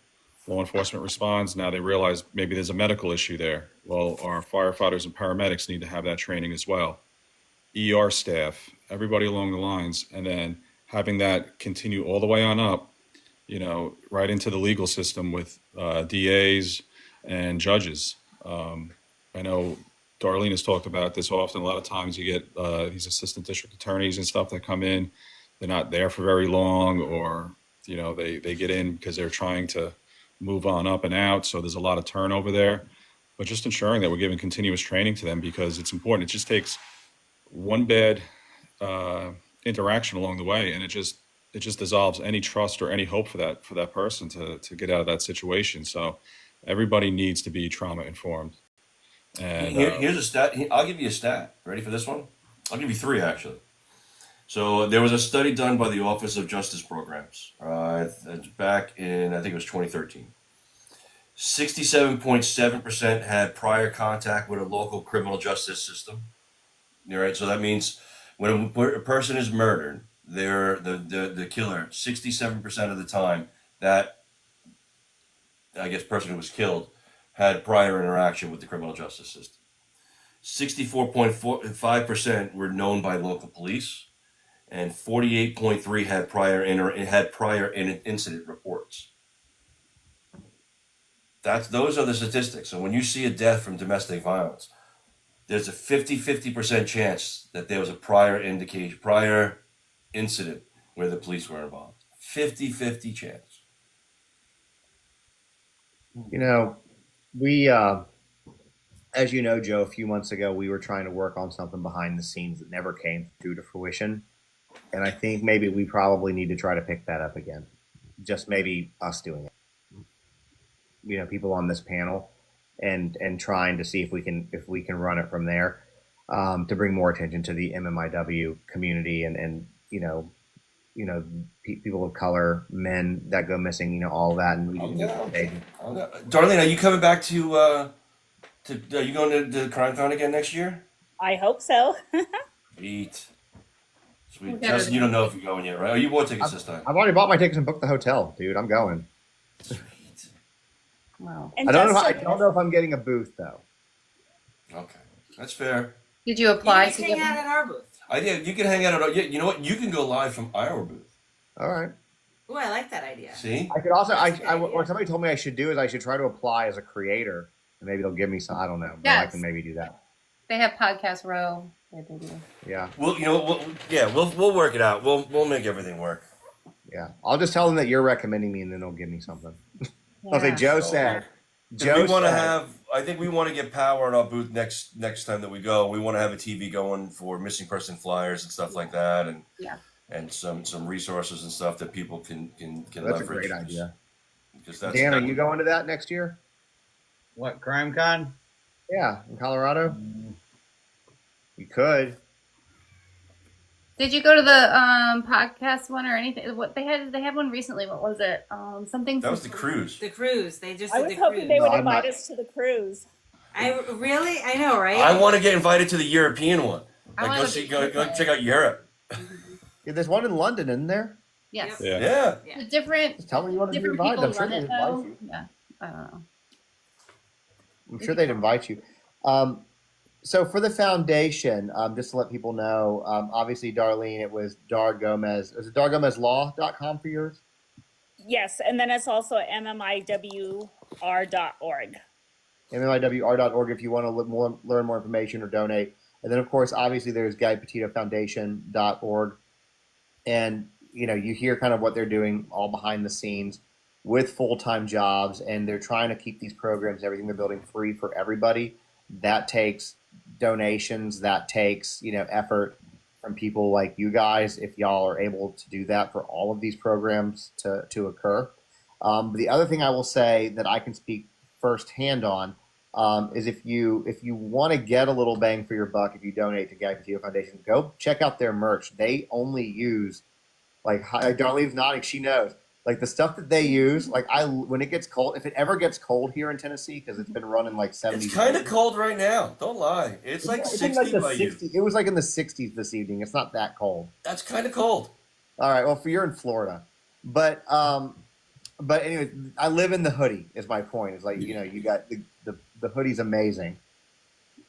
Law enforcement responds. Now they realize maybe there's a medical issue there. Well, our firefighters and paramedics need to have that training as well. ER staff, everybody along the lines, and then having that continue all the way on up, right into the legal system with DAs and judges. I know Darlene has talked about this often. A lot of times you get these assistant district attorneys and stuff that come in. They're not there for very long, or they get in because they're trying to move on up and out. So there's a lot of turnover there. But just ensuring that we're giving continuous training to them, because it's important. It just takes one bad interaction along the way, and it just dissolves any trust or any hope for that person to get out of that situation. So everybody needs to be trauma informed. And here's a stat. I'll give you a stat. Ready for this one? I'll give you 3 actually. So there was a study done by the Office of Justice Programs back in, I think it was 2013. 67.7% had prior contact with a local criminal justice system. All right, so that means when a person is murdered, they're the killer. 67% of the time, that person who was killed had prior interaction with the criminal justice system. 64.5% were known by local police, and 48.3% had prior incident reports. Those are the statistics. So when you see a death from domestic violence, there's a 50% chance that there was a prior incident where the police were involved. 50-50 chance. We, as you know, Joe, a few months ago, we were trying to work on something behind the scenes that never came to fruition. And I think maybe we probably need to try to pick that up again. Just maybe us doing it. People on this panel and trying to see if we can run it from there, to bring more attention to the MMIW community and people of color, men that go missing, all that. And Darlene, are you coming back to are you going to the Crime Con again next year? I hope so. Sweet. Okay. Justin, you don't know if you're going yet, right? Oh, you bought tickets this time. I've already bought my tickets and booked the hotel, dude. I'm going. Sweet. Wow. And I don't Justin, know if I'm getting a booth though. Okay, that's fair. Did you apply You to can hang out get? at our booth. I think you can hang out at. You know what? You can go live from our booth. All right. Oh, I like that idea. See? I could also, That's a good idea. what somebody told me I should do is I should try to apply as a creator, and maybe they'll give me some. I don't know, but I Yes. can maybe do that. They have Podcast Row. They do. Yeah, Well, we'll work it out. We'll make everything work. yeah. I'll just tell them that you're recommending me, and then they'll give me something. I'll say Yeah. Joe said. We want to have. I think we want to get power in our booth next time that we go. We want to have a TV going for missing person flyers and stuff like that, and Yeah. and some resources and stuff that people can That's a leverage. great idea. Because that's Dan, are you going to that next year? What, Crime Con? Yeah, in Colorado. You could. Did you go to the podcast one or anything? What they had one recently. What was it? Something. That was the cruise. The cruise. They just I did was the hoping cruise. they would No, I'm invite not. us to the cruise. I know, right? I want to get invited to the European one. I Like wanna go be see, go different. check out Europe. Yeah, there's one in London, isn't there? Yes. Yeah. Yeah. Yeah. The different Just tell me you want to be different invited. people I'm sure run they'd it invite though. you. Yeah. I don't know. I'm sure they'd invite you. So for the foundation, just to let people know, obviously, Darlene, it was Dar Gomez. Is it dargomezlaw.com for yours? Yes, and then it's also MMIWR.org. MMIWR.org if you want to learn more information or donate. And then, of course, obviously, there's Gabby Petito Foundation.org. And, you hear kind of what they're doing all behind the scenes with full-time jobs. And they're trying to keep these programs, everything they're building, free for everybody. That takes donations. That takes, effort from people like you guys, if y'all are able to do that for all of these programs to occur. But the other thing I will say that I can speak firsthand on is if you want to get a little bang for your buck, if you donate to Gabby Petito Foundation, go check out their merch. They only use Darlene's nodding, she knows. Like the stuff that they use, when it gets cold, if it ever gets cold here in Tennessee, because it's been running like 70. It's kind of cold right now. Don't lie. It's like It's 60 the by you. 60s. It was like in the 60s this evening. It's not that cold. That's kind of cold. All right. Well, you're in Florida, but anyway, I live in the hoodie. Is my point? It's like you got the hoodie's amazing,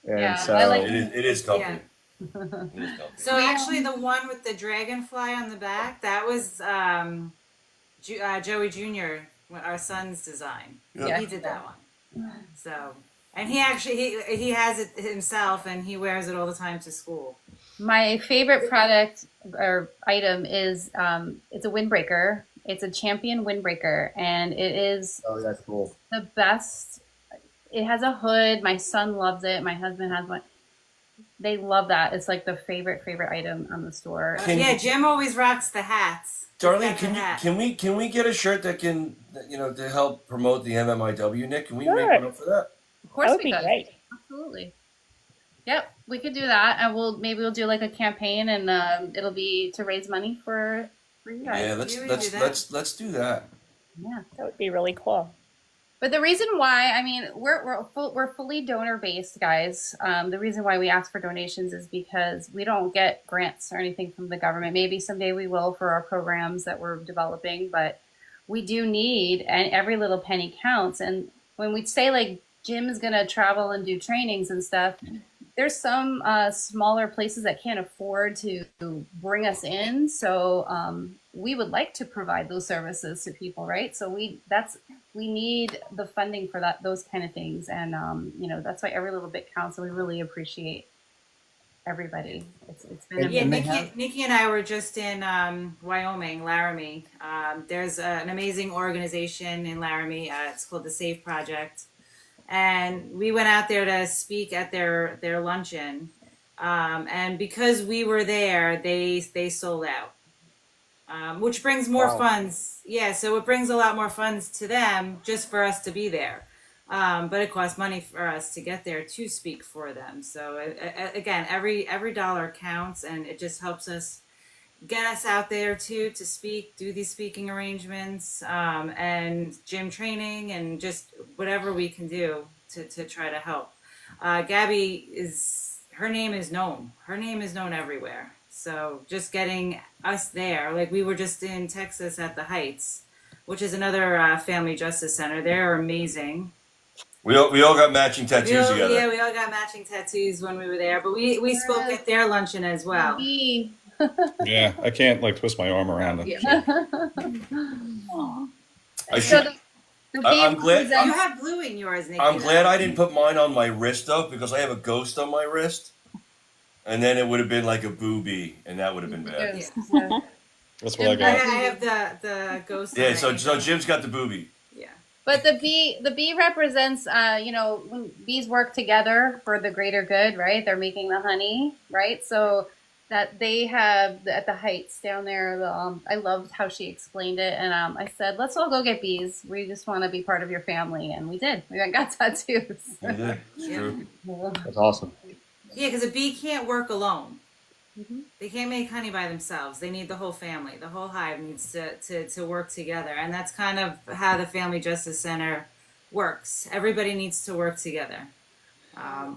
and Yeah, so I like It is comfy. Yeah. It is comfy. So actually, the one with the dragonfly on the back, that was Joey Jr., our son's design. Yeah. He did that one. So, and he actually he has it himself, and he wears it all the time to school. My favorite product or item is it's a windbreaker. It's a Champion windbreaker, and it is oh, that's cool. the best. It has a hood. My son loves it. My husband has one. They love that. It's like the favorite item on the store. Yeah, Jim always rocks the hats. Darlene, He's got the hat. can we get a shirt that can to help promote the MMIW, Nick? Can we Sure. make one up for that? Of course That would we be could. great. Absolutely. Yep, we could do that, and we'll do like a campaign, and it'll be to raise money for you guys. Yeah, You would do that. let's do that. Yeah. That would be really cool. But the reason why, I mean, we're fully donor based, guys. The reason why we ask for donations is because we don't get grants or anything from the government. Maybe someday we will for our programs that we're developing, but we do need, and every little penny counts. And when we say like Jim is going to travel and do trainings and stuff, there's some smaller places that can't afford to bring us in. So we would like to provide those services to people, right? So we need the funding for those kind of things, and that's why every little bit counts. And we really appreciate everybody. It's been Yeah, amazing. Nikki and I were just in Wyoming, Laramie. There's an amazing organization in Laramie. It's called the Save Project. and we went out there to speak at their luncheon. And because we were there, they sold out, which brings more Wow. funds. Yeah, so it brings a lot more funds to them just for us to be there. But it costs money for us to get there to speak for them. So again, every dollar counts, and it just helps us get us out there too to speak, do these speaking arrangements, and gym training, and just whatever we can do to try to help. Gabby her name is known. Her name is known everywhere. So just getting us there, like we were just in Texas at the Heights, which is another family justice center. They're amazing. We all got matching tattoos together. Yeah, we all got matching tattoos when we were there, but we spoke at their luncheon as well. Yeah, I can't like twist my arm around them. Yeah. I'm glad you have blue in yours, Nikki. I'm glad I didn't put mine on my wrist though, because I have a ghost on my wrist, and then it would have been like a booby, and that would have been bad. Yeah. That's what I got. I have the ghost. Yeah, so Jim's got the booby. Yeah. But the bee represents, when bees work together for the greater good, right? They're making the honey, right? So that they have at the Heights down there. I loved how she explained it, and I said, "Let's all go get bees. We just want to be part of your family," and we did. We got tattoos. You did. It's true. That's awesome. Yeah, because a bee can't work alone. Mm-hmm. They can't make honey by themselves. They need the whole family. The whole hive needs to work together, and that's kind of how the Family Justice Center works. Everybody needs to work together,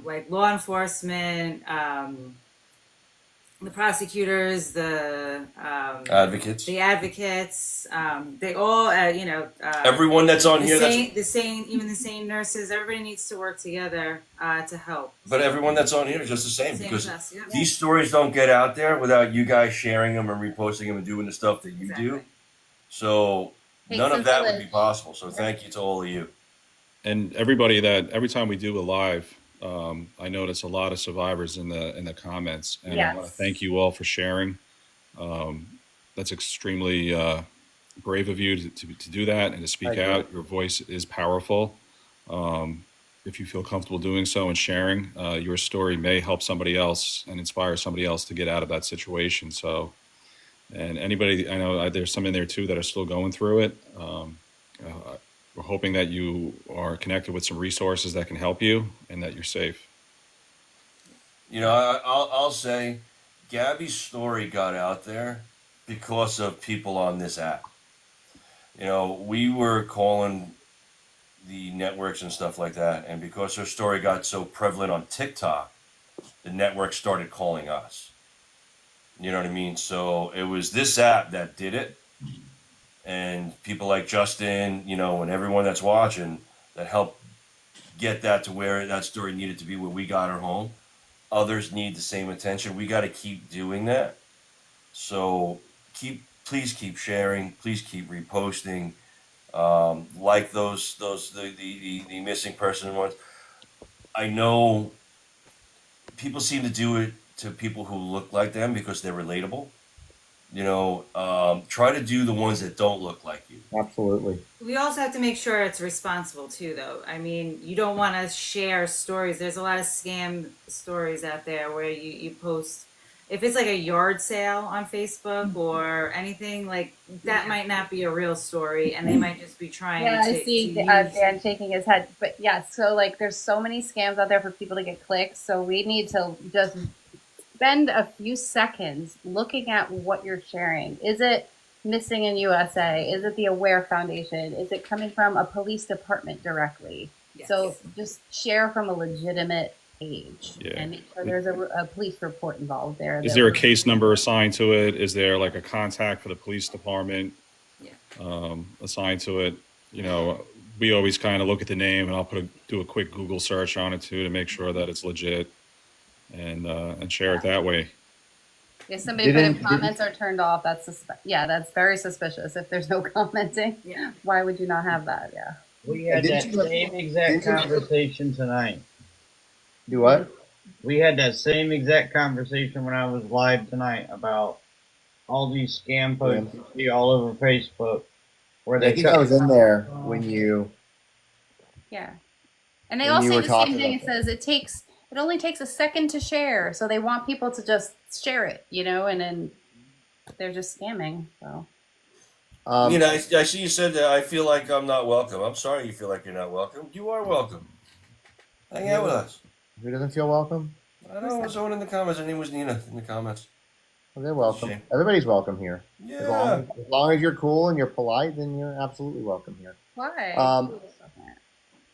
like law enforcement. The prosecutors, the advocates, they all, everyone that's on here, even the same nurses. Everybody needs to work together to help. But everyone that's on here is just the same because these stories don't get out there without you guys sharing them and reposting them and doing the stuff that you do. So none of that would be possible. So thank you to all of you. And everybody every time we do a live, I notice a lot of survivors in the comments, and I want to thank you all for sharing. That's extremely brave of you to do that and to speak out. Your voice is powerful. If you feel comfortable doing so and sharing, your story may help somebody else and inspire somebody else to get out of that situation. So, and anybody, I know there's some in there too that are still going through it. We're hoping that you are connected with some resources that can help you and that you're safe. You know, I'll say Gabby's story got out there because of people on this app. You know, we were calling the networks and stuff like that, and because her story got so prevalent on TikTok, the network started calling us. You know what I mean? So it was this app that did it. And people like Justin, and everyone that's watching that helped get that to where that story needed to be, where we got her home. Others need the same attention. We got to keep doing that. So please keep sharing. Please keep reposting. Like the missing person ones. I know people seem to do it to people who look like them because they're relatable. Try to do the ones that don't look like you. Absolutely. We also have to make sure it's responsible too, though. I mean, you don't want to share stories. There's a lot of scam stories out there where you post, if it's like a yard sale on Facebook or anything, like that might not be a real story, and they might just be trying to. I see Dan shaking his head. But yes, so like there's so many scams out there for people to get clicks. So we need to just spend a few seconds looking at what you're sharing. Is it Missing in USA? Is it the Aware Foundation? Is it coming from a police department directly? Yes. So just share from a legitimate page and make sure there's a police report involved there. Is there a case number assigned to it? Is there like a contact for the police department assigned to it? We always kind of look at the name, and I'll do a quick Google search on it too to make sure that it's legit. And share it that way. If somebody put in comments are turned off, that's very suspicious. If there's no commenting, why would you not have that? Yeah. We had that same exact conversation tonight. Do what? We had that same exact conversation when I was live tonight about all these scam posts you see all over Facebook. Where I think I was in there when you. Yeah. And they when all you say were the same talking thing. about It that. says it only takes a second to share. So they want people to just share it, and then they're just scamming. So I see you said that I feel like I'm not welcome. I'm sorry you feel like you're not welcome. You are welcome. Hang out with us. Who doesn't feel welcome? I don't know. Someone in the comments. Her name was Nina in the comments. Well, they're It's a welcome. shame. Everybody's welcome here. Yeah. As long as you're cool and you're polite, then you're absolutely welcome here. why?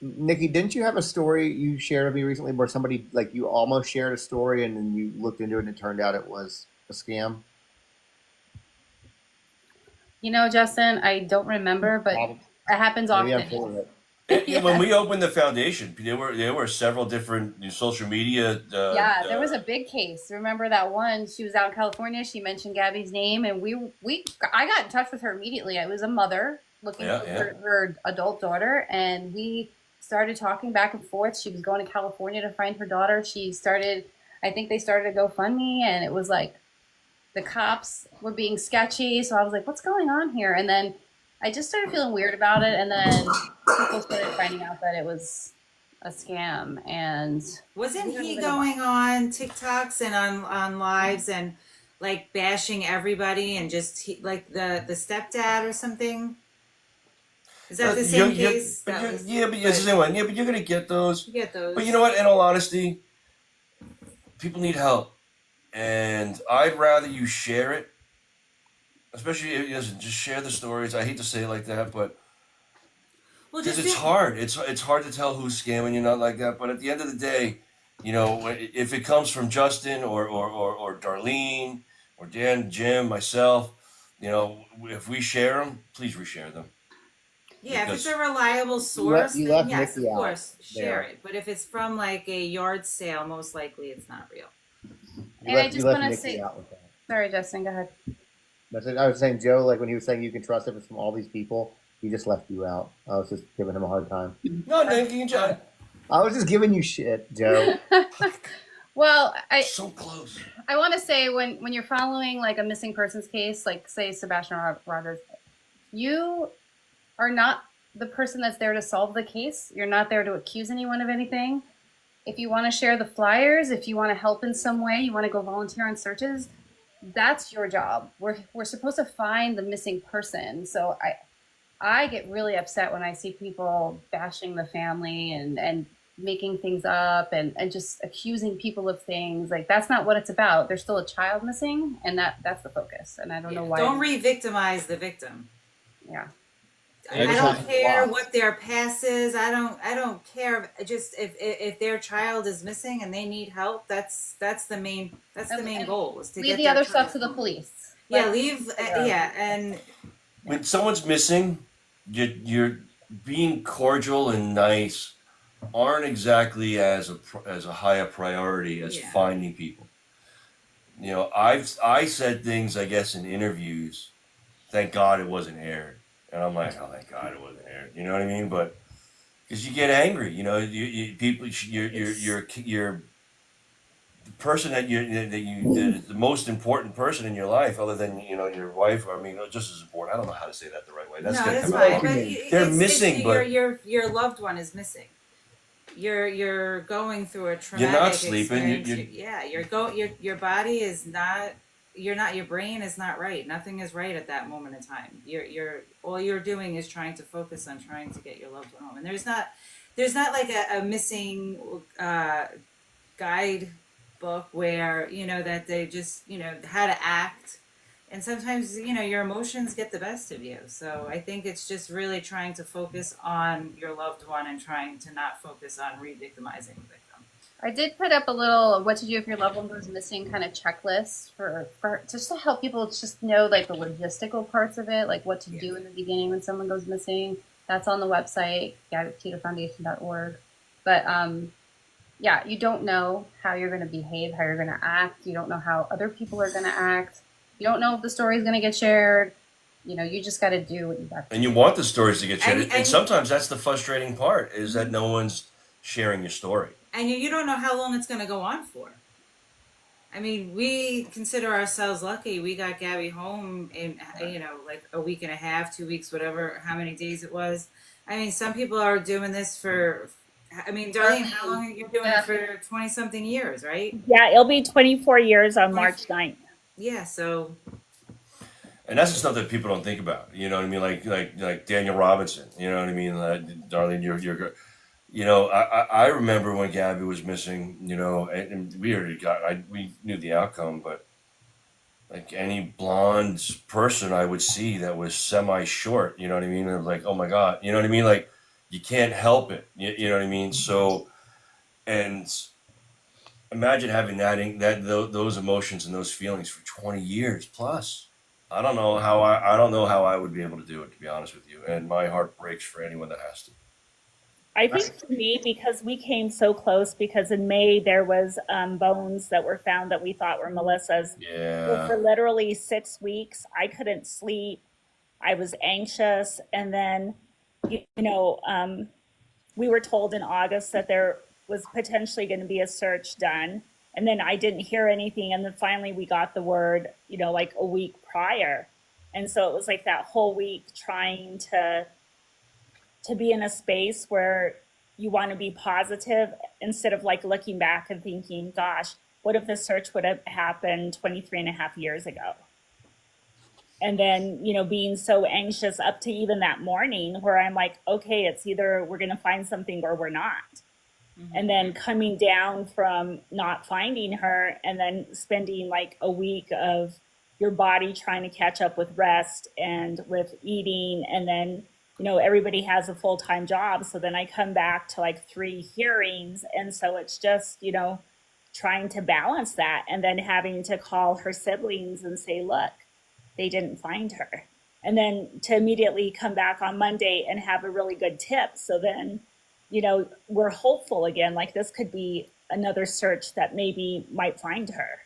Nikki, didn't you have a story you shared with me recently where somebody, like, you almost shared a story and then you looked into it and it turned out it was a scam? Justin, I don't remember, but it happens Maybe I'm often. full of it. When we opened the foundation, there were several different social media. Yeah, there was a big case. Remember that one? She was out in California. She mentioned Gabby's name, and I got in touch with her immediately. I was a mother looking for her adult daughter, and we started talking back and forth. She was going to California to find her daughter. I think they started a GoFundMe, and it was like the cops were being sketchy. So I was like, what's going on here? And then I just started feeling weird about it, and then people started finding out that it was a scam. And wasn't he going on TikToks and on lives and like bashing everybody and just like the stepdad or something? Is that the same case? But it's the same one. Yeah, but you're gonna get those. You get those. But you know what? In all honesty, people need help, and I'd rather you share it. Especially if just share the stories. I hate to say it like that, but because it's hard. It's hard to tell who's scamming you, not like that. But at the end of the day, if it comes from Justin or Darlene or Dan, Jim, myself, if we share them, please reshare them. Yeah, if it's a reliable source, then yes, Nikki of course, share it. But if it's from like a yard sale, most likely it's not real. And I just want to say, sorry, Justin, go ahead. I was saying, Joe, like when he was saying you can trust it from all these people, he just left you out. I was just giving him a hard time. No, Nikki and Joe. I was just giving you shit, Joe. Well, so close. I want to say when you're following like a missing persons case, like say Sebastian Rogers, you are not the person that's there to solve the case. You're not there to accuse anyone of anything. If you want to share the flyers, if you want to help in some way, you want to go volunteer on searches, that's your job. We're supposed to find the missing person. So I get really upset when I see people bashing the family and making things up and just accusing people of things. Like, that's not what it's about. There's still a child missing, and that's the focus. And I don't know why. Don't re-victimize the victim. Yeah. I don't care what their past is. I don't care. Just if their child is missing and they need help, that's the main goal, is to leave the other stuff to the police. Yeah, and when someone's missing, you're being cordial and nice aren't exactly as a high a priority as finding people. I said things, I guess, in interviews. Thank God it wasn't aired. And I'm like, oh, thank God it wasn't aired. You know what I mean? But because you get angry, you're the person the most important person in your life, other than your wife. Or, I mean, just as important. I don't know how to say that the right way. That's fine. But they're missing, but your loved one is missing. You're going through a traumatic. You're not sleeping. Your body is not. Your brain is not right. Nothing is right at that moment in time. All you're doing is trying to focus on trying to get your loved one home. And there's not like a missing guide book where that they just how to act. And sometimes your emotions get the best of you. So I think it's just really trying to focus on your loved one and trying to not focus on re-victimizing the victim. I did put up a little what to do if your loved one goes missing kind of checklist for just to help people just know like the logistical parts of it, like what to do in the beginning when someone goes missing. That's on the website, GabbyPetitoFoundation.org. But you don't know how you're going to behave, how you're going to act. You don't know how other people are going to act. You don't know if the story is going to get shared. You just got to do what you got to do. And you want the stories to get shared. And sometimes that's the frustrating part, is that no one's sharing your story. And you don't know how long it's going to go on for. I mean, we consider ourselves lucky. We got Gabby home in, like a week and a half, 2 weeks, whatever, how many days it was. I mean, some people are doing this for I mean, Darlene, how long have you been doing Yeah. it for 20 something years, right? Yeah, it'll be 24 years on March 9th. Yeah, so And that's the stuff that people don't think about. You know what I mean? Like Daniel Robinson. You know what I mean? Darlene, you know, I remember when Gabby was missing. You know, and we already we knew the outcome, but like any blonde person I would see that was semi short, you know what I mean? And like, oh my God, you know what I mean? Like, you can't help it. You know what I mean? So, and imagine having those emotions and those feelings for 20 years plus. I don't know how I would be able to do it, to be honest with you. And my heart breaks for anyone that has to. I think for me, because we came so close, because in May there was bones that were found that we thought were Melissa's. So for Yeah. literally 6 weeks, I couldn't sleep. I was anxious, and then, we were told in August that there was potentially going to be a search done, and then I didn't hear anything, and then finally we got the word, like a week prior, and so it was like that whole week trying to be in a space where you want to be positive instead of like looking back and thinking, gosh, what if this search would have happened 23 and a half years ago? And then, being so anxious up to even that morning where I'm like, okay, it's either we're going to find something or we're not. And then coming down from not finding her and then spending like a week of your body trying to catch up with rest and with eating, and then everybody has a full-time job, so then I come back to like 3 hearings, and so it's just trying to balance that, and then having to call her siblings and say, look, they didn't find her, and then to immediately come back on Monday and have a really good tip, so then we're hopeful again, like this could be another search that maybe might find her.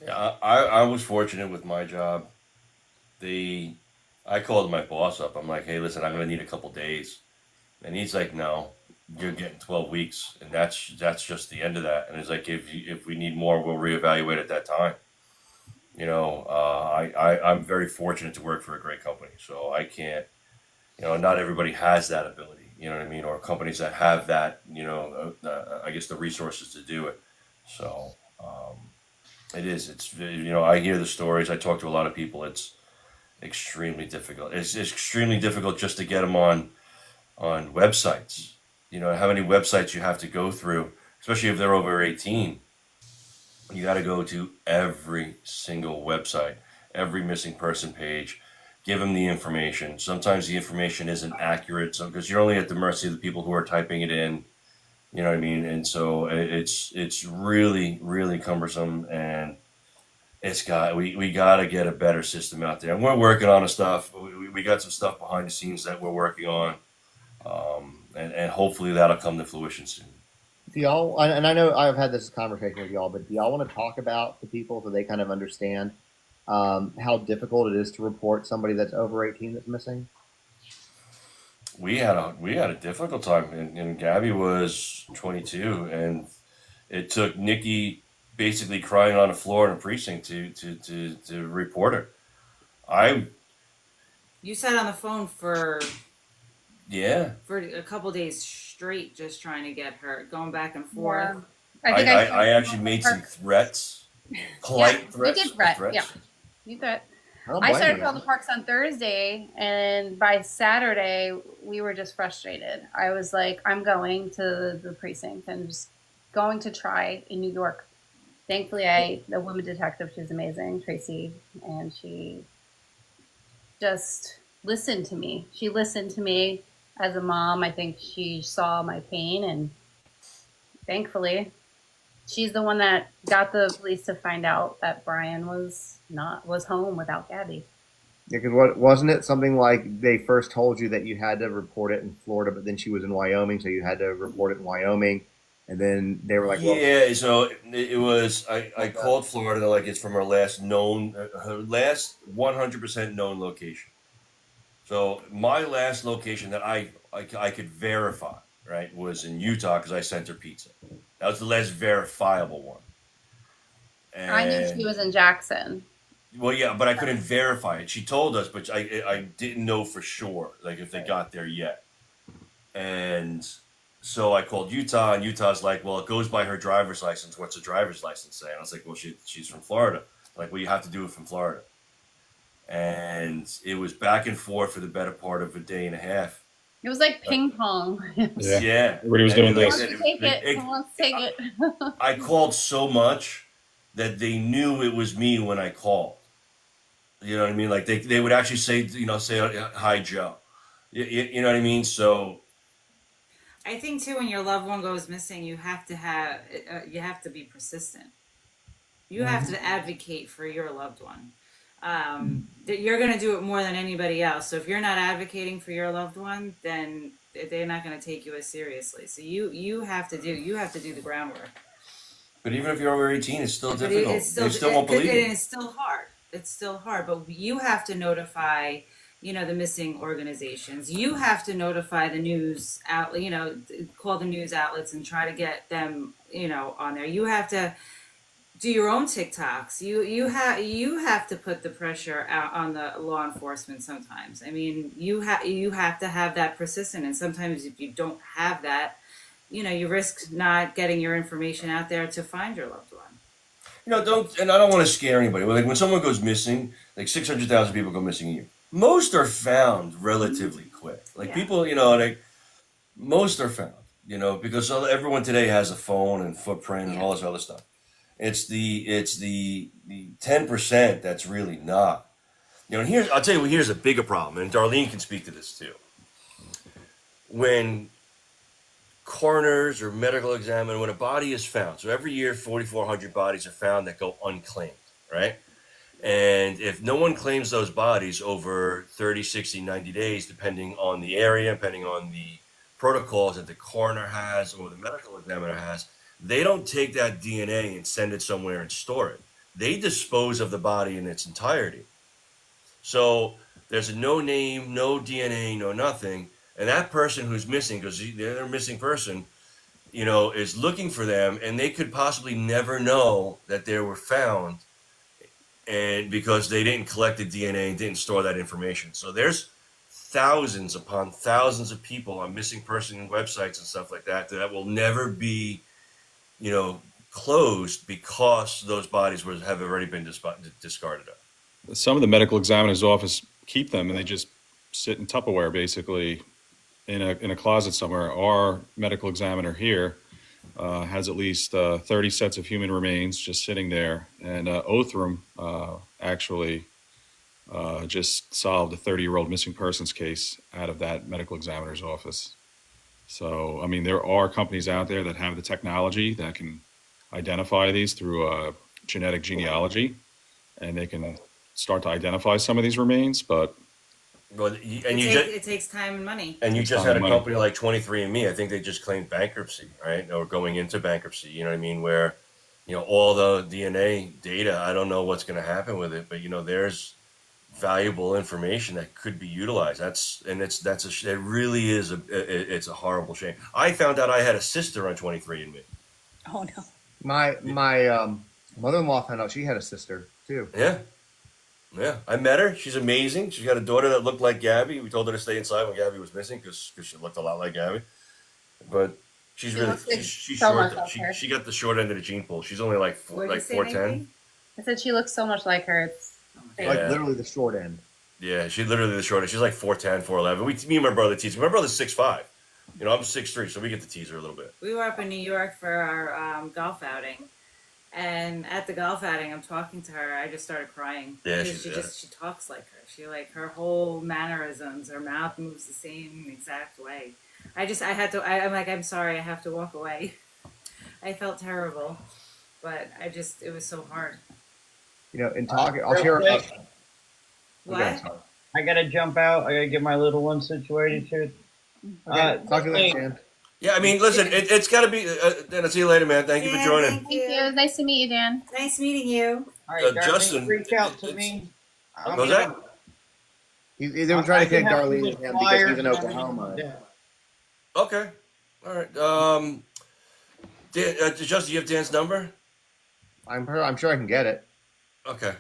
Yeah, I was fortunate with my job. I called my boss up. I'm like, hey, listen, I'm gonna need a couple days, and he's like, no, you're getting 12 weeks, and that's just the end of that. And it's like, if we need more, we'll reevaluate at that time. You know, I'm very fortunate to work for a great company, so I can't. You know, not everybody has that ability. You know what I mean? Or companies that have that. I guess the resources to do it. So it is. It's I hear the stories. I talk to a lot of people. It's extremely difficult. It's extremely difficult just to get them on websites. You know how many websites you have to go through, especially if they're over 18. You got to go to every single website, every missing person page, give them the information. Sometimes the information isn't accurate, so because you're only at the mercy of the people who are typing it in. You know what I mean? And so it's really really cumbersome, and we got to get a better system out there. And we're working on stuff. We got some stuff behind the scenes that we're working on, and hopefully that'll come to fruition soon. Do y'all, and I know I've had this conversation with y'all, but do y'all want to talk about the people so they kind of understand how difficult it is to report somebody that's over 18 that's missing? We had a difficult time, and Gabby was 22, and it took Nikki basically crying on the floor in a precinct to report her. I you sat on the phone for Yeah. a couple days straight, just trying to get her, going back and forth. Yeah. I actually made some threats, polite threats. You did threat. threats. Yeah, you threat. I don't I blame started you. calling the parks on Thursday, and by Saturday, we were just frustrated. I was like, I'm going to the precinct and just going to try in New York. Thankfully, the woman detective, she's amazing, Tracy, and she just listened to me. She listened to me as a mom. I think she saw my pain, and thankfully, she's the one that got the police to find out that Brian was home without Gabby. Yeah, because wasn't it something like they first told you that you had to report it in Florida, but then she was in Wyoming, so you had to report it in Wyoming, and then they were like, well, Yeah, so it was. I called Florida. They're like, it's from her last 100% known location. So my last location that I could verify, right, was in Utah because I sent her pizza. That was the last verifiable one. I knew she was in Jackson. Well, yeah, but I couldn't verify it. She told us, but I didn't know for sure, like if they got there yet. And So I called Utah, and Utah's like, well, it goes by her driver's license. What's a driver's license say? And I was like, well, she's from Florida. Like, well, you have to do it from Florida. And it was back and forth for the better part of a day and a half. It was like ping pong. Yeah. Yeah. Everybody was And doing like I this. said, Who wants to take it? I called so much that they knew it was me when I called. You know what I mean? Like they would actually say, hi, Joe. You know what I mean? So I think too, when your loved one goes missing, you have to be persistent. You have to advocate for your loved one. That you're going to do it more than anybody else. So if you're not advocating for your loved one, then they're not going to take you as seriously. So you have to do the groundwork. but even if you're over 18, it's still difficult. It's still, They still won't believe you. it's still hard. It's still hard, but you have to notify, the missing organizations. You have to notify the news out, call the news outlets and try to get them, on there. You have to do your own TikToks. You have to put the pressure out on the law enforcement sometimes. I mean, you have to have that persistent, and sometimes if you don't have that, you risk not getting your information out there to find your loved one. I don't want to scare anybody. But like when someone goes missing, like 600,000 people go missing a year. Most are found relatively quick. Like people, most are found, because everyone today has a phone and footprint and all this other stuff. It's the 10% that's really not. And I'll tell you here's a bigger problem, and Darlene can speak to this too. When coroners or medical examiner, when a body is found, so every year 4,400 bodies are found that go unclaimed, right? And if no one claims those bodies over 30, 60, 90 days, depending on the area, depending on the protocols that the coroner has or the medical examiner has, they don't take that DNA and send it somewhere and store it. They dispose of the body in its entirety. So there's a no name, no DNA, no nothing. And that person who's missing, because they're a missing person, is looking for them, and they could possibly never know that they were found, and because they didn't collect the DNA and didn't store that information. So there's thousands upon thousands of people on missing person websites and stuff like that will never be, closed because those bodies have already been discarded. Some of the medical examiner's office keep them, and they just sit in Tupperware, basically, in a closet somewhere. Our medical examiner here has at least 30 sets of human remains just sitting there. And Othram actually just solved a 30-year-old missing persons case out of that medical examiner's office. So, I mean, there are companies out there that have the technology that can identify these through genetic genealogy, and they can start to identify some of these remains, but Well, it takes time and money. And you just Time had a and money. company like 23andMe. I think they just claimed bankruptcy, right? Or going into bankruptcy. You know what I mean? Where, all the DNA data. I don't know what's going to happen with it, but there's valuable information that could be utilized. It really is it's a horrible shame. I found out I had a sister on 23andMe. Oh no. My mother-in-law found out she had a sister too. Yeah. Yeah, I met her. She's amazing. She's got a daughter that looked like Gabby. We told her to stay inside when Gabby was missing because she looked a lot like Gabby. But she's really she's so short. much Though. like her. She got the short end of the gene pool. She's only like What did you say, 4'10". Nikki? I said she looks so much like her. It's Like Yeah. literally the short end. Yeah, she's literally the short end. She's like 4'10", 4'11". Me and my brother tease. My brother's 6'5". I'm 6'3", so we get to tease her a little bit. We were up in New York for our golf outing, and at the golf outing, I'm talking to her. I just started crying. Yeah, Because she talks like her. She her whole mannerisms. Her mouth moves the same exact way. I'm sorry. I have to walk away. I felt terrible, but it was so hard. In talking, I'll share. Real quick, What? I gotta jump out. I gotta get my little one situated here. Okay, talk to you later, Dan. Yeah, I mean, listen, it's got to be. Dan, I'll see you later, man. Thank you for joining. Thank thank you. It was nice to meet you, Dan. Nice meeting you. All right, Darlene, Justin, reach out to me. What was that? They were trying to connect I can help you Darlene with and him because flyers he's in and everything Oklahoma. like that. Okay. All right. Dan, Justin, you have Dan's number? I'm sure I can get it. Okay.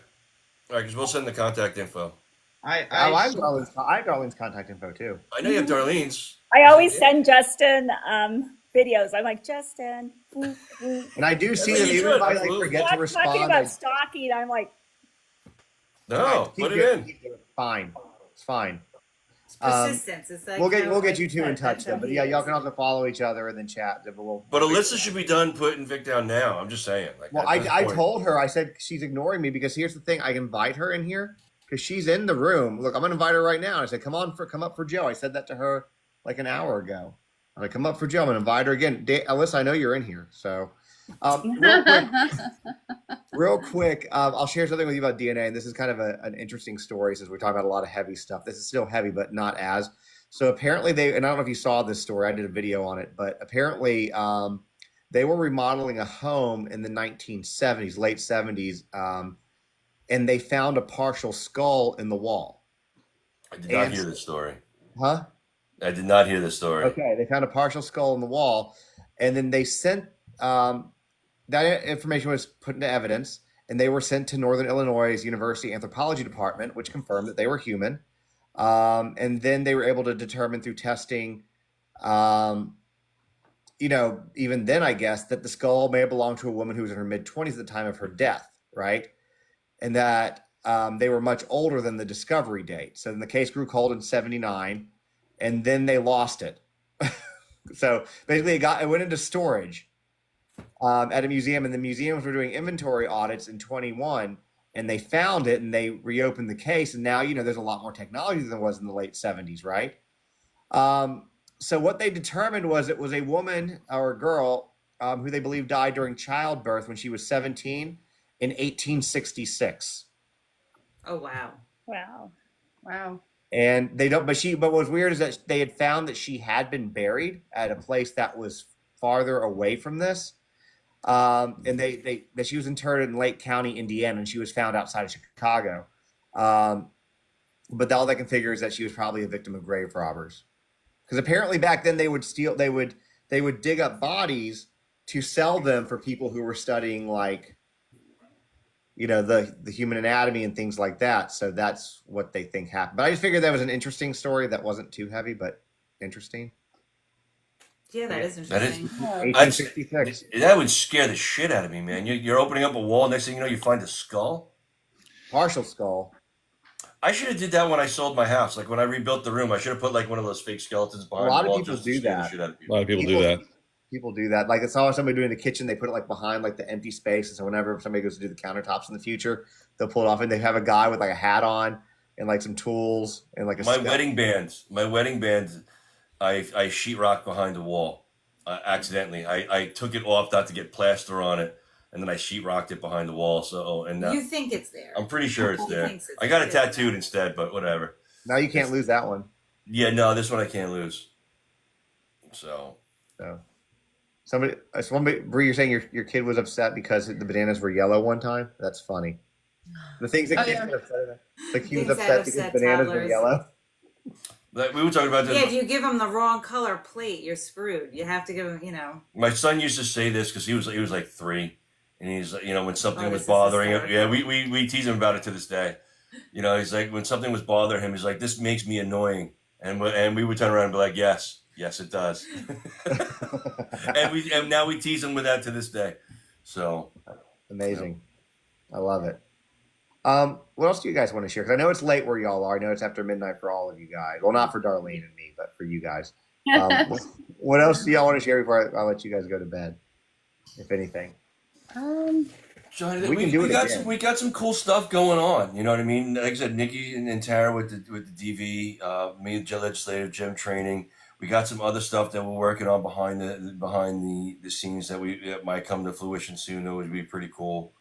All right, because we'll send the contact info. I have Darlene's contact info too. I know you have Darlene's. I always send Justin videos. I'm like, Justin. And I do see what them you even should, if I like absolutely. forget to Talking respond. about stalking, I'm like, No, keep put it in. keep doing it. Fine. It's fine. It's persistence. It's like We'll get you two in that's touch how then. But he yeah, y'all is. can also follow each other and then chat. But But Alyssa should be done putting Vic down now. I'm just saying. Like, well, at this I point. told her, I said she's ignoring me because here's the thing: I invite her in here because she's in the room. Look, I'm gonna invite her right now. And I said, come up for Joe. I said that to her like an hour ago. I'm like, come up for Joe. I'm gonna invite her again. Alyssa, I know you're in here, so real quick, I'll share something with you about DNA, and this is kind of an interesting story since we're talking about a lot of heavy stuff. This is still heavy, but not as. So apparently and I don't know if you saw this story, I did a video on it, but apparently they were remodeling a home in the 1970s, late 70s, and they found a partial skull in the wall. I did not hear this story. Huh? I did not hear this story. Okay, they found a partial skull in the wall, and then they sent that information was put into evidence, and they were sent to Northern Illinois University Anthropology Department, which confirmed that they were human. And then they were able to determine through testing, even then, I guess, that the skull may have belonged to a woman who was in her mid-20s at the time of her death, right? And that they were much older than the discovery date. So then the case grew cold in 79, and then they lost it. So basically it went into storage at a museum, and the museums were doing inventory audits in 21, and they found it, and they reopened the case, and now there's a lot more technology than there was in the late 70s, right? So what they determined was it was a woman or a girl who they believe died during childbirth when she was 17 in 1866. Oh wow. Wow. And they don't, but what was weird is that they had found that she had been buried at a place that was farther away from this. And that she was interred in Lake County, Indiana, and she was found outside of Chicago. But all they can figure is that she was probably a victim of grave robbers, because apparently back then they would dig up bodies to sell them for people who were studying the human anatomy and things like that. So that's what they think happened. But I just figured that was an interesting story that wasn't too heavy, but interesting. Yeah, that is interesting. 1866. That would scare the shit out of me, man. You're opening up a wall. Next thing you know, you find a skull. Partial skull. I should have did that when I sold my house. Like when I rebuilt the room, I should have put like one of those fake skeletons behind the wall. A lot of people do that. A lot of people do that. People do that. Like I saw somebody doing the kitchen, they put it like behind like the empty space. And so whenever somebody goes to do the countertops in the future, they'll pull it off, and they have a guy with like a hat on and like some tools and like my wedding band, I sheetrocked behind the wall. Accidentally, I took it off not to get plaster on it, and then I sheetrocked it behind the wall. So, and you think it's there? I'm pretty sure it's there. I got it tattooed instead, but whatever. Now you can't lose that one. Yeah, no, this one I can't lose. So somebody, Bree, you're saying your kid was upset because the bananas were yellow one time? That's funny. The things that kids get upset about. Like he was upset because bananas were yellow. Like we were talking about this. Yeah, if you give them the wrong color plate, you're screwed. You have to give them, My son used to say this because he was like 3, and he's when something was bothering him. Yeah, we tease him about it to this day. He's like, when something was bothering him, he's like, this makes me annoying, and we would turn around and be like, yes, it does. and now we tease him with that to this day. So amazing, I love it. What else do you guys want to share? Because I know it's late where y'all are. I know it's after midnight for all of you guys. Well, not for Darlene and me, but for you guys. What else do y'all want to share before I let you guys go to bed, if anything? Johnny, we got some cool stuff going on. You know what I mean? Like I said, Nikki and Tara with the DV, me and legislative gym training. We got some other stuff that we're working on behind the scenes that might come to fruition soon. That would be pretty cool.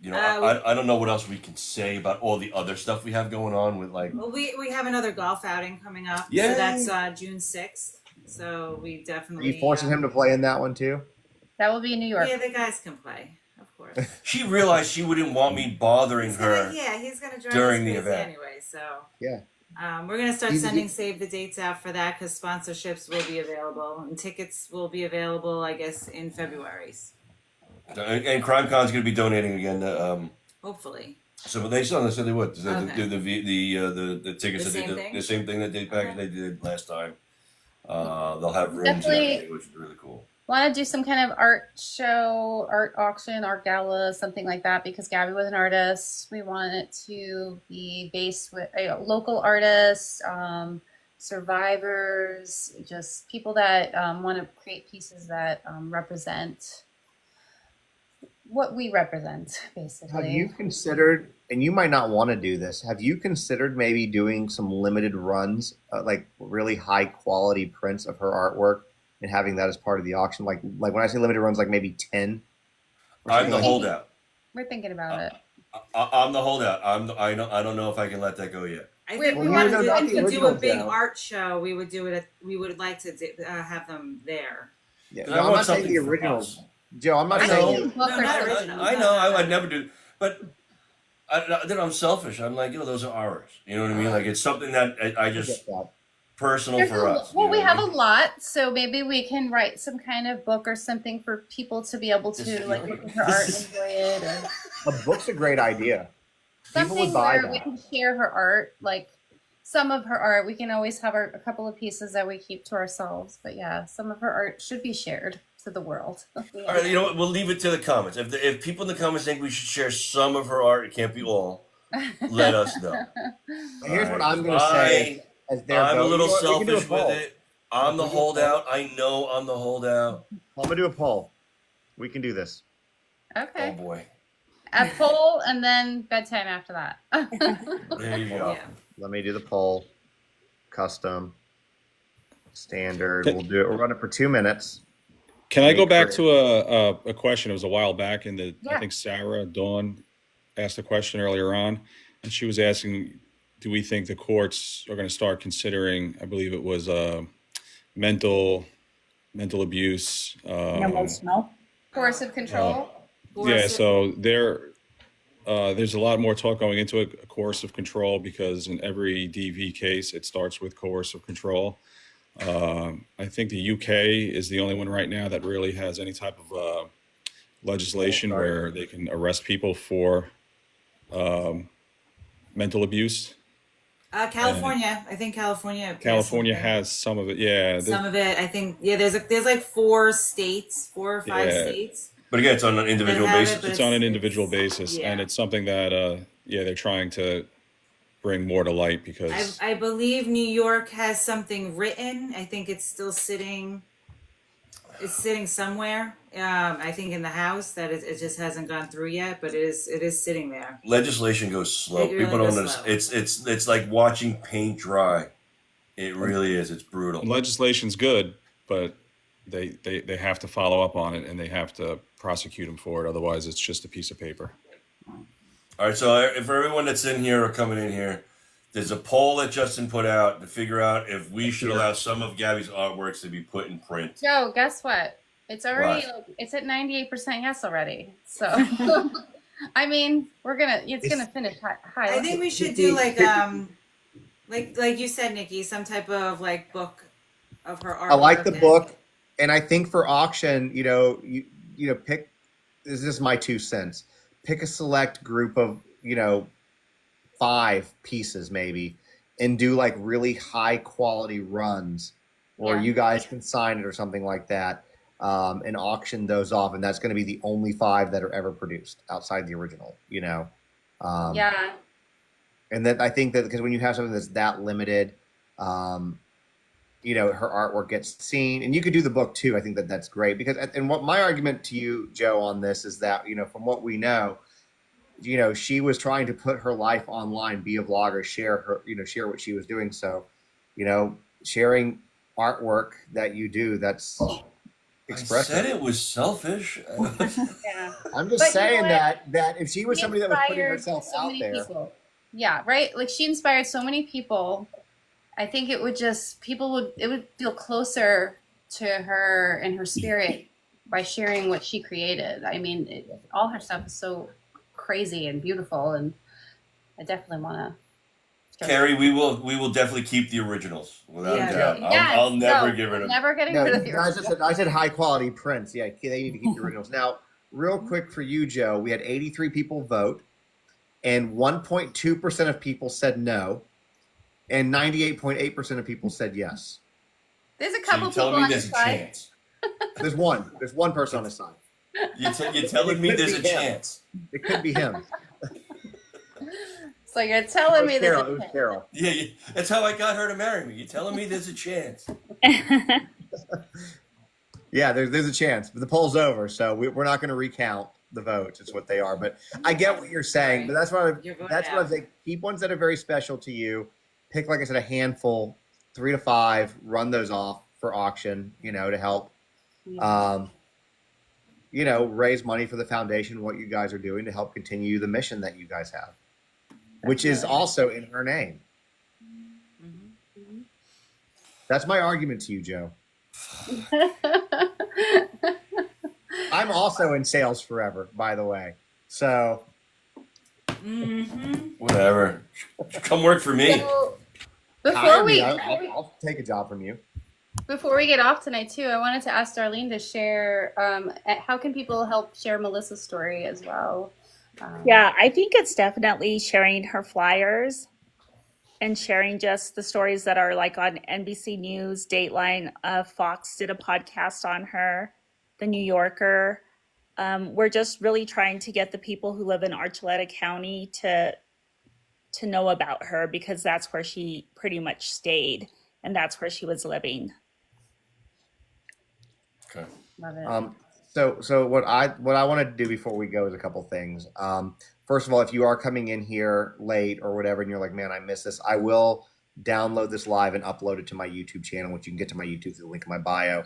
I don't know what else we can say about all the other stuff we have going on with like. Well, we have another golf outing coming up. Yeah, so that's June 6th. So we definitely. Are you forcing him to play in that one too? That will be in New York. Yeah, the guys can play, of course. She realized she wouldn't want me bothering her. Yeah, he's gonna drive during the event anyway. So yeah. We're going to start sending save the dates out for that because sponsorships will be available and tickets will be available, I guess, in February. And CrimeCon's going to be donating again to hopefully So they said they would. Okay. The tickets The that they same did, thing? the same thing that they did last time. They'll have rooms and Definitely everything, which is really cool. want to do some kind of art show, art auction, art gala, something like that, because Gabby was an artist. We want it to be based with local artists, survivors, just people that want to create pieces that represent what we represent, Have you basically. considered, and you might not want to do this, have you considered maybe doing some limited runs, like really high quality prints of her artwork and having that as part of the auction? Like when I say limited runs, like maybe 10 or I'm something the like Thinking, holdout. we're thinking about Uh, it. I'm the holdout. I don't know if I can let that go yet. I We're, think Well, we we you want wanted know, to to, not if the we do a original big Joe. art show, we would do it. We would like to have them there. Yeah, Because no, I I'm want not saying something the for originals. us. Joe, I'm not I I saying think know. a you. book No, or not something. original. I No, know. no, I would no. never do. But then I'm selfish. I'm like, those are ours. You know what I mean? Like it's something that I I just get that. personal There's for a, us. You well, know we what I have a mean? lot, so maybe we can write some kind of book or something for people to be able This to is like look at her art and enjoy it, or A book's a great idea. People would something buy where we that. can share her art, like some of her art. We can always have a couple of pieces that we keep to ourselves, but yeah, some of her art should be shared to the world. All Yeah. right. You know what? We'll leave it to the comments. If people in the comments think we should share some of her art, it can't be all. Let us know. All Here's what right. I'm Because going to say as their I'm a vote. You little know what? We can do a selfish with poll. it. I'm Look, the we can do a poll. holdout. I know I'm the holdout. I'm going to do a poll. We can do this. Oh Okay, boy. a poll and then bedtime after that. There you Hold go. on. Yeah. Let me do the poll. Custom, standard. Can, We'll do it. We'll run it for 2 minutes. can Let I me go back create. to a question? It was a while back, and I Yeah. think Sarah Dawn asked a question earlier on, and she was asking, do we think the courts are going to start considering? I believe it was mental abuse. And emotional. Coercive control. Yeah, Coercive. so there's a lot more talk going into it, coercive control, because in every DV case, it starts with coercive control. I think the UK is the only one right now that really has any type of legislation Sorry. where they can arrest people for mental abuse. And California. I think California passed California something. has some of it. Yeah, Some of it, I think. Yeah, there's like 4 states, 4 or 5 yeah, states But again, it's on an that individual have it, but basis. it's on an individual it's basis, and yeah. it's something that yeah, they're trying to bring more to light because I believe New York has something written. I think it's still sitting. It's sitting somewhere. I think in the House that it just hasn't gone through yet, but it is sitting there. Legislation goes slow. It really People don't goes understand. slow. It's like watching paint dry. It really is. It's brutal. legislation's good, but they have to follow up on it and they have to prosecute them for it. Otherwise, it's just a piece of paper. All right. So for everyone that's in here or coming in here, there's a poll that Justin put out to figure out if we should allow some of Gabby's artworks to be put in print. Joe, guess what? It's already What? it's at 98% yes already. So I mean, it's gonna finish high. I think we should do like you said, Nikki, some type of like book of her artwork. I like the and- book, and I think for auction, pick. This is my 2 cents. Pick a select group of 5 pieces maybe, and do like really high quality runs, or Yeah. you guys can sign it or something like that, and auction those off, and that's going to be the only 5 that are ever produced outside the original. Yeah. And then I think that because when you have something that's that limited, her artwork gets seen, and you could do the book too. I think that that's great because, and what my argument to you, Joe, on this is that, from what we know, she was trying to put her life online, be a vlogger, share what she was doing. So, sharing artwork that you do, that's I expressive. said it was selfish. Yeah. I'm But just you know saying what? that if she was She somebody that was putting inspired herself so out many there, people. Yeah, right? Like she inspired so many people. I think it would feel closer to her and her spirit by sharing what she created. I mean, all her stuff is so crazy and beautiful, and I definitely want to. Carrie, we will definitely keep the originals without Yeah. a doubt. Yes, I'll never no, get rid of them. never getting no, rid of yours. I said high quality prints. Yeah, they need to keep the originals. Now, real quick for you, Joe, we had 83 people vote. and 1.2% of people said no, and 98.8% of people said yes. There's a So couple you're people telling me on the there's a side. chance. There's one person on his side. You're telling me It could there's be a him. chance. It could be him. So you're telling me there's Carol. a It was chance. Carol. Yeah, that's how I got her to marry me. You're telling me there's a chance. Yeah, there's a chance, but the poll's over, so we're not going to recount the votes. It's what they are. But I get what you're saying. But that's what You're voted what I'm out. saying. Keep ones that are very special to you. Pick, like I said, a handful, 3 to 5. Run those off for auction. To help. Raise money for the foundation. What you guys are doing to help continue the mission that you guys have, which is also in her name. That's my argument to you, Joe. I'm also in sales forever, by the way. So, Whatever. Come work for me. So, hire me. I'll take a job from you. Before we get off tonight, too, I wanted to ask Darlene to share how can people help share Melissa's story as well? Yeah, I think it's definitely sharing her flyers and sharing just the stories that are like on NBC News, Dateline, Fox did a podcast on her, The New Yorker. We're just really trying to get the people who live in Archuleta County to know about her, because that's where she pretty much stayed and that's where she was living. Okay. Love it. So what I wanted to do before we go is a couple things. First of all, if you are coming in here late or whatever, and you're like, man, I missed this, I will download this live and upload it to my YouTube channel, which you can get to my YouTube through the link in my bio.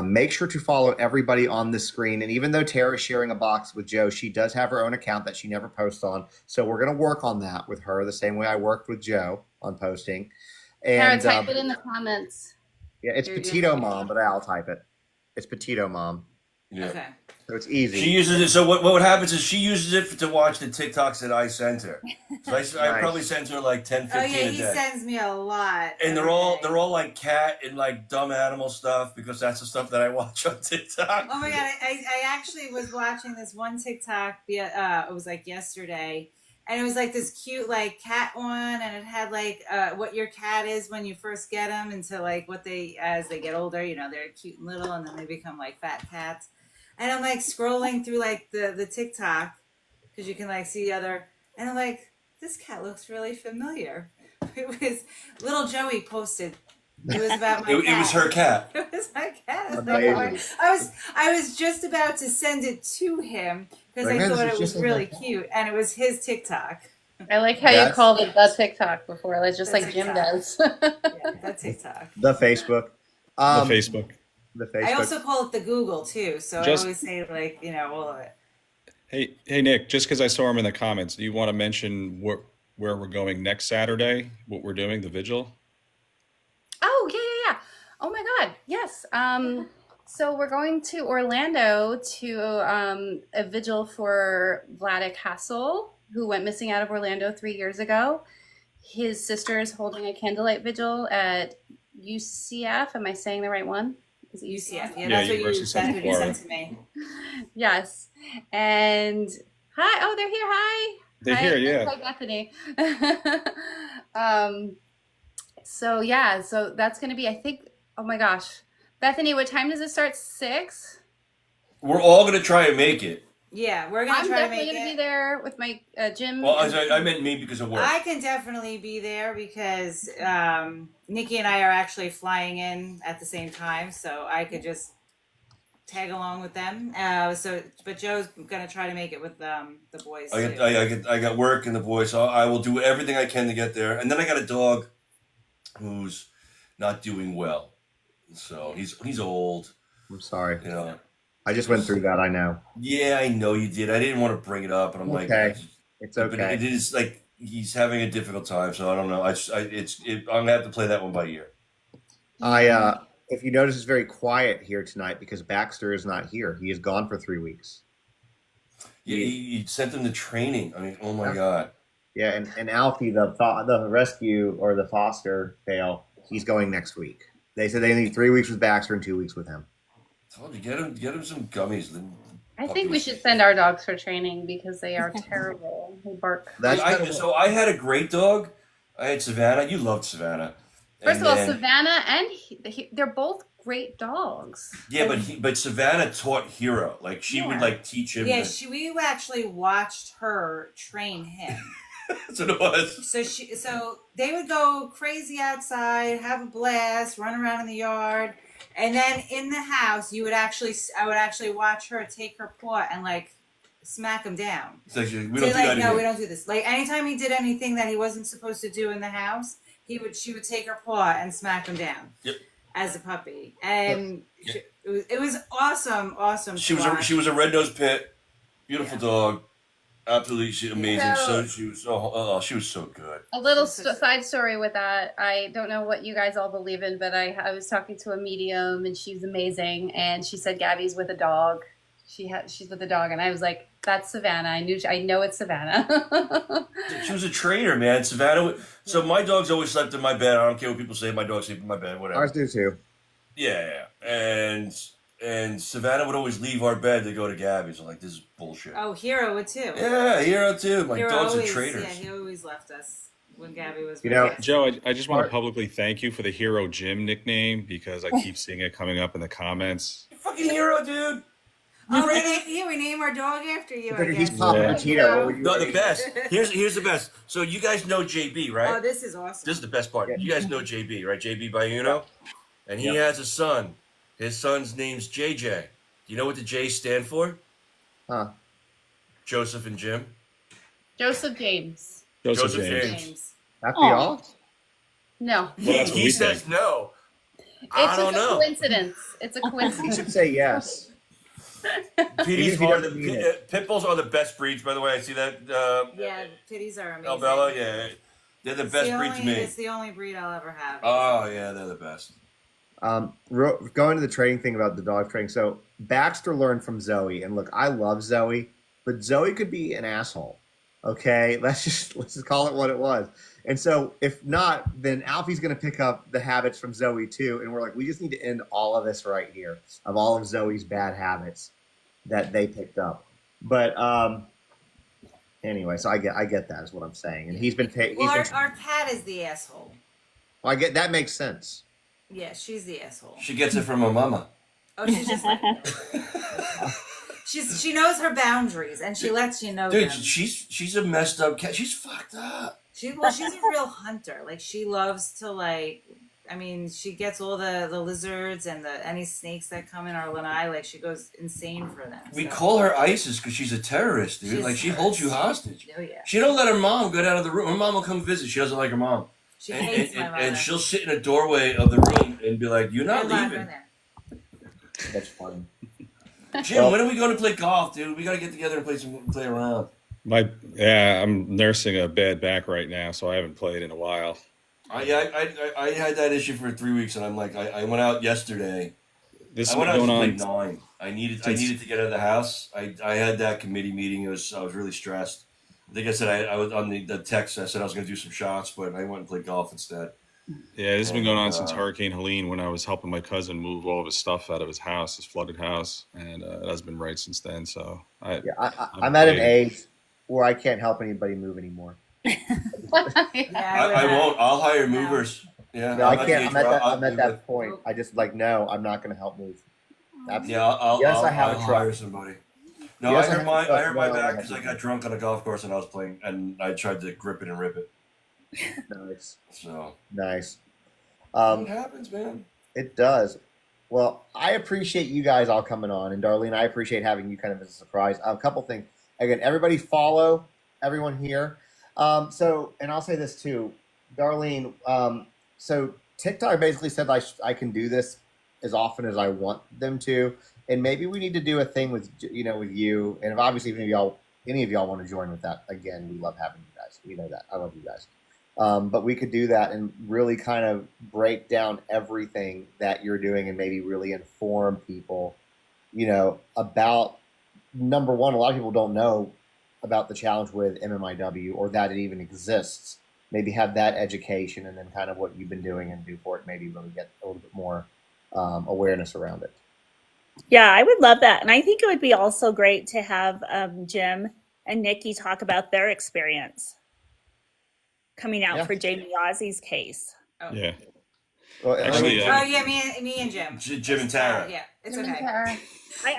Make sure to follow everybody on the screen. And even though Tara is sharing a box with Joe, she does have her own account that she never posts on. So we're going to work on that with her the same way I worked with Joe on posting. And Tara, type it in the comments. Yeah, it's Petito Mom, but I'll type it. It's Petito Mom. Yeah. Okay. So it's easy. She uses it. So what happens is she uses it to watch the TikToks that I sent her. So I probably send her like 10, 15 Oh yeah, a he day. sends me a lot. And they're all like cat and like dumb animal stuff, because that's the stuff that I watch on TikTok. Oh my god, I actually was watching this one TikTok. It was like yesterday, and it was like this cute like cat one, and it had like what your cat is when you first get them, into like what they as they get older. They're cute and little, and then they become like fat cats. And I'm like scrolling through like the TikTok, because you can like see other, and I'm like, this cat looks really familiar. It was little Joey posted. It was about my cat. It was her cat. It was my cat. Amazing. I was just about to send it to him because Like, I man, thought this it is was just really like my cat. cute, and it was his TikTok. I like how you called it the TikTok before, like just The like Jim TikTok. does. Yeah, that's TikTok. The Facebook. The Facebook. The Facebook. I also call it the Google too, so Just- I always say like all of it. Hey, Nick, just because I saw him in the comments, do you want to mention where we're going next Saturday, what we're doing, the vigil? Oh, yeah. Oh my God. Yes. So we're going to Orlando to a vigil for Vladek Hassel, who went missing out of Orlando 3 years ago. His sister is holding a candlelight vigil at UCF. Am I saying the right one? Is it UCF. Yeah, Yeah, that's University of Central what you Florida. sent to me. Yes. And hi. Oh, they're here. Hi. They're Hi. here, yeah. Hi, Bethany. So yeah, so that's going to be, I think, oh my gosh. Bethany, what time does it start? 6? We're all gonna try and make it. Yeah, we're gonna I'm try to definitely make going to it. be there with my Jim. Well, I meant me because of work. I can definitely be there because Nikki and I are actually flying in at the same time, so I could just tag along with them. But Joe's gonna try to make it with the boys too. I got work and the boys, so I will do everything I can to get there. And then I got a dog who's not doing well, so he's old. I'm sorry. I just went through that. I know. Yeah, I know you did. I didn't want to bring it up, and I'm Okay. like, It's but okay. it is like he's having a difficult time, so I don't know. I'm gonna have to play that one by ear. If you notice, it's very quiet here tonight because Baxter is not here. He is gone for 3 weeks. Yeah, you sent him to training. I mean, oh my god. Yeah, and Alfie, the rescue or the foster fail, he's going next week. They said they need 3 weeks with Baxter and 2 weeks with him. I told you, get him some gummies. I think we should send our dogs for training because they are terrible. They bark. So I had a great dog. I had Savannah. You loved Savannah. First of all, Savannah and they're both great dogs. Yeah, but Savannah taught Hero. Like she would like teach him. Yeah, we actually watched her train him. That's what it was. So they would go crazy outside, have a blast, run around in the yard, and then in the house, I would actually watch her take her paw and like smack him down. It's like, we don't do that no, we don't do this. Like anytime he did anything that he wasn't supposed to do in the house, she would take her paw and smack him down. Yep. As a puppy, and it was awesome. She was a red-nosed pit, beautiful dog, absolutely amazing. She was so good. A little side story with that. I don't know what you guys all believe in, but I was talking to a medium, and she's amazing, and she said Gabby's with a dog. She's with a dog, and I was like, that's Savannah. I know it's Savannah. She was a trainer, man. Savannah. So my dogs always slept in my bed. I don't care what people say. My dogs sleep in my bed. Whatever. Ours do too. Yeah. And Savannah would always leave our bed to go to Gabby's. I'm like, this is bullshit. Oh, Hero would too. Yeah, Hero too. My dogs are trainers. Yeah, he always left us when Gabby was. Joe, I just want to publicly thank you for the Hero Jim nickname because I keep seeing it coming up in the comments. You fucking hero, dude. We name our dog after you. He's Papa Petito. No, the best. Here's the best. So you guys know JB, right? Oh, this is awesome. This is the best part. You guys know JB, right? JB Bayuno, and he has a son. His son's name's JJ. Do you know what the J stand for? Huh? Joseph and Jim. Joseph James. Joseph James. That's all. No. He says no. I don't know. Coincidence. It's a coincidence. You should say yes. Pit bulls are the best breeds, by the way. I see that. Pitties are amazing. Albella, yeah. They're the best breed to me. It's the only breed I'll ever have. Oh, yeah, they're the best. Going to the training thing about the dog training. So Baxter learned from Zoe, and look, I love Zoe, but Zoe could be an asshole. Okay, let's just call it what it was. And so if not, then Alfie's going to pick up the habits from Zoe too. And we're like, we just need to end all of this right here of all of Zoe's bad habits that they picked up. But anyway, so I get that is what I'm saying. And he's been our cat is the asshole. Well, I get that makes sense. Yeah, she's the asshole. She gets it from her mama. Oh, she's just like she knows her boundaries and she lets you know. Dude, them. she's a messed up cat. She's fucked up. She's a real hunter. Like she loves to she gets all the lizards and any snakes that come in our lanai. Like she goes insane for them. We call her ISIS because she's a terrorist, dude. She holds you hostage. Oh yeah. She don't let her mom go down to the room. Her mom will come visit. She doesn't like her mom. She hates my mother. And she'll sit in a doorway of the room and be like, "You're not leaving." That's funny. Jim, when are we going to play golf, dude? We got to get together and play around. I'm nursing a bad back right now, so I haven't played in a while. I had that issue for 3 weeks, and I'm like, I went out yesterday. This I went out going to on. play 9. I needed to get out of the house. I had that committee meeting. I was really stressed. I think I said I was on the text. I said I was going to do some shots, but I went and played golf instead. Yeah, this has been going on since Hurricane Helene when I was helping my cousin move all of his stuff out of his house, his flooded house, and it has been right since then. So I'm at an age where I can't help anybody move anymore. I won't. I'll hire movers. Yeah, no, I can't. I'm at that point. I just no, I'm not going to help move. Absolutely. Yeah, I'll hire somebody. No, yes, I hurt my back because I got drunk on a golf course and I was playing, and I tried to grip it and rip it. Nice. So nice. It happens, man. It does. Well, I appreciate you guys all coming on, and Darlene, I appreciate having you kind of as a surprise. A couple things. Again, everybody follow everyone here. And I'll say this too, Darlene. So TikTok basically said I can do this as often as I want them to, and maybe we need to do a thing with you. And if obviously if any of y'all want to join with that, again, we love having you guys. We know that. I love you guys. But we could do that and really kind of break down everything that you're doing and maybe really inform people, about, number one, a lot of people don't know about the challenge with MMIW or that it even exists. Maybe have that education and then kind of what you've been doing and do for it, maybe really get a little bit more awareness around it. Yeah, I would love that. And I think it would be also great to have Jim and Nikki talk about their experience coming out for Jamie Ozzy's case. Oh. Yeah. Well, Actually, Oh yeah, me and Jim. Jim and Tara. Yeah, it's Jim and okay. Tara. I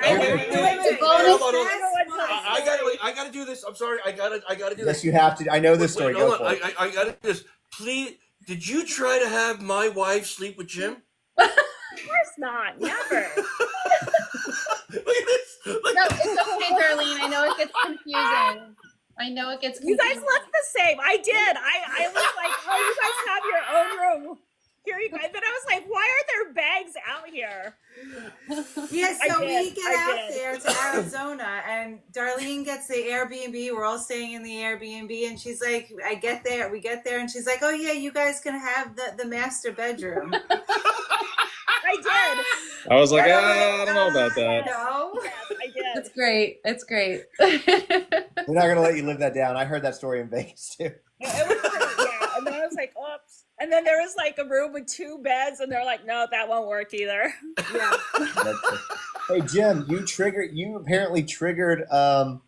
gotta do this. I'm sorry. I gotta do this. Yes, you have to. I know this story. Hold Go on. for it. I gotta do this. Please, did you try to have my wife sleep with Jim? Of course not. Never. Look at this. Look. No, it's okay, Darlene. I know it gets confusing. You guys look the same. I did. I was like, oh, you guys have your own room. Here you go. And then I was like, why are there bags out here? Yeah, so we get out there to Arizona, and Darlene gets the Airbnb. We're all staying in the Airbnb, and she's like, we get there, and she's like, oh yeah, you guys can have the master bedroom. I did. I was like, I don't know about that. No. Yes, I did. It's great. It's great. They're not going to let you live that down. I heard that story in Vegas too. It was pretty, yeah. And then I was like, oops. And then there was like a room with 2 beds, and they're like, no, that won't work either. Yeah. Hey Jim, you apparently triggered a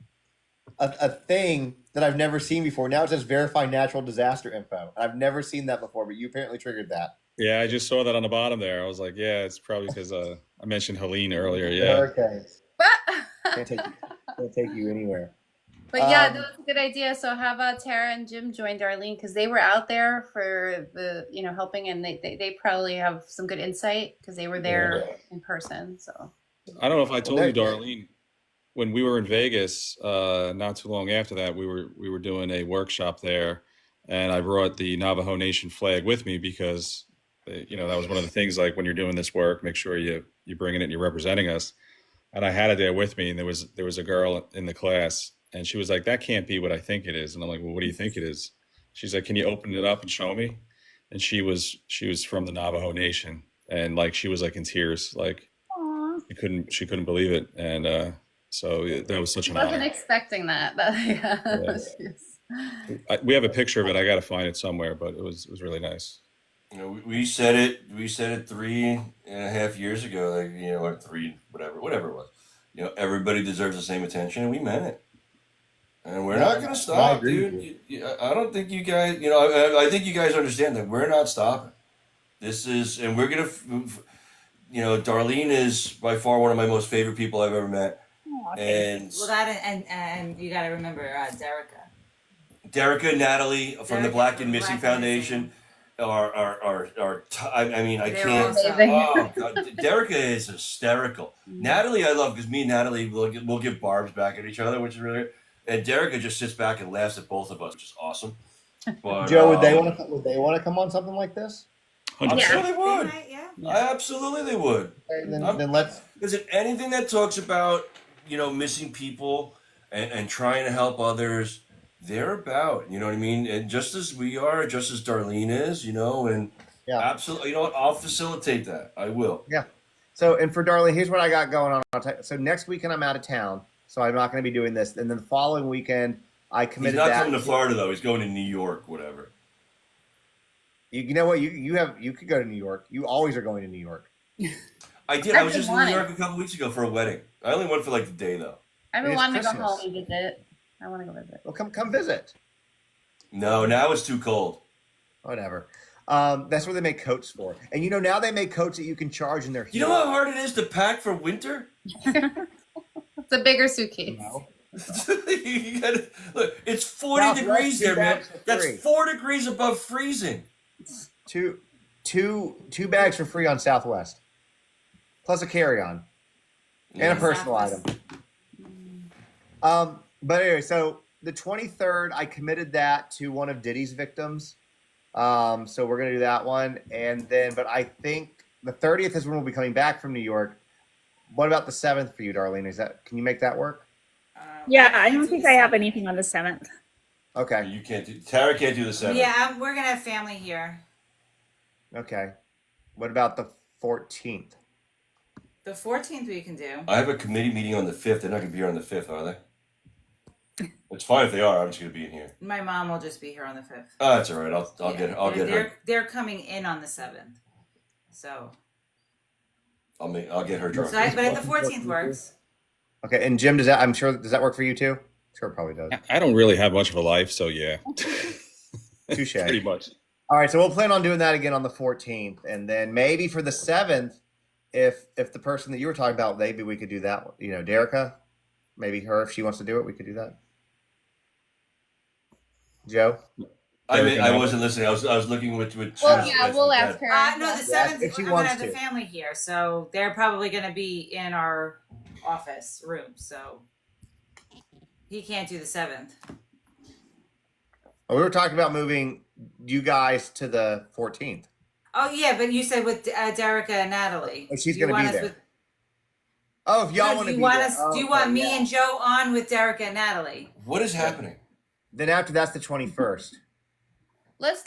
thing that I've never seen before. Now it says verify natural disaster info. I've never seen that before, but you apparently triggered that. Yeah, I just saw that on the bottom there. I was like, yeah, it's probably because I mentioned Helene earlier. Yeah. Hurricanes. Can't take you anywhere. But yeah, that's a good idea. So have Tara and Jim join Darlene, because they were out there for the, helping, and they probably have some good insight because they were there in person. So I don't know if I told you, Darlene, when we were in Vegas, not too long after that, we were doing a workshop there, and I brought the Navajo Nation flag with me because, that was one of the things, like when you're doing this work, make sure you bring it and you're representing us. And I had it there with me, and there was a girl in the class, and she was like, that can't be what I think it is. And I'm like, well, what do you think it is? She's like, can you open it up and show me? And she was from the Navajo Nation, and like she was like in tears, like she couldn't believe it. And so that was such an honor. I wasn't expecting that. We have a picture of it. I got to find it somewhere, but it was really nice. We said it 3.5 years ago, like, or 3, whatever it was. Everybody deserves the same attention, and we meant it. And we're not going to stop, dude. I don't think you guys, I think you guys understand that we're not stopping. And we're going to, Darlene is by far one of my most favorite people I've ever met. And you got to remember Derica and Natalie from the Black and Missing Foundation. I can't. Oh God, Derica is hysterical. Natalie, I love, because me and Natalie we'll give barbs back at each other, which is really. And Derica just sits back and laughs at both of us, which is awesome. But, Joe, would they want to come on something like this? I'm sure they would. Yeah. Absolutely, they would. Then let's. Is it anything that talks about missing people and trying to help others? They're about, you know what I mean? And just as we are, just as Darlene is, and absolutely, you know what? I'll facilitate that. I will. Yeah. So, and for Darlene, here's what I got going on. So next weekend I'm out of town, so I'm not going to be doing this. And then the following weekend, I committed. He's not coming to Florida though. He's going to New York, whatever. You know what? You could go to New York. You always are going to New York. I did. I was just in New York a couple weeks ago for a wedding. I only went for like the day though. I've been wanting to go home and visit. I want to go visit. Well, come visit. No, now it's too cold. Whatever. That's what they make coats for. And now they make coats that you can charge in their heels. You know how hard it is to pack for winter? It's a bigger suitcase. You gotta, look, it's 40 degrees there, man. That's 4 degrees above freezing. Two bags for free on Southwest. Plus a carry-on. And a personal item. But anyway, so the 23rd, I committed that to one of Diddy's victims. So we're going to do that one. And then, but I think the 30th is when we'll be coming back from New York. What about the 7th for you, Darlene? Can you make that work? Yeah, I don't think I have anything on the 7th. Okay. You can't do, Tara can't do the 7th. Yeah, we're going to have family here. Okay. What about the 14th? The 14th we can do. I have a committee meeting on the 5th. They're not going to be here on the 5th, are they? It's fine if they are. I'm just going to be in here. My mom will just be here on the 5th. Oh, that's all right. I'll get her. They're coming in on the 7th. So. I'll get her drunk. So but if the 14th works. Okay, and Jim, does that work for you too? Sure, it probably does. I don't really have much of a life, so yeah. Touche. Pretty much. All right, so we'll plan on doing that again on the 14th, and then maybe for the 7th, if the person that you were talking about, maybe we could do that. You know, Derica, maybe her, if she wants to do it, we could do that. Joe, I wasn't listening. I was looking with. Well, yeah, we'll ask her. No, the 7th. if she I'm gonna wants have the to. family here, so they're probably gonna be in our office room. So he can't do the 7th. we were talking about moving you guys to the 14th. Oh yeah, but you said with Derica and Natalie. Oh, she's Do you going to want be us there. Oh, if y'all do want to you be want there. us? Oh, Do you want okay, me yeah. and Joe on with Derica and Natalie? What is happening? Then after that's the 21st. Let's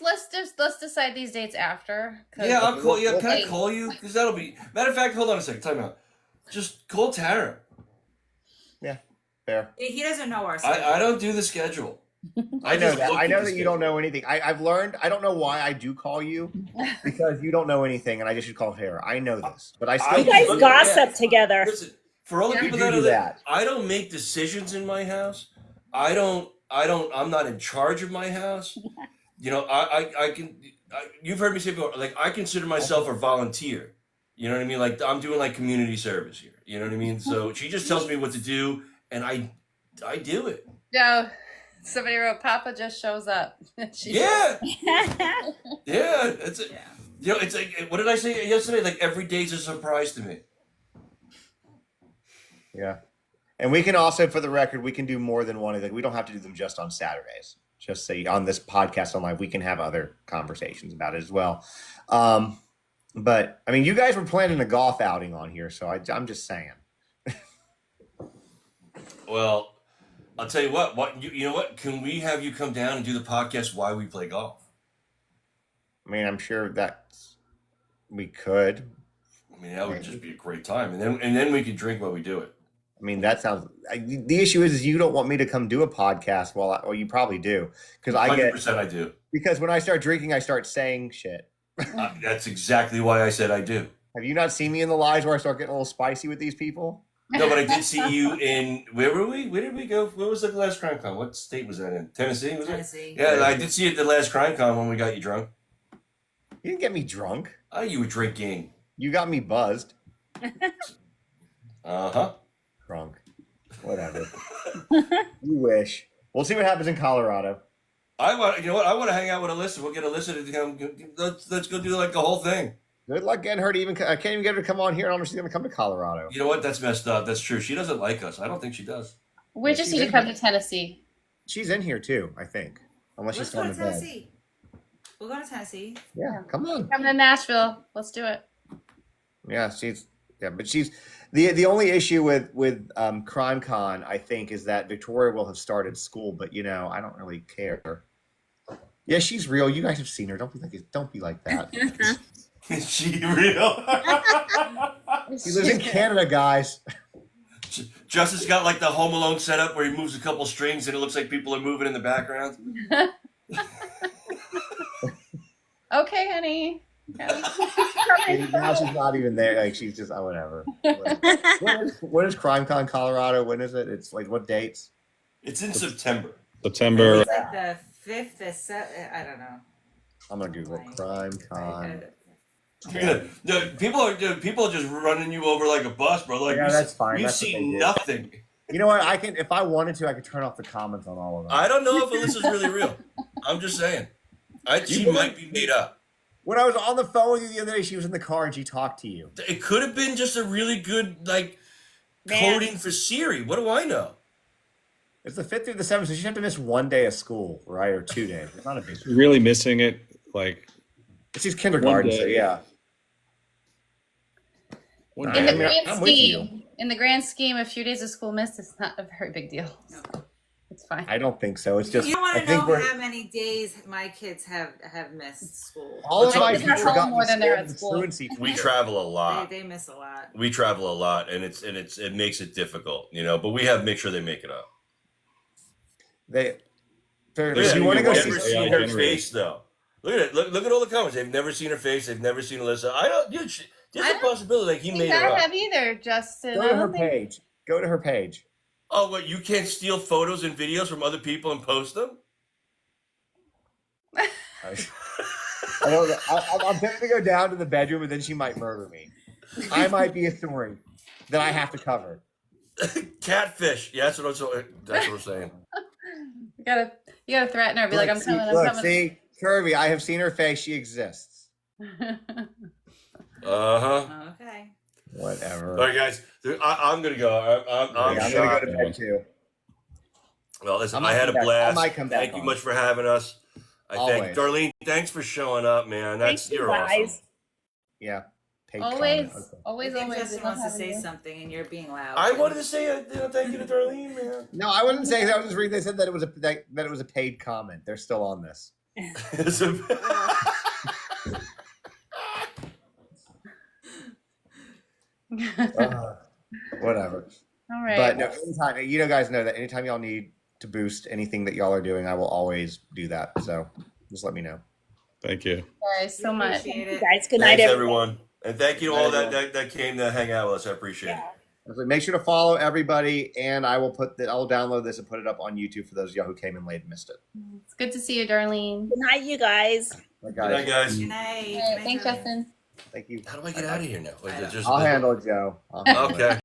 decide these dates after. 'Cause- Yeah, I'll call. Yeah, can I Okay. call you? Because that'll be. Matter of fact, hold on a second. Time out. Just call Tara. Yeah, fair. He doesn't know our schedule. I don't do the schedule. I know just that. look I at know the that you don't know anything. I've learned. I don't know why I do call you because you don't know anything, and I just should call Tara. I know this, but I still. You guys Look, gossip together. Listen, for all the Yeah. people You that do are there, that. I don't make decisions in my house. I'm not in charge of my house. You know, I can. You've heard me say before. Like I consider myself a volunteer. You know what I mean? Like I'm doing like community service here. You know what I mean? So she just tells me what to do, and I do it. No, somebody wrote, Papa just shows up. Yeah, yeah. It's you know, it's like what did I say yesterday? Like every day's a surprise to me. Yeah, and we can also, for the record, we can do more than one. Like we don't have to do them just on Saturdays. Just say on this podcast on live, we can have other conversations about it as well. But I mean, you guys were planning a golf outing on here, so I'm just saying. Well, I'll tell you what. You know what? Can we have you come down and do the podcast while we play golf? I mean, I'm sure that we could. I mean, that would just be a great time, and then we could drink while we do it. I mean, that sounds. The issue is you don't want me to come do a podcast well, you probably do because I get 100% I do. because when I start drinking, I start saying shit. That's exactly why I said I do. Have you not seen me in the lives where I start getting a little spicy with these people? No, but I did see you in where were we? Where did we go? Where was the last crime con? What state was that in? Tennessee, was it? Tennessee. Yeah, I did see you at the last crime con when we got you drunk. You didn't get me drunk. Oh, you were drinking. You got me buzzed. Uh-huh. Drunk. Whatever. You wish. We'll see what happens in Colorado. I want to hang out with Alyssa. We'll get Alyssa to come. Let's go do like the whole thing. Good luck getting her to even. I can't even get her to come on here. I don't know if she's going to come to Colorado. You know what? That's messed up. That's true. She doesn't like us. I don't think she does. We just need to come to Tennessee. She's in here too, I think. Unless Let's she's go on to the bed. Tennessee. We'll go to Tennessee. Yeah, come on. Come to Nashville. Let's do it. Yeah, but she's the only issue with Crime Con, I think, is that Victoria will have started school, but I don't really care. Yeah, she's real. You guys have seen her. Don't be like that. Is she real? She lives in Canada, guys. Justice got like the Home Alone setup where he moves a couple strings and it looks like people are moving in the background. Okay, honey. Now she's not even there. Like she's just whatever. When is Crime Con Colorado? When is it? It's like what dates? It's in September. September. It's like the 5th, the 7th. I don't know. I'm gonna Google it. Crime Con. People are just running you over like a bus, bro. Like Yeah, that's fine. We've That's what they seen do. nothing. You know what? I can, if I wanted to, I could turn off the comments on all of them. I don't know if Alyssa's really real. I'm just saying. She might be made up. When I was on the phone with you the other day, she was in the car and she talked to you. It could have been just a really good coding for Siri. What do I know? It's the 5th through the 7th, so she'd have to miss one day of school, right? Or 2 days. It's not a big deal. Really missing it, like She's kindergarten, One so day. yeah. one Right. In day. the grand I'm with you. scheme, a few days of school missed is not a very big deal. So it's fine. I don't think so. It's just You don't want I to think know we're how many days my kids have missed school. all of They're my at teachers home got more me than they're scared at of school. truancy. We travel a lot. They miss a lot. We travel a lot, and it makes it difficult, But we have to make sure they make it up. If Listen, you want to go you've see never AI seen her generated. face though. Look at it. Look at all the comments. They've never seen her face. They've never seen Alyssa. I don't. Dude, there's I a don't possibility like he think made her I up. have either, Justin. Go I to her don't think. page. Go to her page. Oh, what? You can't steal photos and videos from other people and post them? I don't know. I'm tempted to go down to the bedroom, and then she might murder me. I might be a story that I have to cover. Catfish. Yeah, that's what I'm saying. You gotta threaten her. Be like, I'm See, coming. I'm look, coming. see, Kirby, I have seen her face. She exists. Okay. Whatever. All right, guys. I'm gonna go. I'm I'm gonna shocked. go to bed too. Well, listen, I I had a might blast. come back Thank you on. much for having us. I thank Always. Darlene. Thanks for showing up, man. Thank you, You're guys. awesome. Yeah. Paid Always, comment. Okay. always, I think always. Justin We love wants to having say you. something, and you're being loud. I wanted to say thank you to Darlene, man. No, I wasn't saying that. I was just reading. They said that it was that it was a paid comment. They're still on this. Whatever. All right. But no, anytime you guys know that anytime y'all need to boost anything that y'all are doing, I will always do that. So just let me know. Thank you. Guys, so much. Appreciate it. Guys, good night, Thanks, everyone. everyone. And thank you to all that came to hang out with us. I appreciate it. So make sure to follow everybody, and I will I'll download this and put it up on YouTube for those of y'all who came in late and missed it. It's good to see you, Darlene. Good night, you guys. Right, Good night, guys. Good night. All right, thanks, Darlene. Justin. Thank you. How do I get out of here now? I don't Just- I'll handle it, Joe. I'll handle it. Okay.